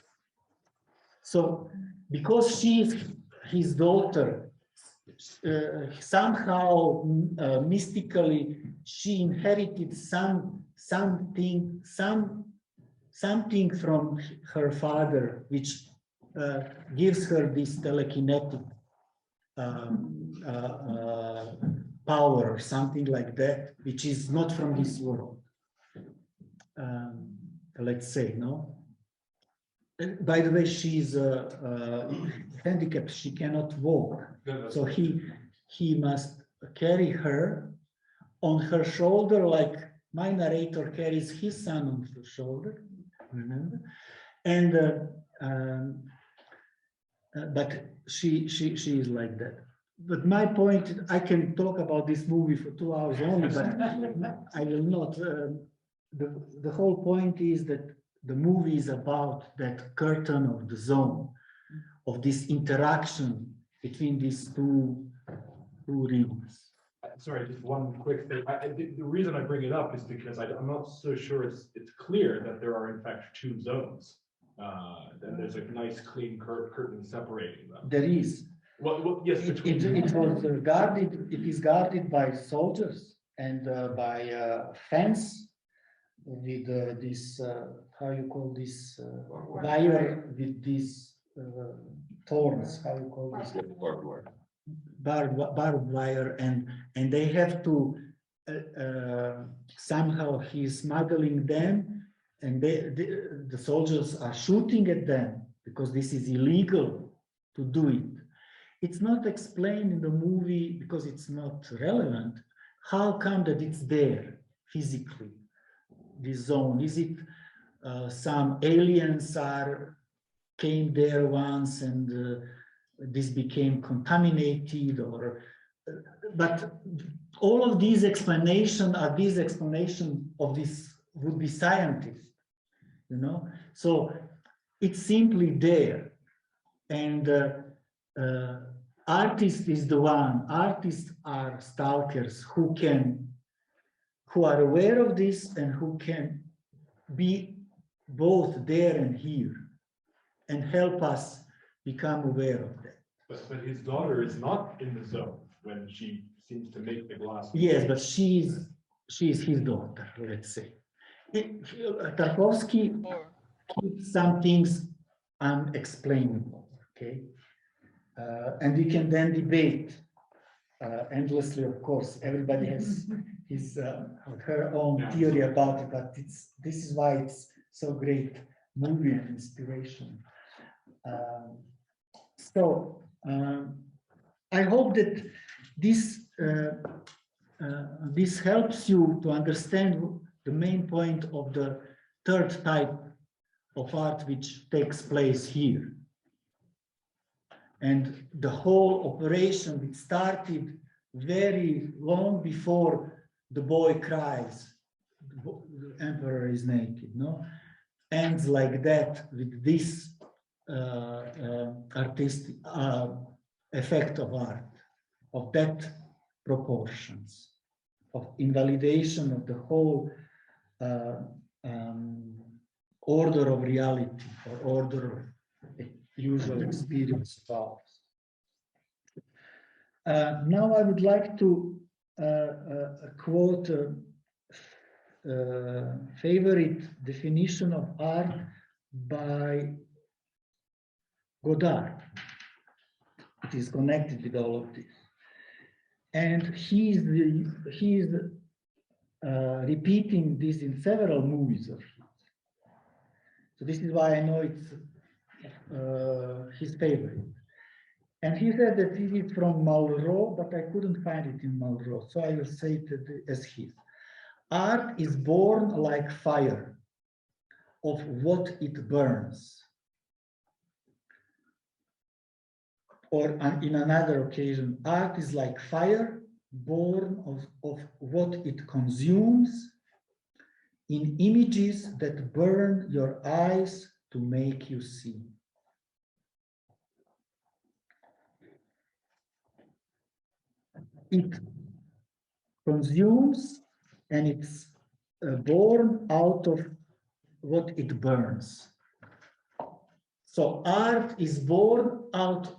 So because she is his daughter, somehow mystically she inherited something from her father, which gives her this telekinetic power or something like that, which is not from this world. Let's say, no. By the way, she's handicapped; she cannot walk, so he must carry her on her shoulder, like my narrator carries his son on her shoulder. Remember, and but she is like that. But my point, I can talk about this movie for 2 hours only, but I will not. The whole point is that the movie is about that curtain of the zone, of this interaction between these two realms. Sorry, just one quick thing. The reason I bring it up is because I'm not so sure it's clear that there are in fact two zones. That there's a nice clean curtain separating them. There is. Well, yes, between it was guarded. It is guarded by soldiers and by fence with this how you call this wire with these thorns. How you call this? Barbed wire, and they have to somehow he's smuggling them, and the soldiers are shooting at them because this is illegal to do it. It's not explained in the movie because it's not relevant. How come that it's there physically, this zone? Is it some aliens came there once and this became contaminated, or but all of these explanations are of this would-be scientists, you know. So it's simply there, and artist is the one. Artists are stalkers who are aware of this and who can be both there and here and help us become aware of that. But his daughter is not in the zone when she seems to make the glass. Yes, but she is his daughter, let's say. Tarkovsky keeps some things unexplainable, okay? And we can then debate endlessly, of course. Everybody has his her own theory about it, but this is why it's so great movie and inspiration. I hope that this this helps you to understand the main point of the third type of art which takes place here. And the whole operation which started very long before the boy cries, the emperor is naked, no? Ends like that with this artistic effect of art, of that proportions, of invalidation of the whole order of reality or order of usual experience of ours. Now I would like to quote a favorite definition of art by Godard. It is connected with all of this. And he is repeating this in several movies of his. So this is why I know it's his favorite. And he said that it is from Malraux, but I couldn't find it in Malraux, so I will say it as his. Art is born like fire, of what it burns. Or in another occasion, art is like fire, born of what it consumes, in images that burn your eyes to make you see. It consumes and it's born out of what it burns. So art is born out,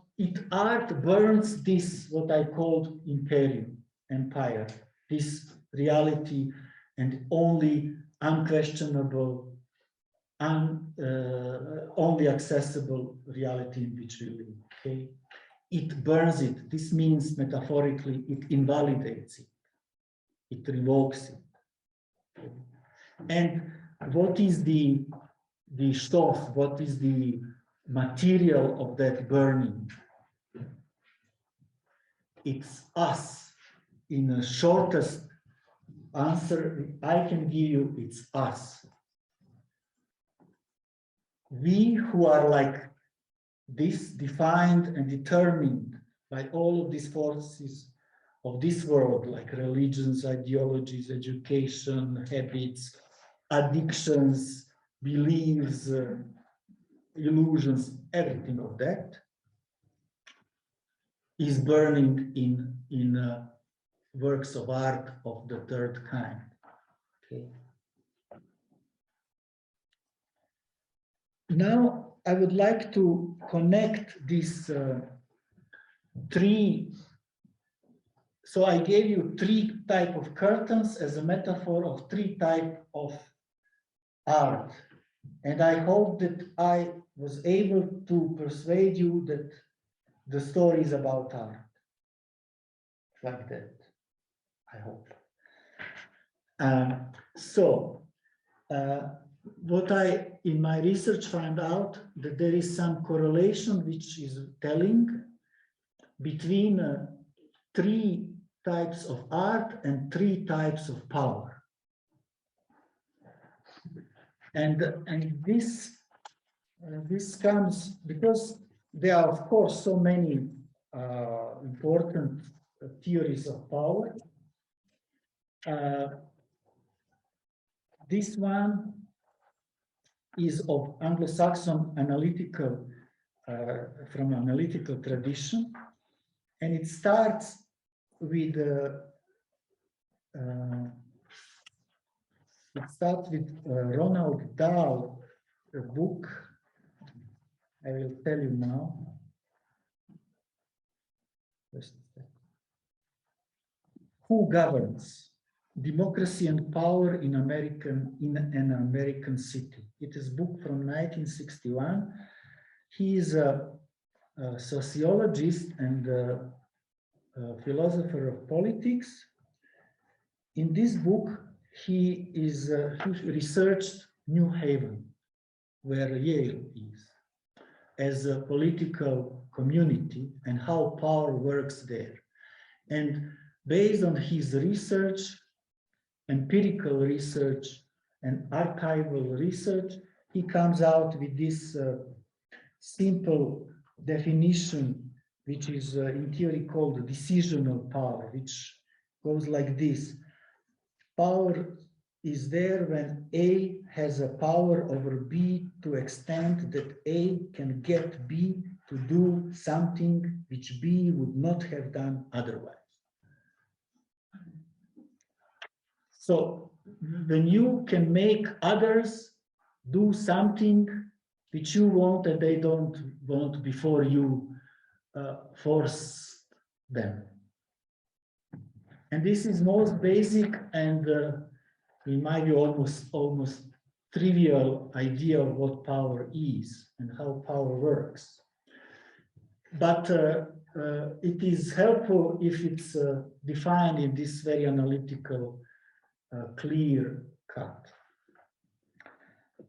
art burns this, what I called imperium, empire, this reality and only unquestionable, only accessible reality in which we live, okay? It burns it. This means metaphorically, it invalidates it. It revokes it. Okay? And what is the stoff? What is the material of that burning? It's us. In the shortest answer I can give you, it's us. We who are like this, defined and determined by all of these forces of this world, like religions, ideologies, education, habits, addictions, beliefs, illusions, everything of that is burning in works of art of the third kind. Okay. Now I would like to connect these three. So I gave you three types of curtains as a metaphor of three types of art. And I hope that I was able to persuade you that the story is about art. Like that, I hope. What I, in my research, found out that there is some correlation which is telling between three types of art and three types of power. And this comes because there are, of course, so many important theories of power. This one is of Anglo-Saxon analytical, from analytical tradition, and it starts with Ronald Dahl, a book. I will tell you now. Who Governs? Democracy and Power in an American City. It is a book from 1961. He is a sociologist and a philosopher of politics. In this book, he researched New Haven, where Yale is, as a political community and how power works there. And based on his research, empirical research, and archival research, he comes out with this simple definition, which is in theory called decisional power, which goes like this. Power is there when A has a power over B to extent that A can get B to do something which B would not have done otherwise. So when you can make others do something which you want and they don't want before you force them. And this is most basic and in my view almost trivial idea of what power is and how power works. But it is helpful if it's defined in this very analytical, clear cut.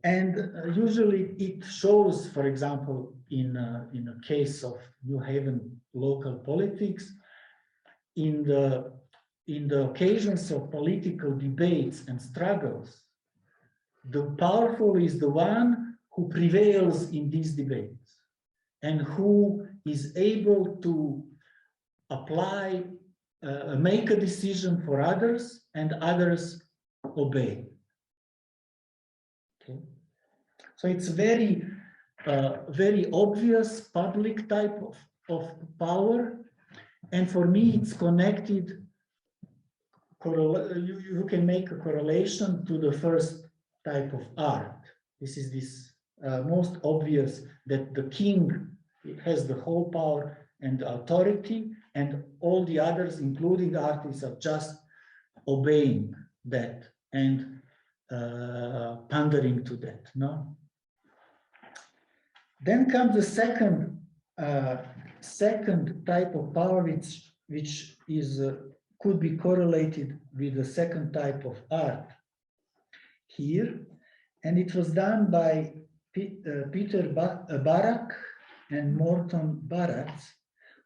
And usually it shows, for example, in a case of New Haven local politics, in the occasions of political debates and struggles, the powerful is the one who prevails in these debates and who is able to apply, make a decision for others and others obey. Okay. So it's very obvious public type of power. And for me, it's connected, you can make a correlation to the first type of art. This is this most obvious, that the king has the whole power and authority, and all the others, including artists, are just obeying that and pandering to that. No. Then comes the second type of power, which is could be correlated with the second type of art here, and it was done by Peter Barak and Morton Baratz,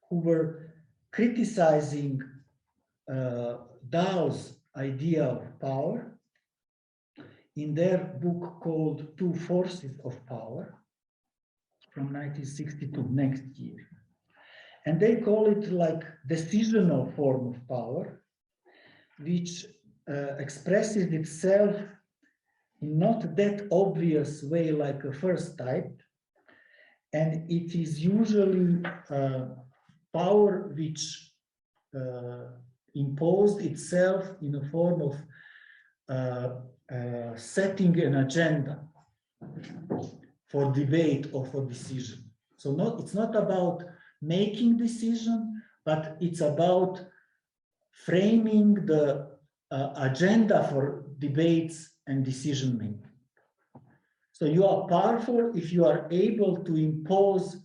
who were criticizing Dawes' idea of power in their book called Two Forces of Power from 1962, next year. And they call it like decisional form of power, which expresses itself in not that obvious way like a first type. And it is usually power which imposed itself in a form of setting an agenda for debate or for decision. So it's not about making decision, but it's about framing the agenda for debates and decision making. So you are powerful if you are able to impose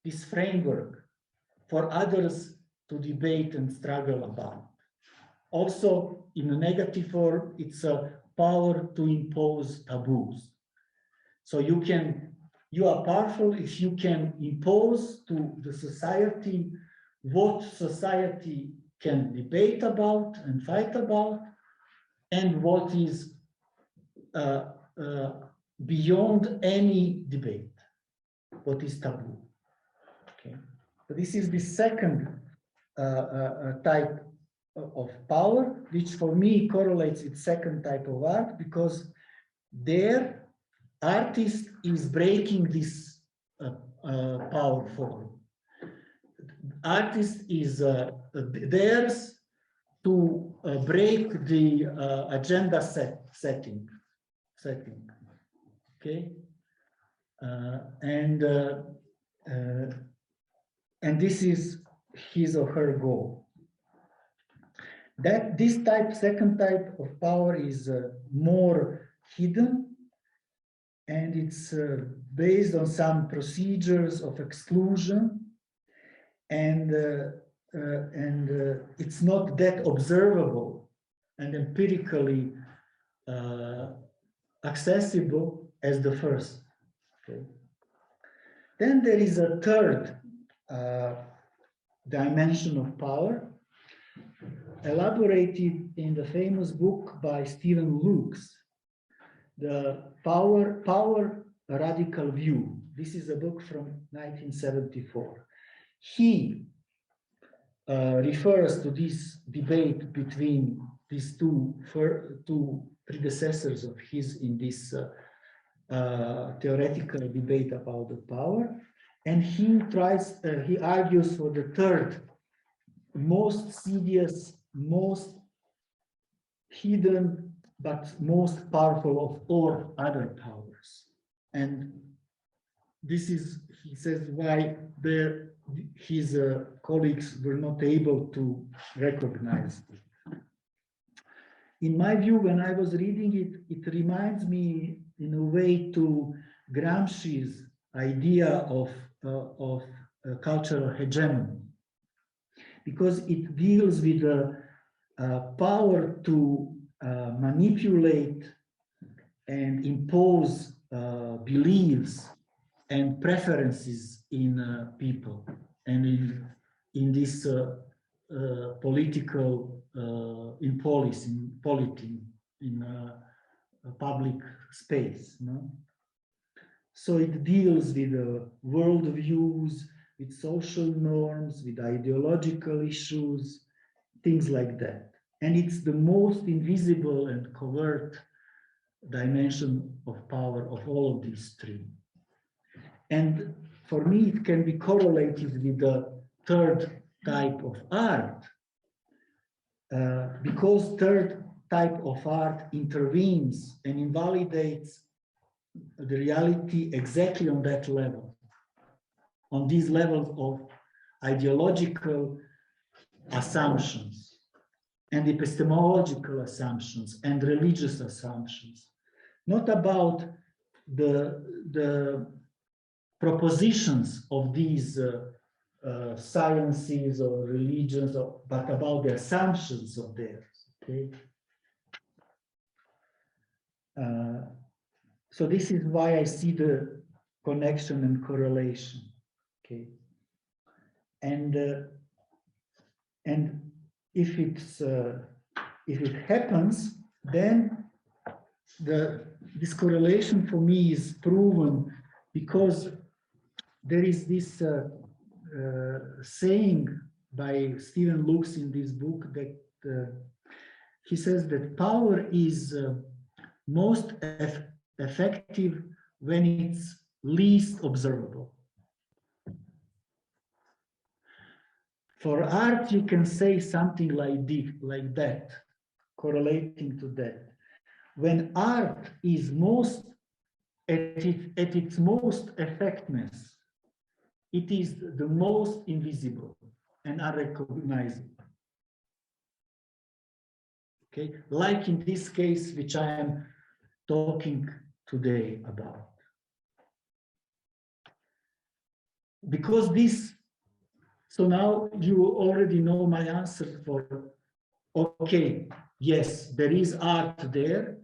this framework for others to debate and struggle about. Also, in a negative form, it's a power to impose taboos. So you are powerful if you can impose to the society what society can debate about and fight about, and what is beyond any debate, what is taboo. Okay, so this is the second type of power, which for me correlates with second type of art, because there artist is breaking this power form. Artist is theirs to break the agenda setting. Okay, and this is his or her goal. That this second type of power is more hidden, and it's based on some procedures of exclusion, and it's not that observable and empirically accessible as the first. Okay. Then there is a third dimension of power, elaborated in the famous book by Stephen Lukes, The Power A Radical View. This is a book from 1974. He refers to this debate between these two predecessors of his in this theoretical debate about the power, and he argues for the third, most serious, most hidden, but most powerful of all other powers. And this is, he says, why his colleagues were not able to recognize it. In my view, when I was reading it, it reminds me in a way to Gramsci's idea of cultural hegemony, because it deals with the power to manipulate and impose beliefs and preferences in people and in this political in policy, in polity, in public space. No? So it deals with world views, with social norms, with ideological issues, things like that. And it's the most invisible and covert dimension of power of all of these three. And for me, it can be correlated with the third type of art, because third type of art intervenes and invalidates the reality exactly on that level, on these levels of ideological assumptions and epistemological assumptions and religious assumptions, not about the propositions of these sciences or religions, but about the assumptions of theirs. Okay. So this is why I see the connection and correlation. Okay. And if it happens, then this correlation for me is proven, because there is this saying by Stephen Lukes in this book that he says that power is most effective when it's least observable. For art, you can say something like that, correlating to that. When art is most at its most effectiveness, it is the most invisible and unrecognizable. Okay, like in this case, which I am talking today about. Because this, so now you already know my answer for, okay, yes, there is art there,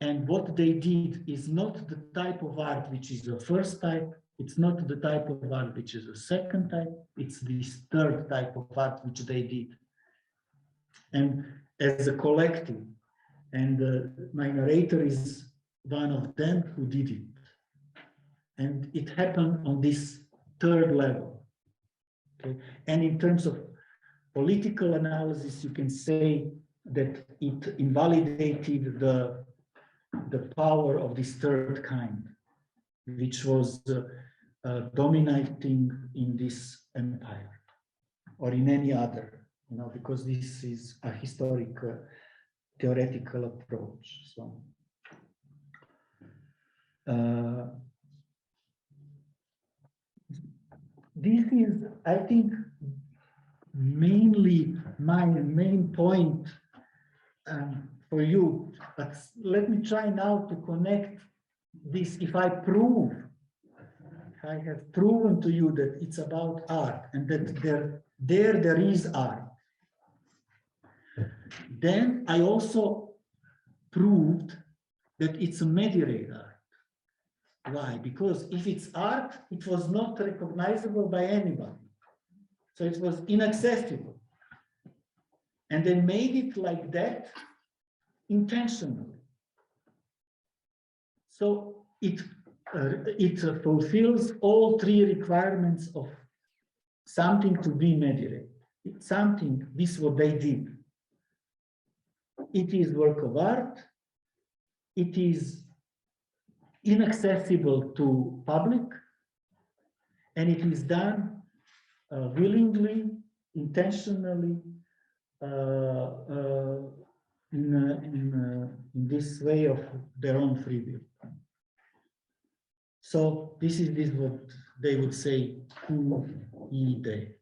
and what they did is not the type of art which is the first type, it's not the type of art which is the second type, it's this third type of art which they did. And as a collective, and my narrator is one of them who did it. And it happened on this third level. Okay? And in terms of political analysis, you can say that it invalidated the power of this third kind, which was dominating in this empire or in any other, you know, because this is a historic theoretical approach. So this is, I think, mainly my main point for you. But let me try now to connect this. If I have proven to you that it's about art and that there is art, then I also proved that it's a mediated art. Why? Because if it's art, it was not recognizable by anybody. So it was inaccessible. And they made it like that intentionally. So it fulfills all three requirements of something to be mediated. It's something, this is what they did. It is work of art. It is inaccessible to public, and it is done willingly, intentionally, in this way of their own free will. So this is what they would say, who, he, they.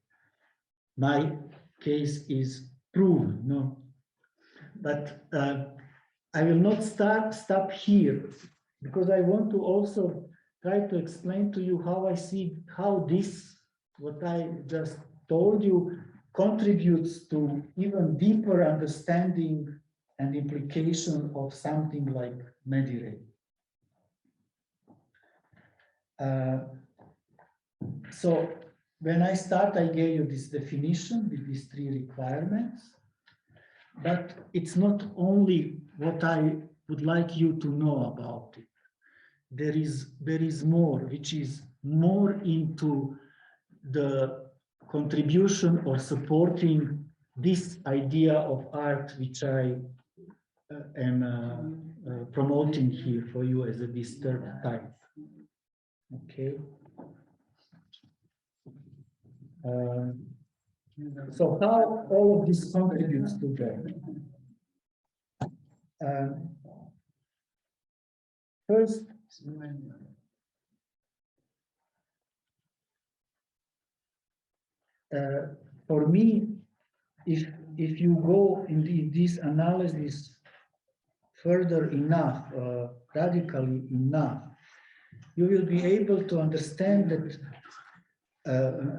My case is proven, no? But I will not stop here, because I want to also try to explain to you how I see how this, what I just told you, contributes to even deeper understanding and implication of something like mediated. So when I start, I gave you this definition with these three requirements, but it's not only what I would like you to know about it. There is more, which is more into the contribution or supporting this idea of art, which I am promoting here for you as a disturbed type. Okay. So how all of this contributes together? First, for me, if you go in this analysis further enough, radically enough, you will be able to understand that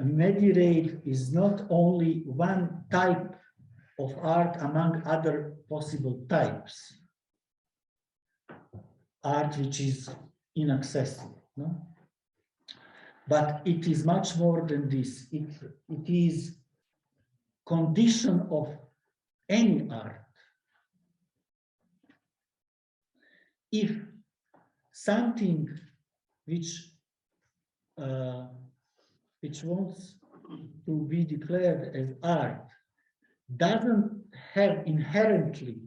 mediated is not only one type of art among other possible types. Art which is inaccessible, no? But it is much more than this. It is condition of any art. If something which wants to be declared as art doesn't have inherently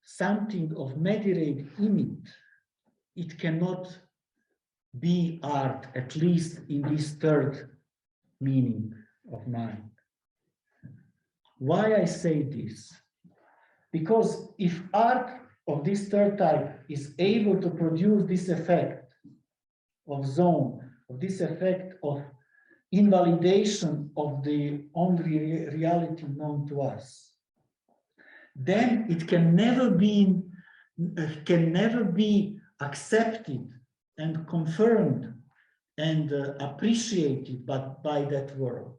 something of mediated in it, it cannot be art, at least in this third meaning of mine. Why I say this? Because if art of this third type is able to produce this effect of zone, of this effect of invalidation of the only reality known to us, then it can never be accepted and confirmed and appreciated by that world.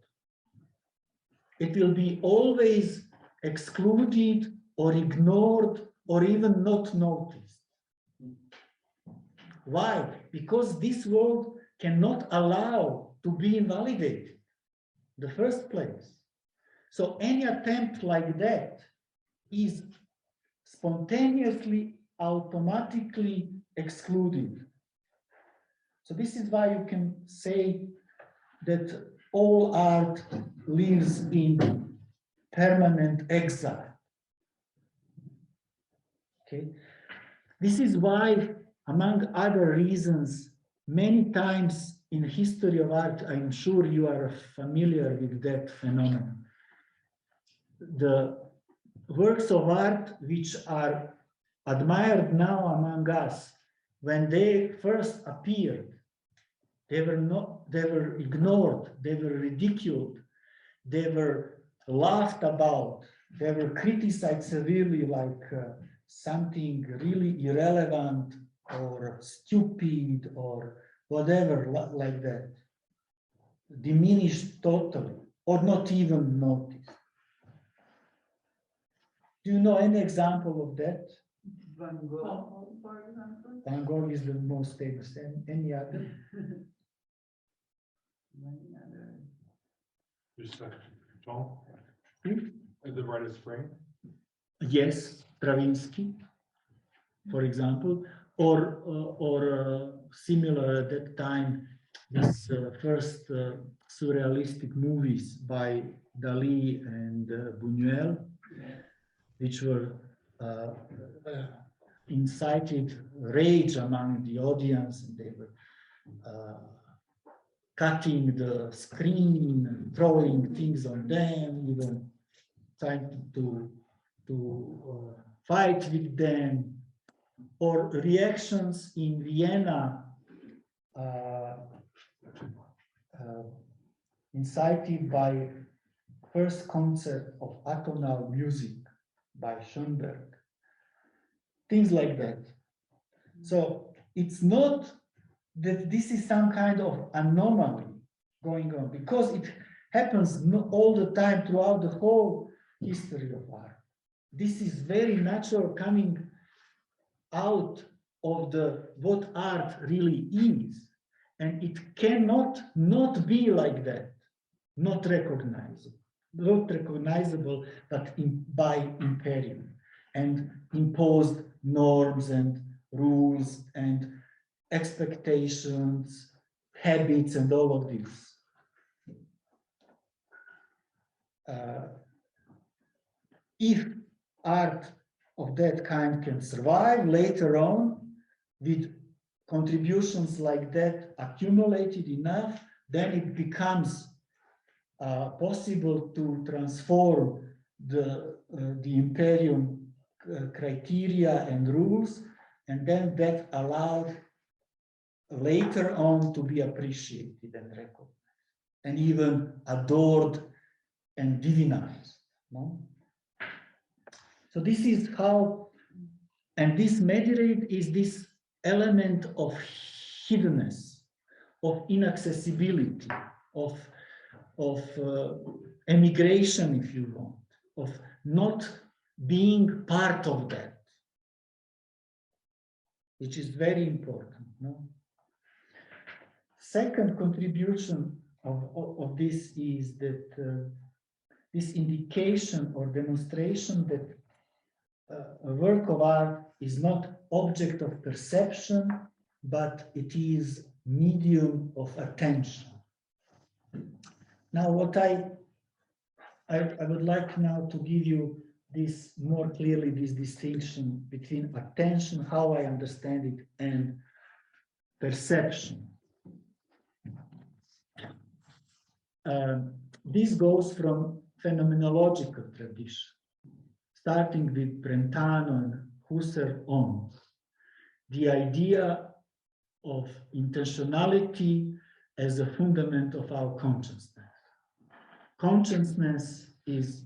It will be always excluded or ignored or even not noticed. Why? Because this world cannot allow to be invalidated in the first place. So any attempt like that is spontaneously, automatically excluded. So this is why you can say that all art lives in permanent exile. Okay, this is why, among other reasons, many times in the history of art, I'm sure you are familiar with that phenomenon. The works of art which are admired now among us, when they first appeared, they were ignored, they were ridiculed, they were laughed about, they were criticized severely, like something really irrelevant or stupid or whatever like that, diminished totally or not even noticed. Do you know any example of that? Van Gogh, for example. Van Gogh is the most famous. Any other? Many other. Just a John, Hmm? the writer's frame. Yes, Stravinsky, for example, or similar at that time, this first surrealistic movies by Dali and Buñuel, which were incited rage among the audience, and they were cutting the screen and throwing things on them, even trying to fight with them, or reactions in Vienna incited by first concert of atonal music by Schoenberg, things like that. So it's not that this is some kind of anomaly going on, because it happens all the time throughout the whole history of art. This is very natural, coming out of what art really is, and it cannot not be like that, not recognizable, but by imperium and imposed norms and rules and expectations, habits, and all of this. If art of that kind can survive later on with contributions like that accumulated enough, then it becomes possible to transform the imperium criteria and rules, and then that allowed later on to be appreciated and recognized and even adored and divinized. No? So this is how, and this mediate is this element of hiddenness, of inaccessibility, of emigration, if you want, of not being part of that, which is very important. No? Second contribution of this is that this indication or demonstration that a work of art is not object of perception, but it is medium of attention. Now, what I would like now to give you this more clearly, this distinction between attention, how I understand it, and perception. This goes from phenomenological tradition, starting with Brentano and Husserl on. The idea of intentionality as a fundament of our consciousness. Consciousness is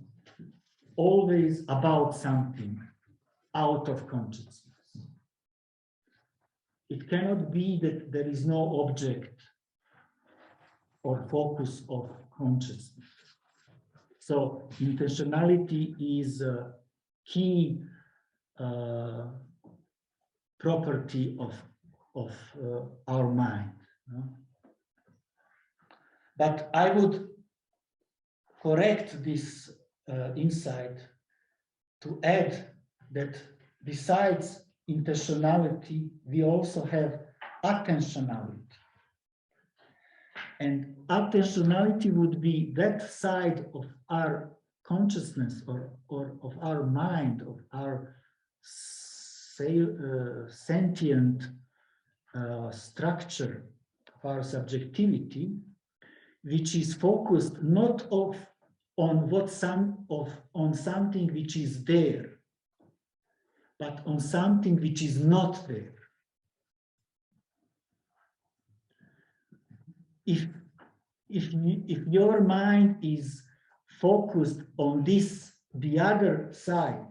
always about something out of consciousness. It cannot be that there is no object or focus of consciousness. So intentionality is a key property of our mind. No? But I would correct this insight to add that besides intentionality, we also have attentionality. And attentionality would be that side of our consciousness or of our mind, of our sentient structure of our subjectivity, which is focused not on something which is there, but on something which is not there. If your mind is focused on this, the other side,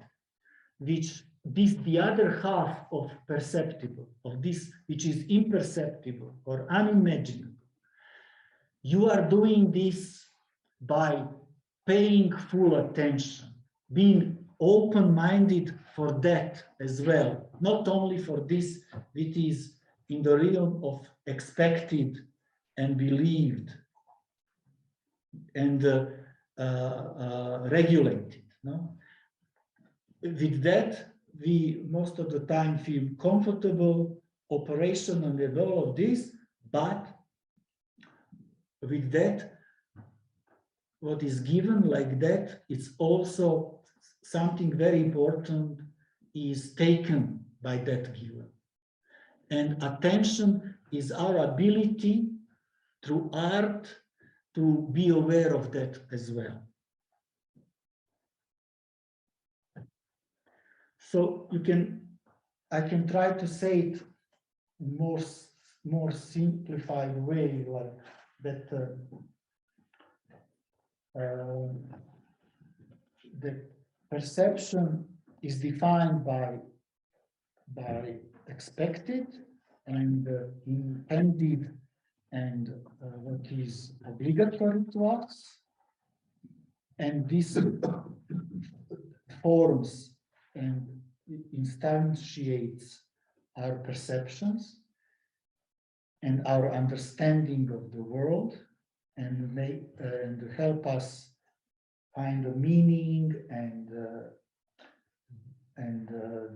which this, the other half of perceptible, of this which is imperceptible or unimaginable, you are doing this by paying full attention, being open-minded for that as well, not only for this which is in the realm of expected and believed and regulated. No? With that, we most of the time feel comfortable, operational and all of this, but with that, what is given like that, it's also something very important is taken by that giver. And attention is our ability through art to be aware of that as well. So I can try to say it more simplified way, like that the perception is defined by expected and intended and what is obligatory to us, and this forms and instantiates our perceptions and our understanding of the world, and help us find a meaning and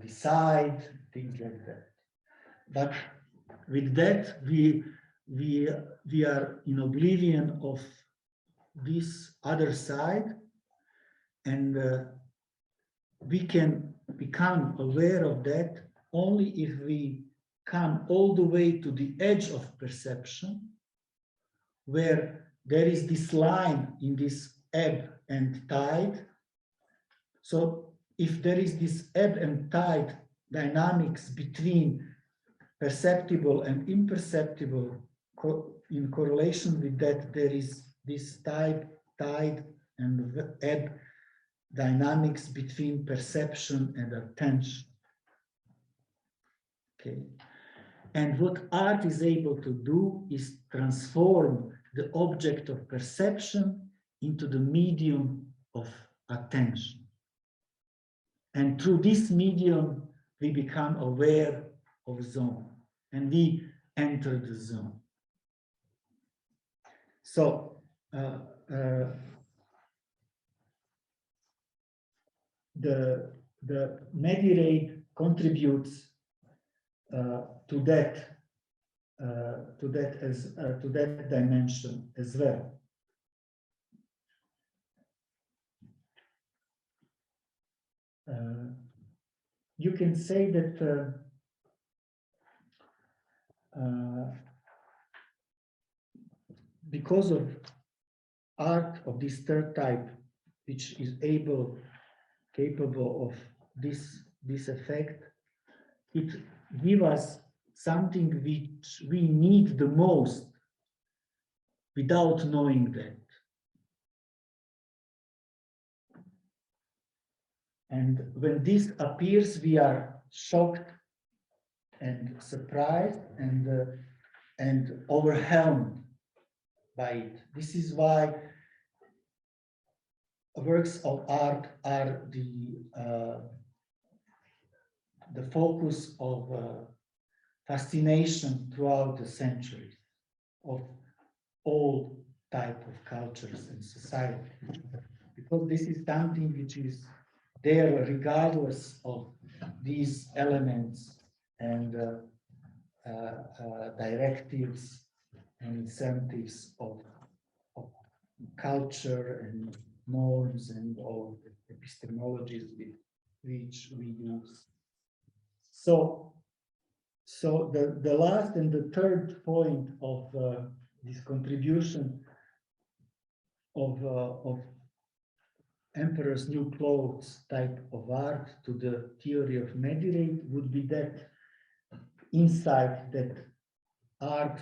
decide things like that. But with that, we are in oblivion of this other side, and we can become aware of that only if we come all the way to the edge of perception, where there is this line in this ebb and tide. So if there is this ebb and tide dynamics between perceptible and imperceptible, in correlation with that, there is this tide and ebb dynamics between perception and attention. Okay. And what art is able to do is transform the object of perception into the medium of attention. And through this medium, we become aware of zone, and we enter the zone. So, the Medirate contributes to that dimension as well. You can say that because of art of this third type, which is capable of this effect, it gives us something which we need the most without knowing that. And when this appears, we are shocked and surprised and overwhelmed by it. This is why works of art are the focus of fascination throughout the centuries of all type of cultures and society, because this is something which is there regardless of these elements and directives and incentives of culture and norms and all the epistemologies with which we use. So the last and the third point of this contribution of Emperor's New Clothes type of art to the theory of Medirate would be that insight that art,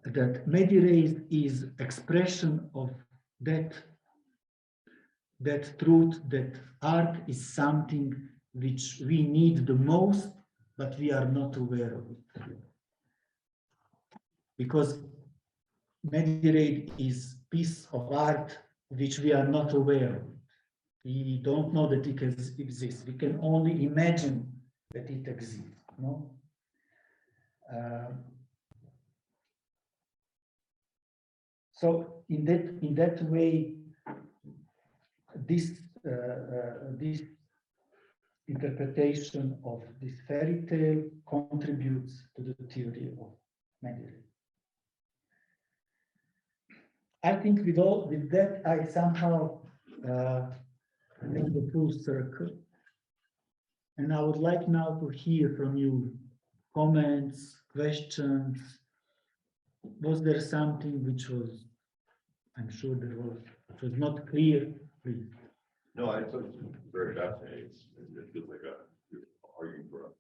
that Medirate is expression of that that truth that art is something which we need the most, but we are not aware of it. Because mediate is piece of art which we are not aware of. We don't know that it exists. We can only imagine that it exists. No? So in that way, this interpretation of this fairy tale contributes to the theory of mediate. I think with that I somehow made the full circle, and I would like now to hear from you comments, questions. Was there something which was, I'm sure there was, which was not clear, please? No, I thought it was very fascinating. It feels like you're arguing for us.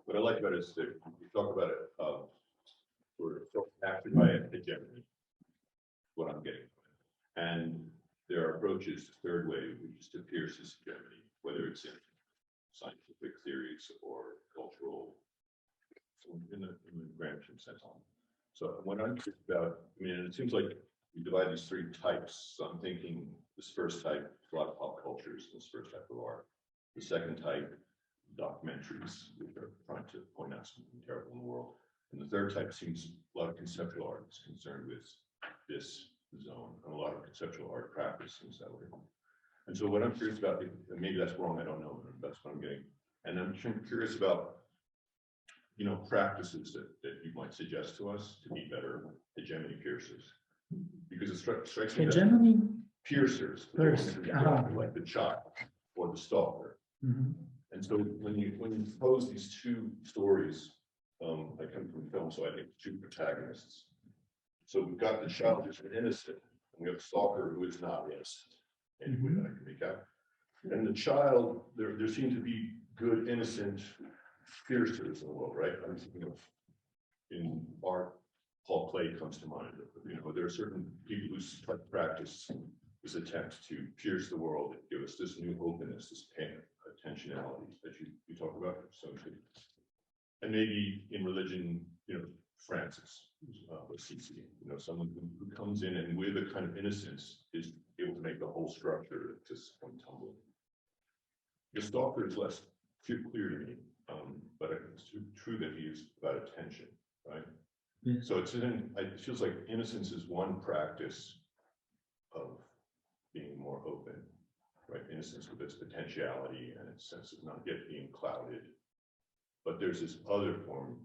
What I like about it is that you talk about it sort of self-captured by a hegemony, what I'm getting. And there are approaches, the third way, which is to pierce this hegemony, whether it's in scientific theories or cultural, in the Gramscian sense. So when I'm thinking about, I mean, it seems like you divide these three types. So I'm thinking this first type, a lot of pop cultures, this first type of art. The second type, documentaries, which are trying to point out something terrible in the world. And the third type seems a lot of conceptual art is concerned with this zone, and a lot of conceptual art practice seems that way. And so what I'm curious about, and maybe that's wrong, I don't know, but that's what I'm getting. And I'm curious about, you know, practices that you might suggest to us to be better hegemony piercers. Because it strikes me Hegemony piercers, like the child or the stalker. Mm-hmm. And so when you pose these two stories, I come from film, so I think two protagonists. So we've got the child who's innocent, and we have the stalker who is not innocent. Any way that I can make out. And the child, there seem to be good, innocent piercers in the world, right? I'm thinking of in art, Paul Klee comes to mind. You know, there are certain people whose practice this attempt to pierce the world, give us this new openness, this attentionality that you talk about. So, and maybe in religion, you know, Francis, Assisi, you know, someone who comes in and with a kind of innocence is able to make the whole structure just come tumbling. The stalker is less clear to me, but it's true that he is about attention, right? Yeah. So it feels like innocence is one practice of being more open, right? Innocence with its potentiality and its sense of not yet being clouded. But there's this other form,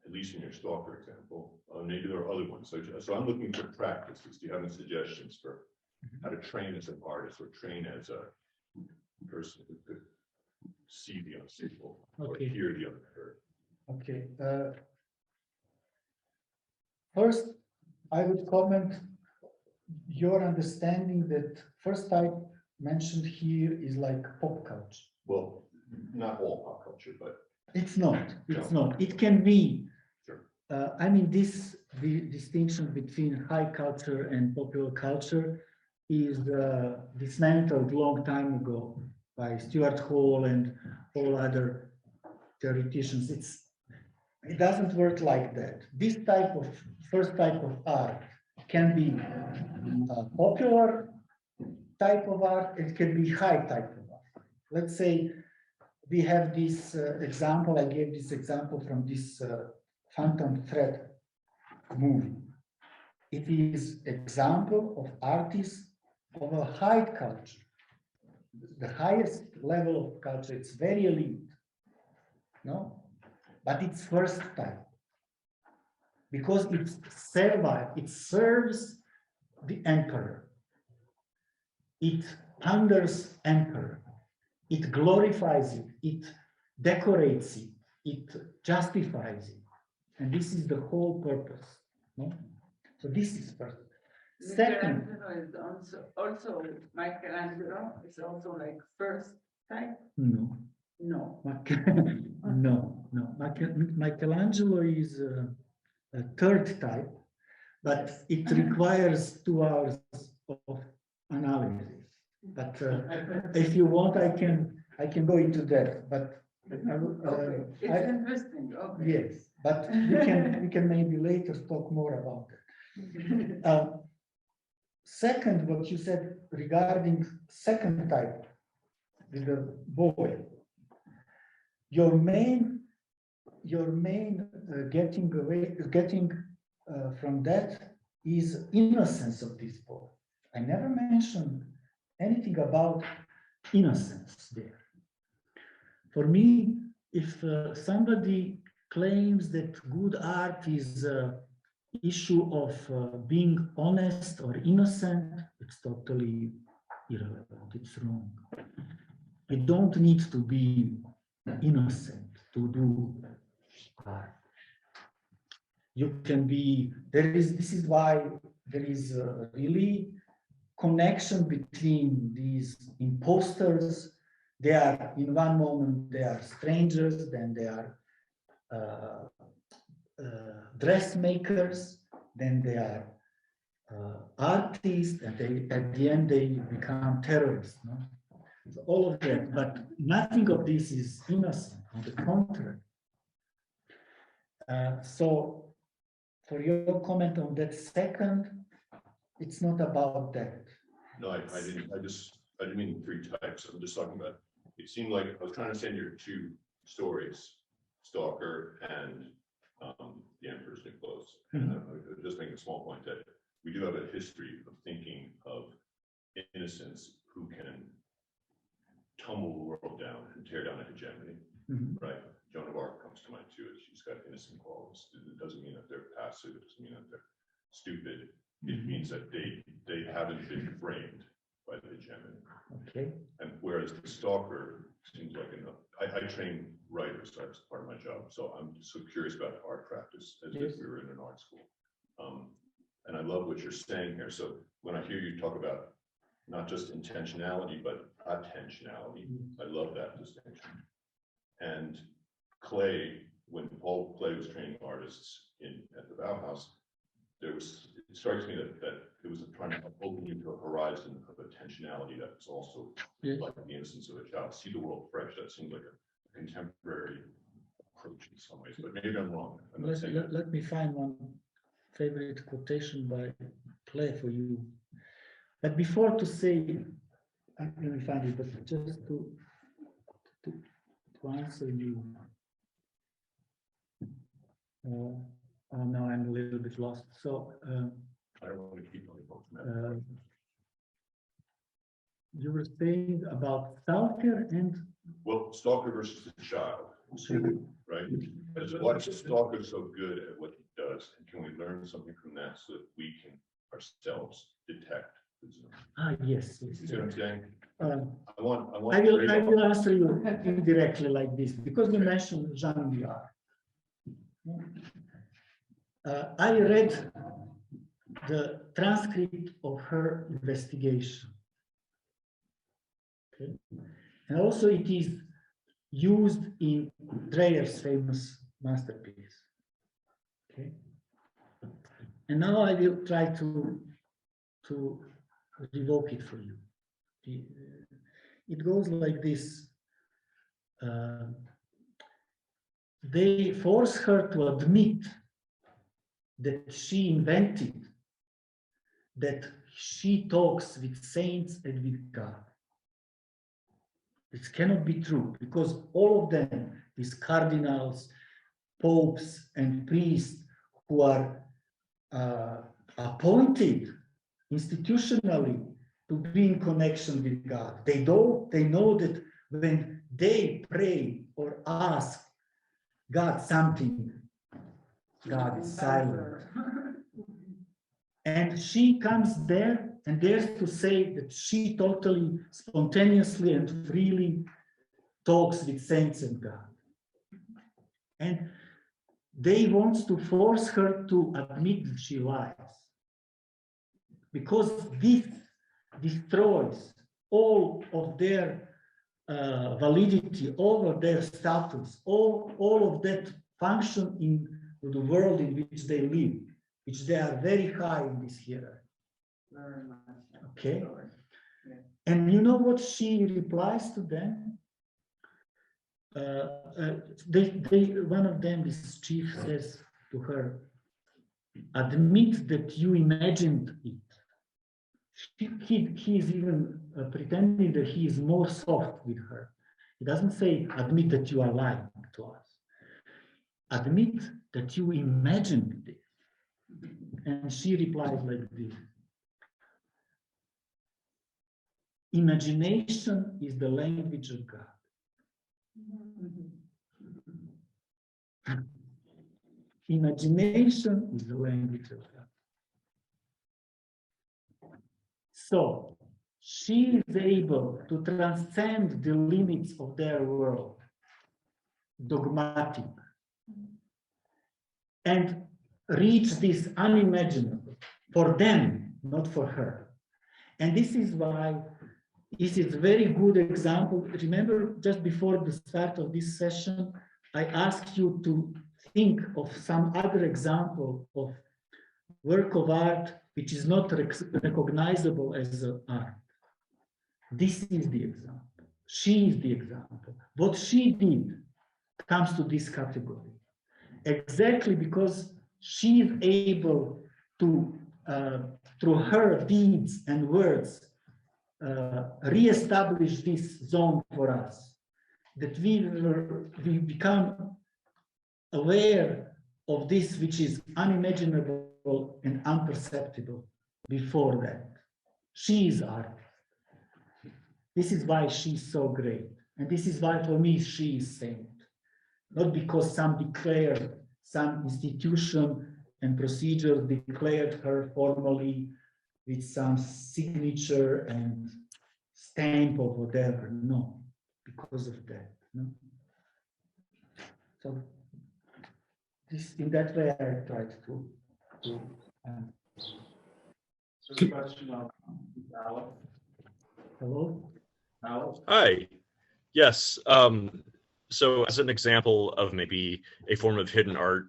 at least in your stalker example, maybe there are other ones. So I'm looking for practices. Do you have any suggestions for how to train as an artist or train as a person who could see the unseeable or hear the unheard? Okay. First, I would comment your understanding that first type mentioned here is like pop culture. Well, not all pop culture, but it's not. It's No. not. It can be. Sure. I mean, the distinction between high culture and popular culture is dismantled long time ago by Stuart Hall and all other theoreticians. It doesn't work like that. This type of first type of art can be popular type of art. It can be high type of art. Let's say we have this example. I gave this example from this Phantom Thread movie. It is example of artists of a high culture, the highest level of culture. It's very elite, no, but it's first type because it serves the emperor. It panders emperor. It glorifies it. It decorates it. It justifies it, and this is the whole purpose. No? So this is first. Second, Michelangelo is also Michelangelo is also like first type. no, No. Michelangelo is a third type, but it requires 2 hours of analysis. But if you want, I can go into that. But Okay, it's interesting, okay. yes, but we can maybe later talk more about it. Second, what you said regarding second type with the boy, your main getting from that is innocence of this boy. I never mentioned anything about innocence there. For me, if somebody claims that good art is an issue of being honest or innocent, it's totally irrelevant. It's wrong. You don't need to be innocent to do art. You can be, this is why there is a really connection between these imposters. They are, in one moment, they are strangers, then they are dressmakers, then they are artists, and they, at the end, they become terrorists. No? So all of that, but nothing of this is innocent, on the contrary. So, for your comment on that second, it's not about that. No, I didn't mean three types. I'm just talking about, it seemed like I was trying to send your two stories, Stalker and The Emperor's New Clothes. And I was just making a small point that we do have a history of thinking of innocence who can tumble the world down and tear down a hegemony, right? Joan of Arc comes to mind too. She's got innocent qualities. It doesn't mean that they're passive. It doesn't mean that they're stupid. It means that they haven't been framed by the hegemony. Okay. And whereas the Stalker seems like I train writers, so that's part of my job. So I'm so curious about art practice as if we were in an art school. And I love what you're saying here. So when I hear you talk about not just intentionality, but attentionality, I love that distinction. And Clay, when Paul Clay was training artists at the Bauhaus, it strikes me that it was trying to open you to a horizon of attentionality that's also like the innocence of a child. See the world fresh. That seems like a contemporary approach in some ways, but maybe I'm wrong. Let me find one favorite quotation by Clay for you. But before to say, let me find it, but just to answer you. Oh, now I'm a little bit lost. So I don't want to keep on you were saying about Stalker and Stalker versus the child, right? Why is Stalker so good at what he does, and can we learn something from that so that we can ourselves detect? Yes. You see what I'm saying? I will answer you indirectly like this, because you mentioned Jean Viard. I read the transcript of her investigation. Okay. And also it is used in Dreyer's famous masterpiece. Okay. And now I will try to revoke it for you. It goes like this. They force her to admit that she invented, that she talks with saints and with God. It cannot be true, because all of them, these cardinals, popes, and priests who are appointed institutionally to be in connection with God, they know that when they pray or ask God something, God is silent. And she comes there and dares to say that she totally spontaneously and freely talks with saints and God. And they want to force her to admit that she lies, because this destroys all of their validity, all of their status, all of that function in the world in which they live, which they are very high in this hierarchy. Very much. Okay. And you know what she replies to them? One of them, this chief, says to her, admit that you imagined it. He is even pretending that he is more soft with her. He doesn't say, admit that you are lying to us. Admit that you imagined it. And she replies like this. Imagination is the language of God. Imagination is the language of God. So she is able to transcend the limits of their world, dogmatic, and reach this unimaginable for them, not for her. And this is why this is a very good example. Remember, just before the start of this session, I asked you to think of some other example of work of art which is not recognizable as art. This is the example. She is the example. What she did comes to this category. Exactly because she is able to, through her deeds and words, re-establish this zone for us, that we become aware of this which is unimaginable and imperceptible before that. She is art. This is why she's so great. And this is why for me she is saint. Not because some institution and procedure declared her formally with some signature and stamp or whatever. No, because of that. No? So this, in that way, I tried to Question of Alex. hello? Alex? Hi. Yes. So as an example of maybe a form of hidden art,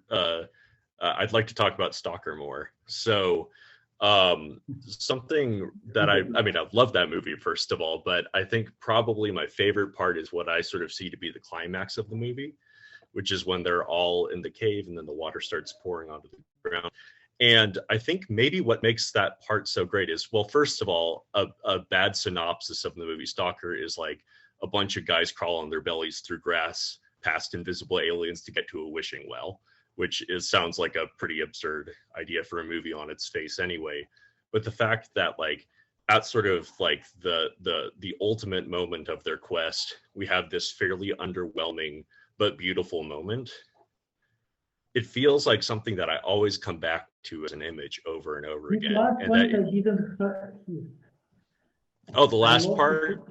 I'd like to talk about Stalker more. So something that I mean, I love that movie, first of all, but I think probably my favorite part is what I sort of see to be the climax of the movie, which is when they're all in the cave and then the water starts pouring onto the ground. And I think maybe what makes that part so great is, well, first of all, a bad synopsis of the movie Stalker is like a bunch of guys crawl on their bellies through grass past invisible aliens to get to a wishing well, which sounds like a pretty absurd idea for a movie on its face anyway. But the fact that like at sort of like the ultimate moment of their quest, we have this fairly underwhelming but beautiful moment. It feels like something that I always come back to as an image over and over again. Last And point that, I didn't hear. oh, the last part?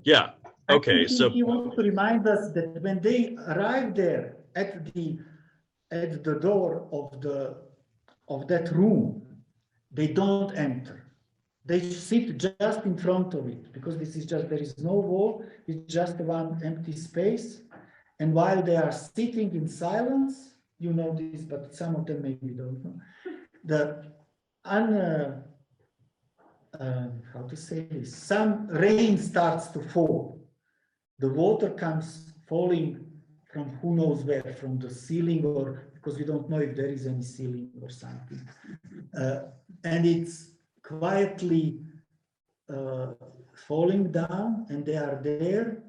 Yeah. Okay. So he wants to remind us that when they arrive there at the door of that room, they don't enter. They sit just in front of it because there is no wall, it's just one empty space. And while they are sitting in silence, you know this, but some of them maybe don't know, how to say this, some rain starts to fall. The water comes falling from who knows where, from the ceiling, or because we don't know if there is any ceiling or something. And it's quietly falling down, and they are there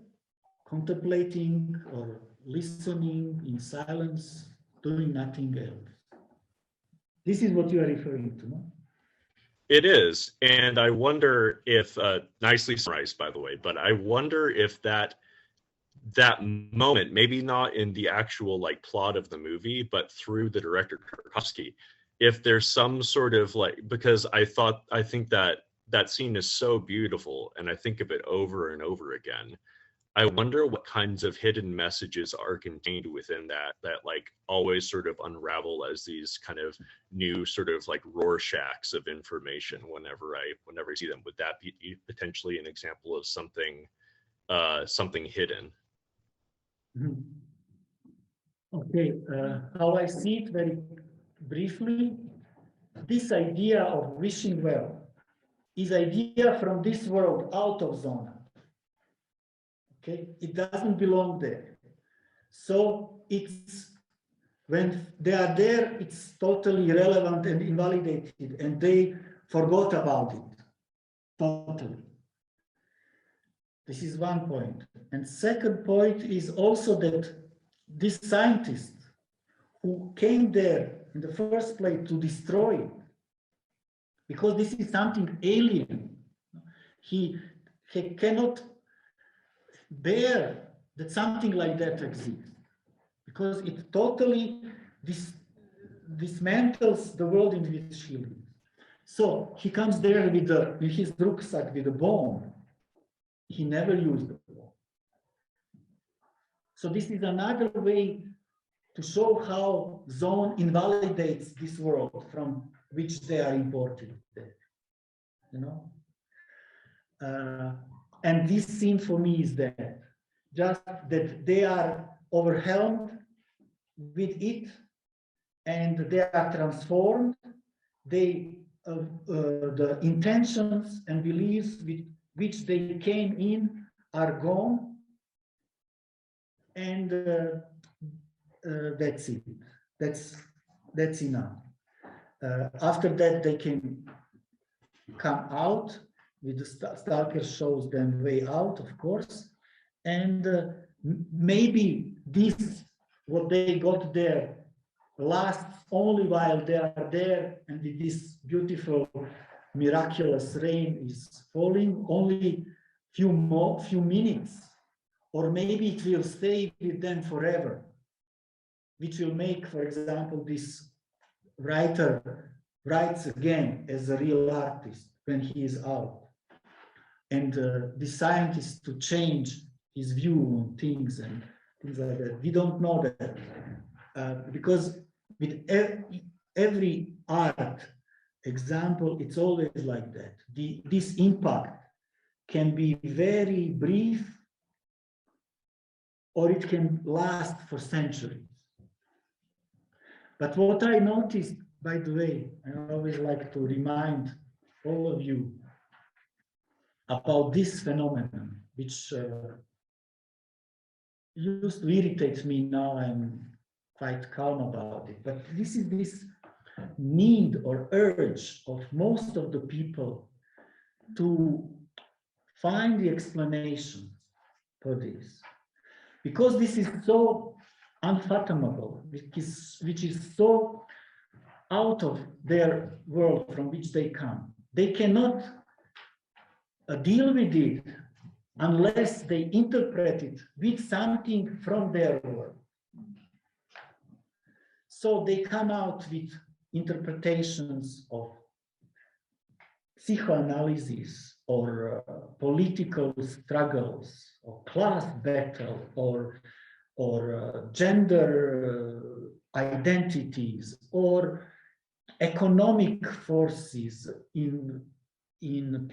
contemplating or listening in silence, doing nothing else. This is what you are referring to, no? it is. And I wonder if, nicely summarized, by the way, but I wonder if that moment, maybe not in the actual like plot of the movie, but through the director Tarkovsky, if there's some sort of like, because I think that scene is so beautiful and I think of it over and over again. I wonder what kinds of hidden messages are contained within that like always sort of unravel as these kind of new sort of like Rorschachs of information whenever I see them. Would that be potentially an example of something hidden? Okay, how I see it very briefly, this idea of wishing well is idea from this world out of zona. Okay, it doesn't belong there. So it's when they are there, it's totally irrelevant and invalidated, and they forgot about it totally. This is one point. And second point is also that this scientist who came there in the first place to destroy it, because this is something alien, he cannot bear that something like that exists, because it totally dismantles the world in which he lives. So he comes there with his rucksack with a bomb. He never used the bomb. So this is another way to show how zone invalidates this world from which they are imported there, you know. And this scene for me is that, just that they are overwhelmed with it, and they are transformed. They the intentions and beliefs with which they came in are gone, and that's it. That's enough. After that, they can come out. With the Stalker shows them way out, of course, and maybe this what they got there lasts only while they are there, and with this beautiful miraculous rain is falling, only few minutes, or maybe it will stay with them forever, which will make, for example, this writer writes again as a real artist when he is out, and the scientist to change his view on things and things like that. We don't know that because with every art example, it's always like that. This impact can be very brief, or it can last for centuries. But what I noticed, by the way, I always like to remind all of you about this phenomenon, which used to irritate me. Now I'm quite calm about it. But this is this need or urge of most of the people to find the explanation for this, because this is so unfathomable, which is so out of their world from which they come. They cannot deal with it unless they interpret it with something from their world. So they come out with interpretations of psychoanalysis, or political struggles, or class battle, or gender identities, or economic forces in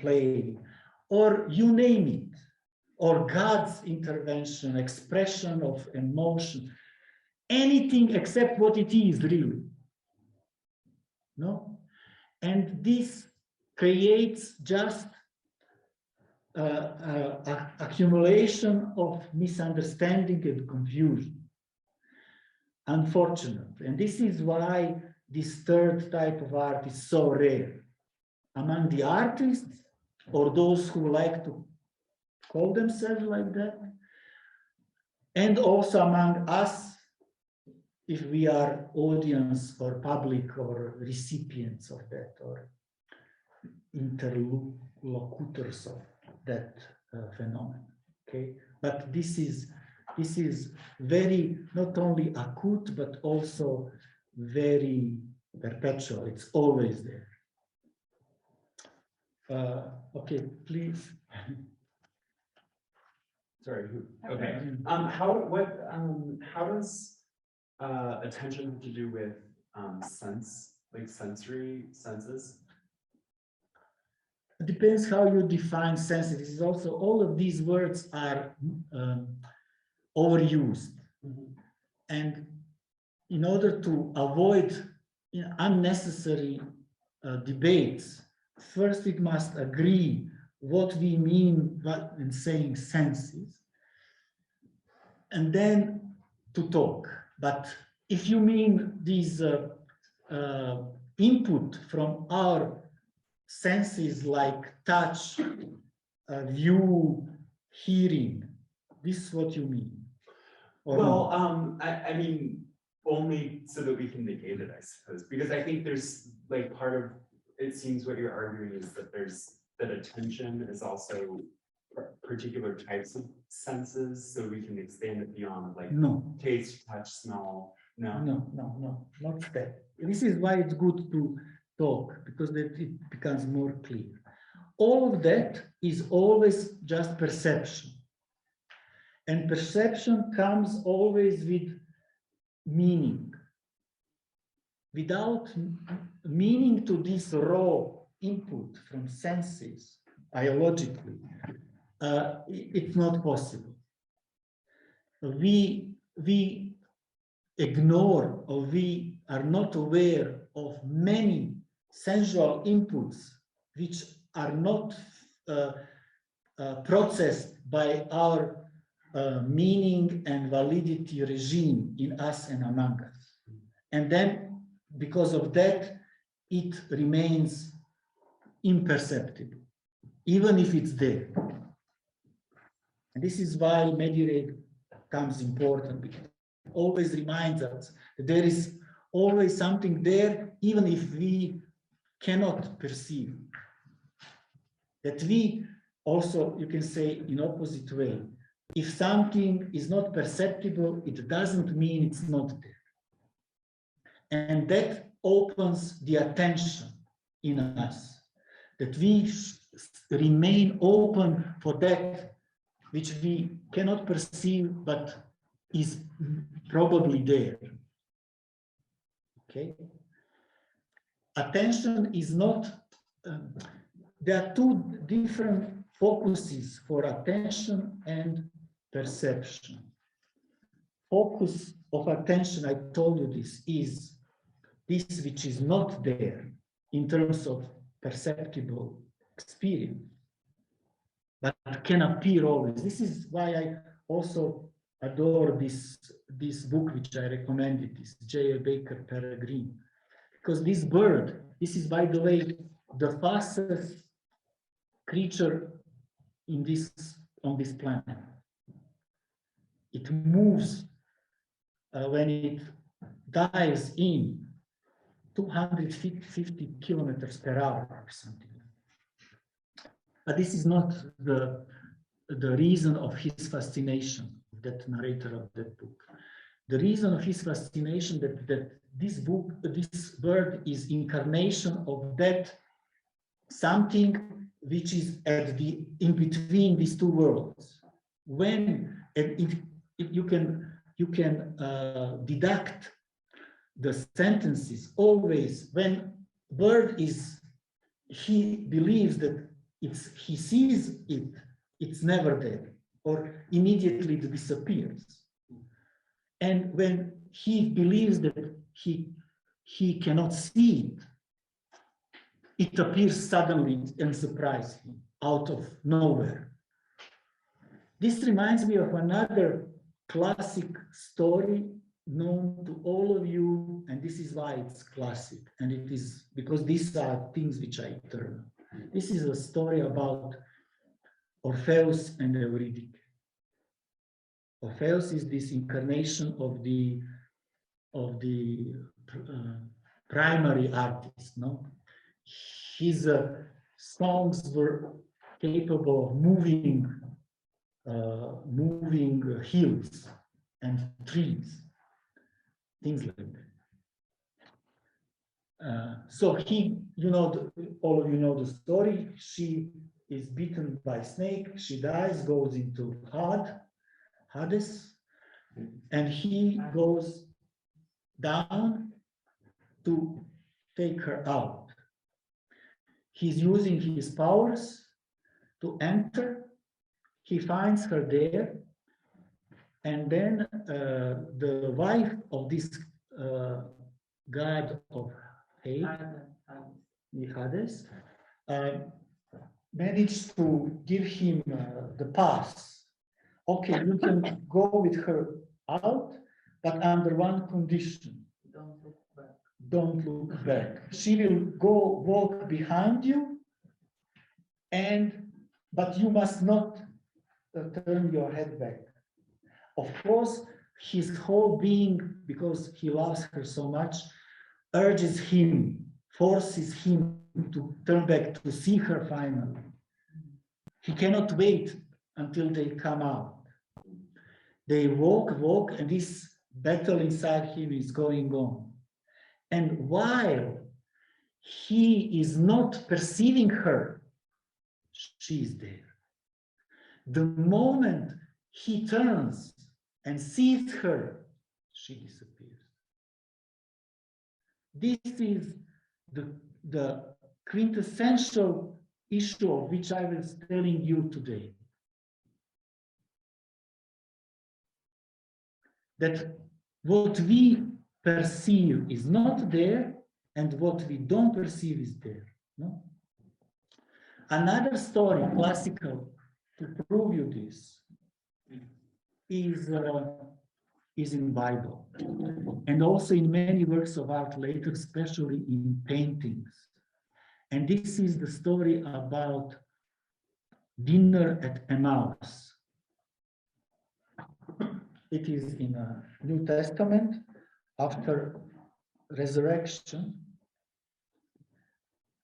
play, or you name it, or God's intervention, expression of emotion, anything except what it is really. No? And this creates just accumulation of misunderstanding and confusion. Unfortunate. And this is why this third type of art is so rare among the artists, or those who like to call themselves like that, and also among us, if we are audience or public or recipients of that, or interlocutors of that phenomenon. Okay, but this is very not only acute but also very perpetual. It's always there. Okay, please. Sorry. Okay. How does attention have to do with sense, like sensory senses? It depends how you define senses. This is also, all of these words are overused. Mm-hmm. And in order to avoid unnecessary debates first we must agree what we mean in saying senses, and then to talk. But if you mean these input from our senses like touch, view, hearing, this is what you mean? Or Well, not? I mean, only so that we can negate it, I suppose, because I think there's like part of, it seems what you're arguing is that that attention is also particular types of senses, so we can expand it beyond like No. taste, touch, smell. No. No, not that. This is why it's good to talk, because that it becomes more clear. All of that is always just perception. And perception comes always with meaning. Without meaning to this raw input from senses, biologically, it's not possible. We ignore, or we are not aware of many sensual inputs which are not processed by our meaning and validity regime in us and among us. And then, because of that, it remains imperceptible, even if it's there. And this is why mediate becomes important, because it always reminds us that there is always something there, even if we cannot perceive. That we also, you can say in opposite way, if something is not perceptible, it doesn't mean it's not there. And that opens the attention in us, that we remain open for that which we cannot perceive, but is probably there. Okay? Attention is not, there are two different focuses for attention and perception. Focus of attention, I told you this, is this which is not there in terms of perceptible experience, but can appear always. This is why I also adore this book which I recommended, this J.L. Baker Peregrine, because this bird, this is, by the way, the fastest creature in on this planet. It moves when it dives in 250 kilometers per hour or something. But this is not the reason of his fascination, that narrator of that book. The reason of his fascination that this book, this bird is incarnation of that something which is at in between these two worlds. When if you can deduct the sentences always when bird is, he believes that he sees it's never there, or immediately it disappears. And when he believes that he cannot see it appears suddenly and surprises him out of nowhere. This reminds me of another classic story known to all of you, and this is why it's classic, and it is because these are things which are eternal. This is a story about Orpheus and Eurydice. Orpheus is this incarnation of the primary artist, no? His songs were capable of moving hills and trees, things like that. So he, all of you know the story. She is bitten by a snake. She dies, goes into Hades, and he goes down to take her out. He's using his powers to enter. He finds her there, and then the wife of this god of hate, Hades, managed to give him the pass. Okay, you can go with her out, but under one condition. Don't look back. Don't look back. She will go walk behind you, but you must not turn your head back. Of course, his whole being, because he loves her so much, urges him, forces him to turn back to see her finally. He cannot wait until they come out. They walk, and this battle inside him is going on. And while he is not perceiving her, she is there. The moment he turns and sees her, she disappears. This is the quintessential issue of which I was telling you today. That what we perceive is not there, and what we don't perceive is there. No? Another story, classical, to prove you this, is in Bible, and also in many works of art later, especially in paintings. And this is the story about dinner at Emmaus. It is in a New Testament after resurrection.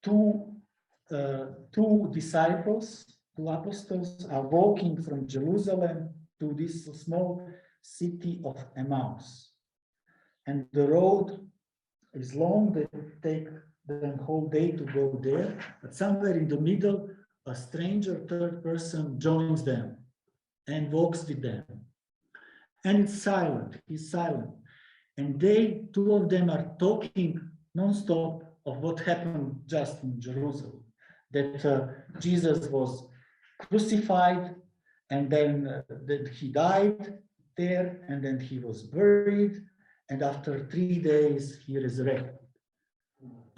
Two disciples, two apostles, are walking from Jerusalem to this small city of Emmaus. And the road is long, they take the whole day to go there, but somewhere in the middle, a stranger, third person, joins them and walks with them. And it's silent, he's silent. And two of them are talking non-stop of what happened just in Jerusalem. That Jesus was crucified, and then that he died there, and then he was buried, and after 3 days he resurrected.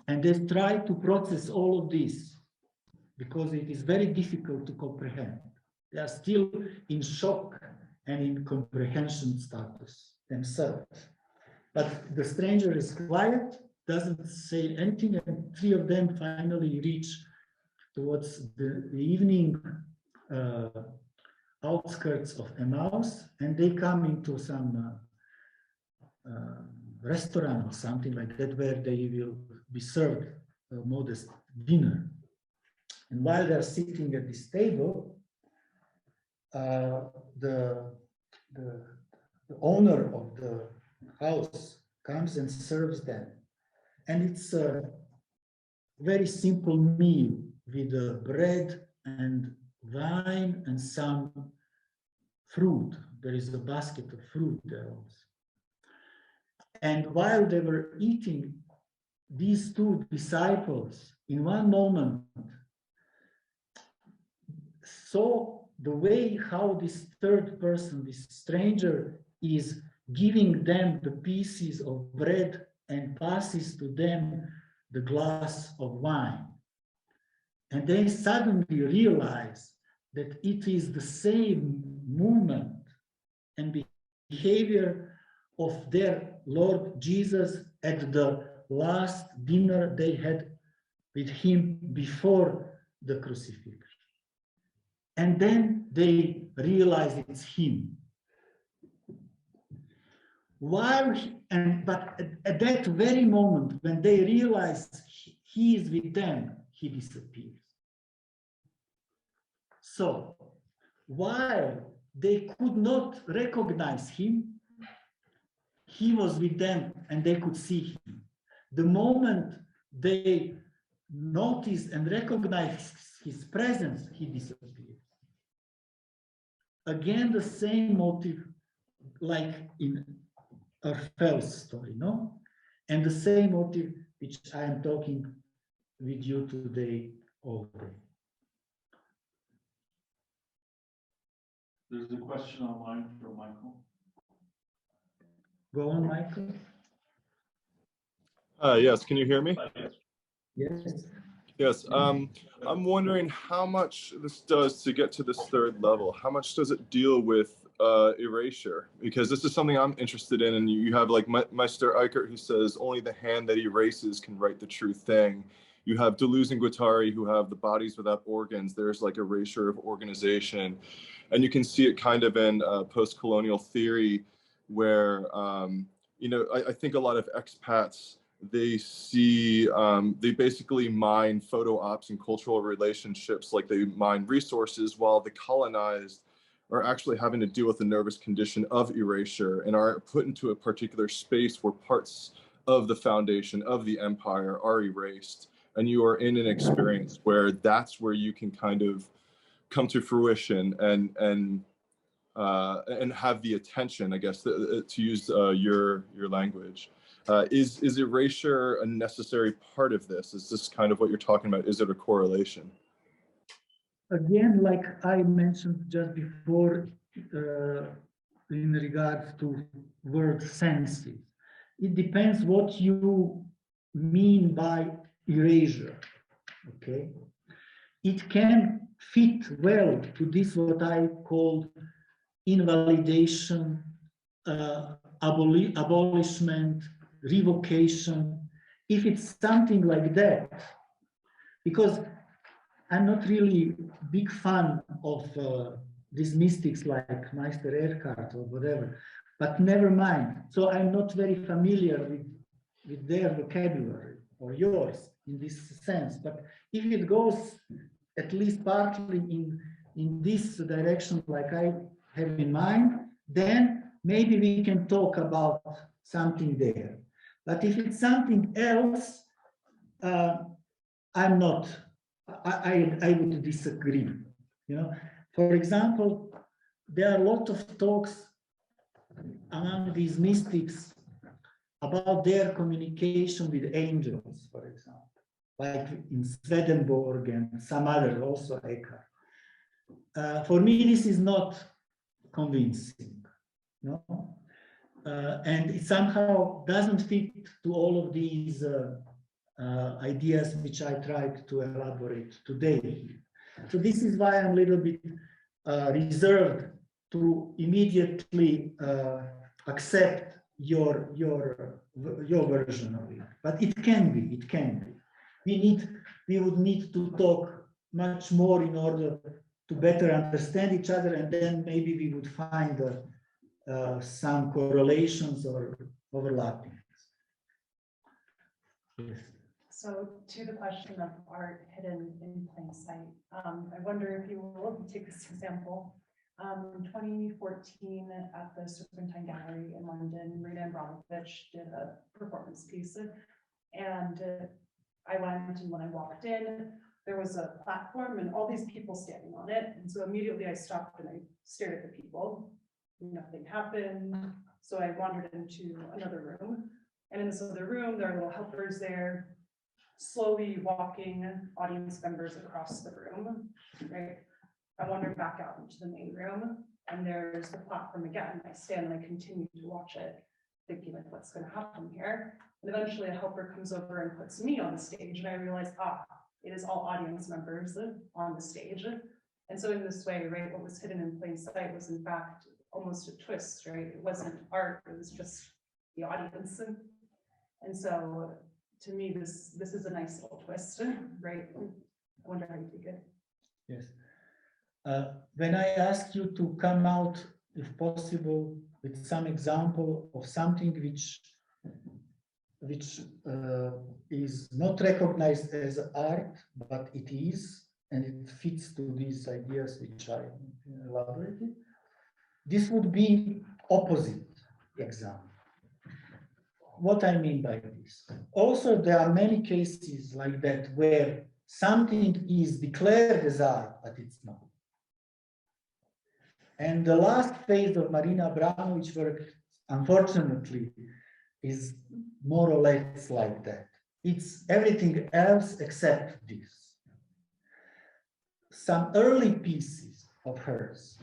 And they try to process all of this because it is very difficult to comprehend. They are still in shock and in comprehension status themselves. But the stranger is quiet, doesn't say anything, and three of them finally reach towards the evening outskirts of Emmaus, and they come into some restaurant or something like that, where they will be served a modest dinner. And while they're sitting at this table, the owner of the house comes and serves them. And it's a very simple meal with bread and wine and some fruit. There is a basket of fruit there also. And while they were eating, these two disciples, in one moment, saw the way how this third person, this stranger, is giving them the pieces of bread and passes to them the glass of wine. And they suddenly realize that it is the same movement and behavior of their Lord Jesus at the last dinner they had with him before the crucifixion. And then they realize it's him. But at that very moment, when they realize he is with them, he disappears. So, while they could not recognize him, he was with them and they could see him. The moment they noticed and recognized his presence, he disappeared. Again, the same motive like in Orpheus story, no? And the same motive which I am talking with you today all day. There's a question online from Michael. Go on, Michael. Yes, can you hear me? Yes. Yes, I'm wondering how much this does to get to this third level. How much does it deal with erasure? Because this is something I'm interested in, and you have like Meister Eichert, who says only the hand that erases can write the true thing. You have Deleuze and Guattari, who have the bodies without organs. There's like erasure of organization, and you can see it kind of in post-colonial theory, where you know, I think a lot of expats, they see, they basically mine photo ops and cultural relationships like they mine resources, while the colonized are actually having to deal with the nervous condition of erasure and are put into a particular space where parts of the foundation of the empire are erased. And you are in an experience where that's where you can kind of come to fruition and have the attention, I guess, to use your language. Is erasure a necessary part of this? Is this kind of what you're talking about? Is it a correlation? Again, like I mentioned just before, in regards to word senses, it depends what you mean by erasure, okay? It can fit well to this, what I call invalidation, abolishment, revocation, if it's something like that, because I'm not really big fan of these mystics like Meister Eckhart or whatever, but never mind. So I'm not very familiar with their vocabulary or yours in this sense, but if it goes at least partly in this direction like I have in mind, then maybe we can talk about something there. But if it's something else, I'm not, I would disagree. You know, for example, there are a lot of talks among these mystics about their communication with angels, for example, like in Swedenborg and some other, also Eckhart. For me, this is not convincing, no? And it somehow doesn't fit to all of these ideas which I tried to elaborate today. So this is why I'm a little bit reserved to immediately accept your version of it. But it can be, it can be. We would need to talk much more in order to better understand each other, and then maybe we would find some correlations or overlappings. Yes. So to the question of art hidden in plain sight, I wonder if you will take this example. In 2014 at the Sreten Gallery in London, Marina Abramovich did a performance piece, and I went, and when I walked in, there was a platform and all these people standing on it. And so immediately I stopped and I stared at the people. Nothing happened. So I wandered into another room. And in this other room, there are little helpers there, slowly walking audience members across the room, right? I wandered back out into the main room, and there's the platform again. I stand and I continue to watch it, thinking like, what's going to happen here? And eventually a helper comes over and puts me on the stage, and I realize, it is all audience members on the stage. And so in this way, right, what was hidden in plain sight was in fact almost a twist, right? It wasn't art, it was just the audience. And so to me, this is a nice little twist, right? I wonder how you take it. Yes. When I ask you to come out, if possible, with some example of something which is not recognized as art, but it is, and it fits to these ideas which I elaborated, this would be opposite example. What I mean by this? Also, there are many cases like that where something is declared as art, but it's not. And the last phase of Marina Abramovich work, unfortunately, is more or less like that. It's everything else except this. Some early pieces of hers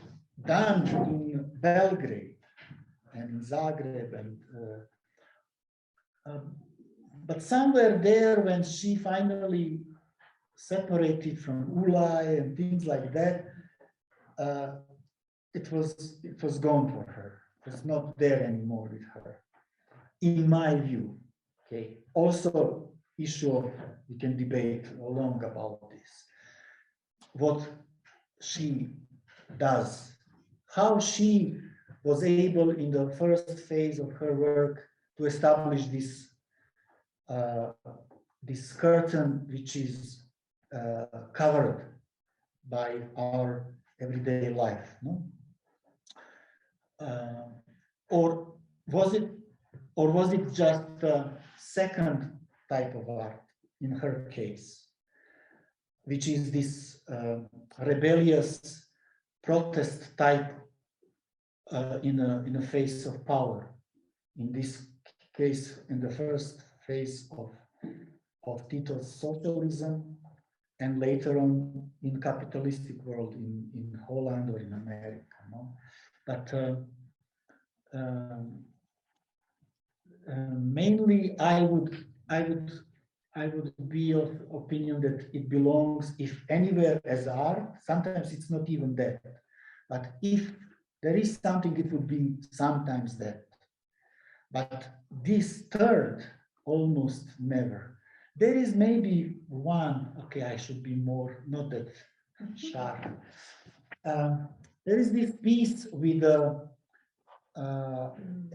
done in Belgrade and in Zagreb, and but somewhere there, when she finally separated from Ulai and things like that, it was gone for her. It was not there anymore with her, in my view. Okay. Also, issue of, we can debate long about this. What she does, how she was able in the first phase of her work to establish this this curtain which is covered by our everyday life, no? Or was it just a second type of art in her case, which is this rebellious protest type in a phase of power? In this case, in the first phase of Tito's socialism, and later on in capitalistic world in Holland or in America, no? But mainly, I would be of opinion that it belongs, if anywhere, as art. Sometimes it's not even that, but if there is something, it would be sometimes that. But this third, almost never. There is maybe one. Okay, I should be more not that sharp. There is this piece with a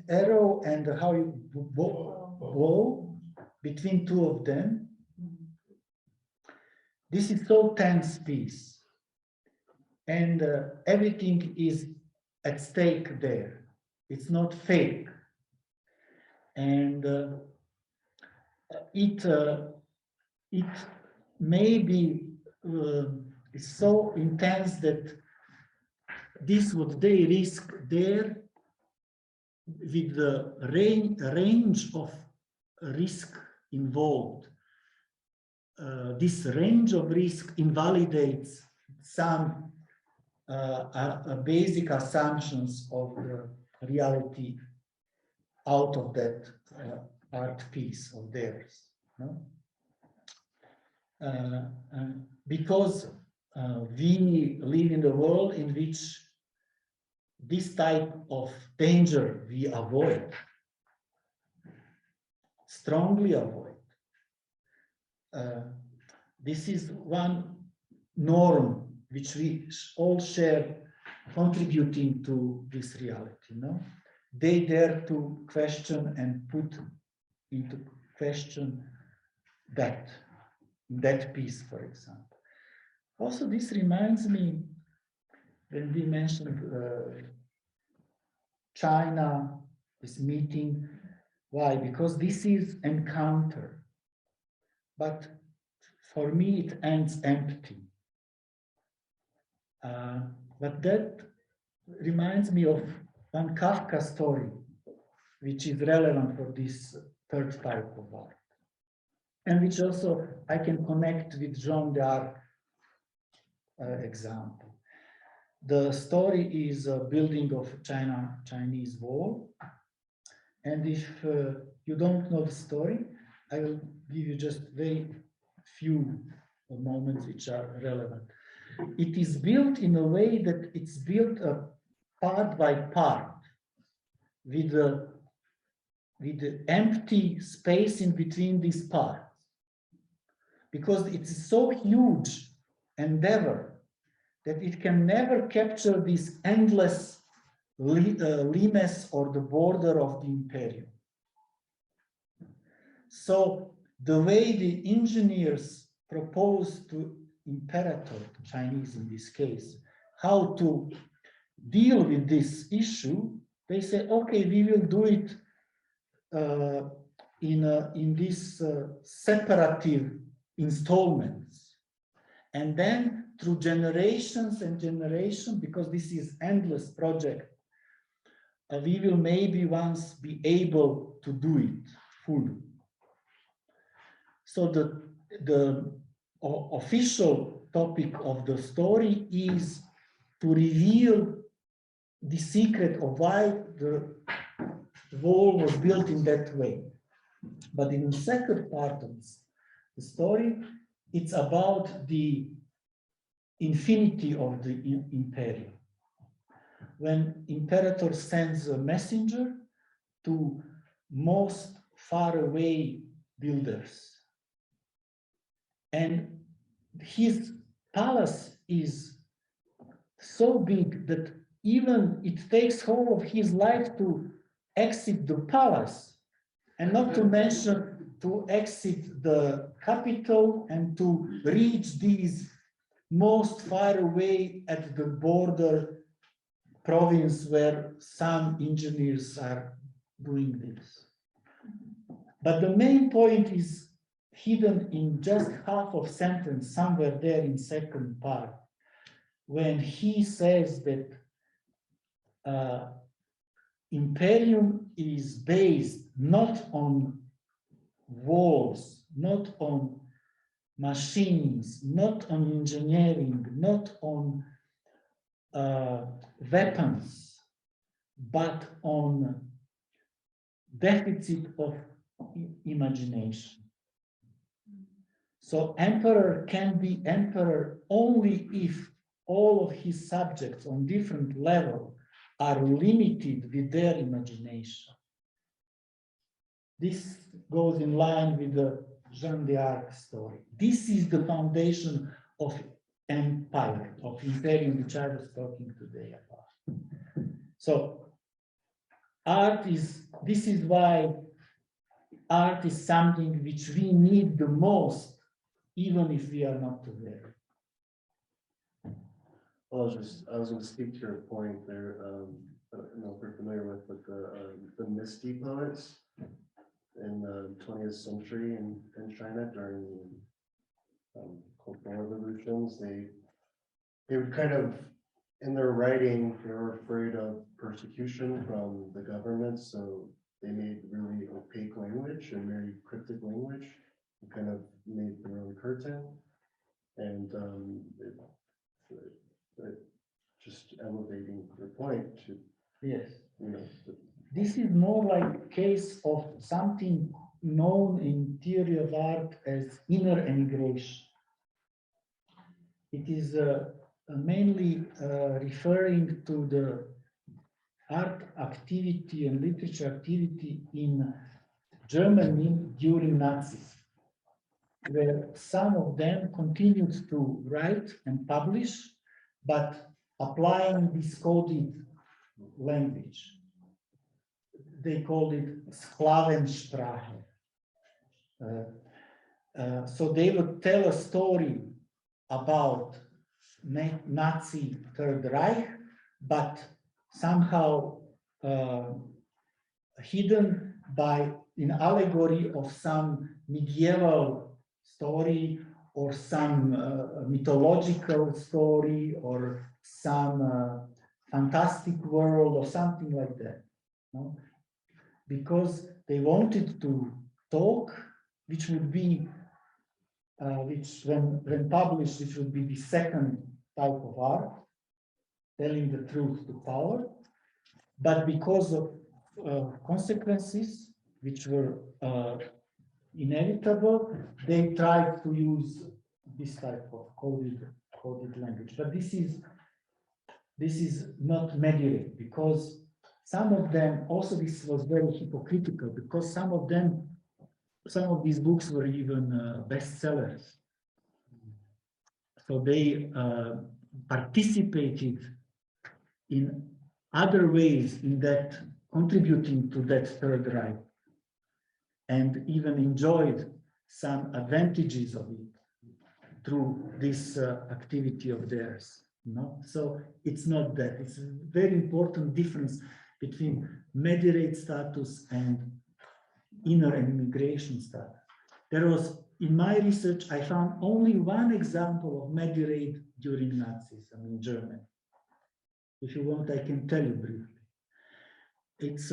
arrow and how you bow between two of them. This is so tense piece, and everything is at stake there. It's not fake, and it maybe is so intense that this what they risk there, with the range of risk involved, this range of risk invalidates some basic assumptions of the reality out of that art piece of theirs, no? Because we live in the world in which this type of danger we avoid, strongly avoid. This is one norm which we all share, contributing to this reality, no? They dare to question and put into question that piece, for example. Also, this reminds me, when we mentioned China, this meeting. Why? Because this is encounter. But for me, it ends empty. But that reminds me of one Kafka story, which is relevant for this third type of art, and which also I can connect with Jean d'Arc example. The story is a building of Chinese wall, and if you don't know the story, I will give you just very few moments which are relevant. It is built in a way that it's built part by part, with the empty space in between these parts, because it's so huge endeavor that it can never capture this endless limes or the border of the imperium. So the way the engineers propose to imperator, Chinese in this case, how to deal with this issue, they say, okay, we will do it in these separative installments. And then through generations and generations, because this is endless project, we will maybe once be able to do it fully. So the official topic of the story is to reveal the secret of why the wall was built in that way. But in the second part of the story, it's about the infinity of the imperium. When imperator sends a messenger to most far away builders, and his palace is so big that even it takes whole of his life to exit the palace, and not to mention to exit the capital and to reach these most far away at the border province where some engineers are doing this. But the main point is hidden in just half of sentence, somewhere there in second part, when he says that imperium is based not on walls, not on machines, not on engineering, not on weapons, but on deficit of imagination. So emperor can be emperor only if all of his subjects on different levels are limited with their imagination. This goes in line with the Jeanne d'Arc story. This is the foundation of empire, of imperium, which I was talking today about. So art is, this is why art is something which we need the most, even if we are not aware. Well, I was going to speak to your point there. I don't know if you're familiar with, but the Misty poets in the 20th century in China during the cultural revolutions, they would kind of, in their writing, they were afraid of persecution from the government, so they made really opaque language and very cryptic language, and kind of made their own curtain, and just elevating your point to, yes, you know, this is more like a case of something known in theory of art as inner emigration. It is mainly referring to the art activity and literature activity in Germany during Nazism, where some of them continued to write and publish, but applying this coded language. They called it Sklavensprache. So they would tell a story about Nazi Third Reich, but somehow hidden by an allegory of some medieval story or some mythological story or some fantastic world or something like that. No? Because they wanted to talk, which would be, which when published, it would be the second type of art, telling the truth to power. But because of consequences, which were inevitable, they tried to use this type of coded language. But this is not mediate, because some of them, also this was very hypocritical, because some of these books were even bestsellers. So they participated in other ways in that, contributing to that Third Reich, and even enjoyed some advantages of it through this activity of theirs. No? So it's not that. It's a very important difference between mediate status and inner emigration status. There was, in my research, I found only one example of mediate during Nazism in Germany. If you want, I can tell you briefly. It's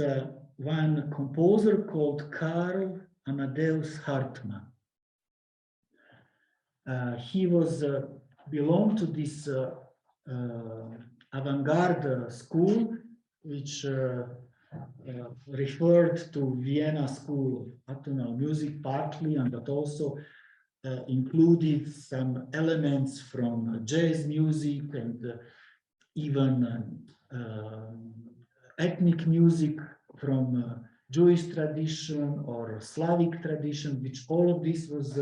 one composer called Karl Amadeus Hartmann. He was belonged to this avant-garde school, which referred to Vienna School of Atonal Music partly, and but also included some elements from jazz music and even ethnic music from Jewish tradition or Slavic tradition, which all of this was,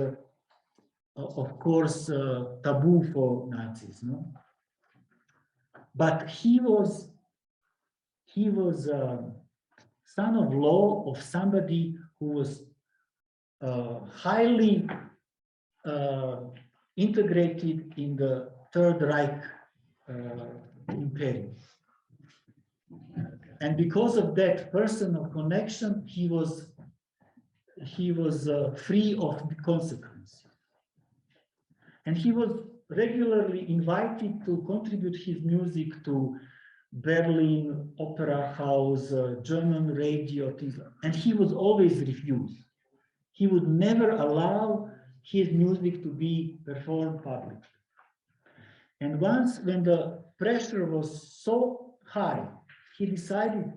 of course, taboo for Nazis. No? But he was son of law of somebody who was highly integrated in the Third Reich imperium. And because of that personal connection, he was free of the consequence. And he was regularly invited to contribute his music to Berlin Opera House, German radio, things like that. And he was always refused. He would never allow his music to be performed publicly. And once, when the pressure was so high, he decided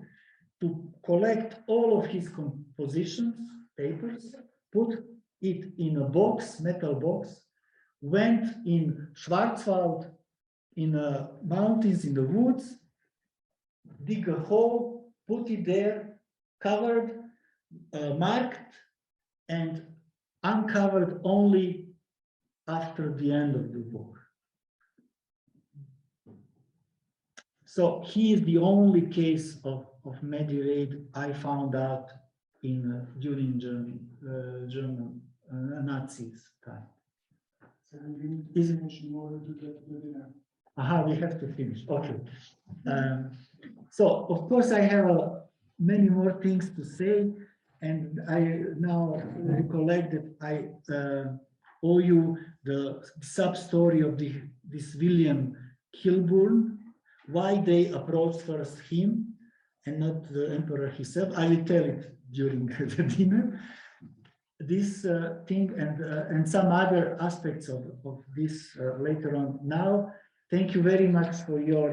to collect all of his compositions, papers, put it in a box, metal box, went in Schwarzwald, in mountains, in the woods, dig a hole, put it there, covered, marked, and uncovered only after the end of the war. So he is the only case of Medi-Raid I found out in during German Nazis time. So we need to finish in order to get the dinner. Aha, we have to finish. Okay. So of course I have many more things to say, and I now recollect that I owe you the sub-story of this William Kilburn, why they approached first him and not the emperor himself. I will tell it during the dinner. This thing and some other aspects of this later on. Now, thank you very much for your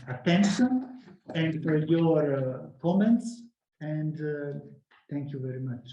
attention and for your comments, and thank you very much.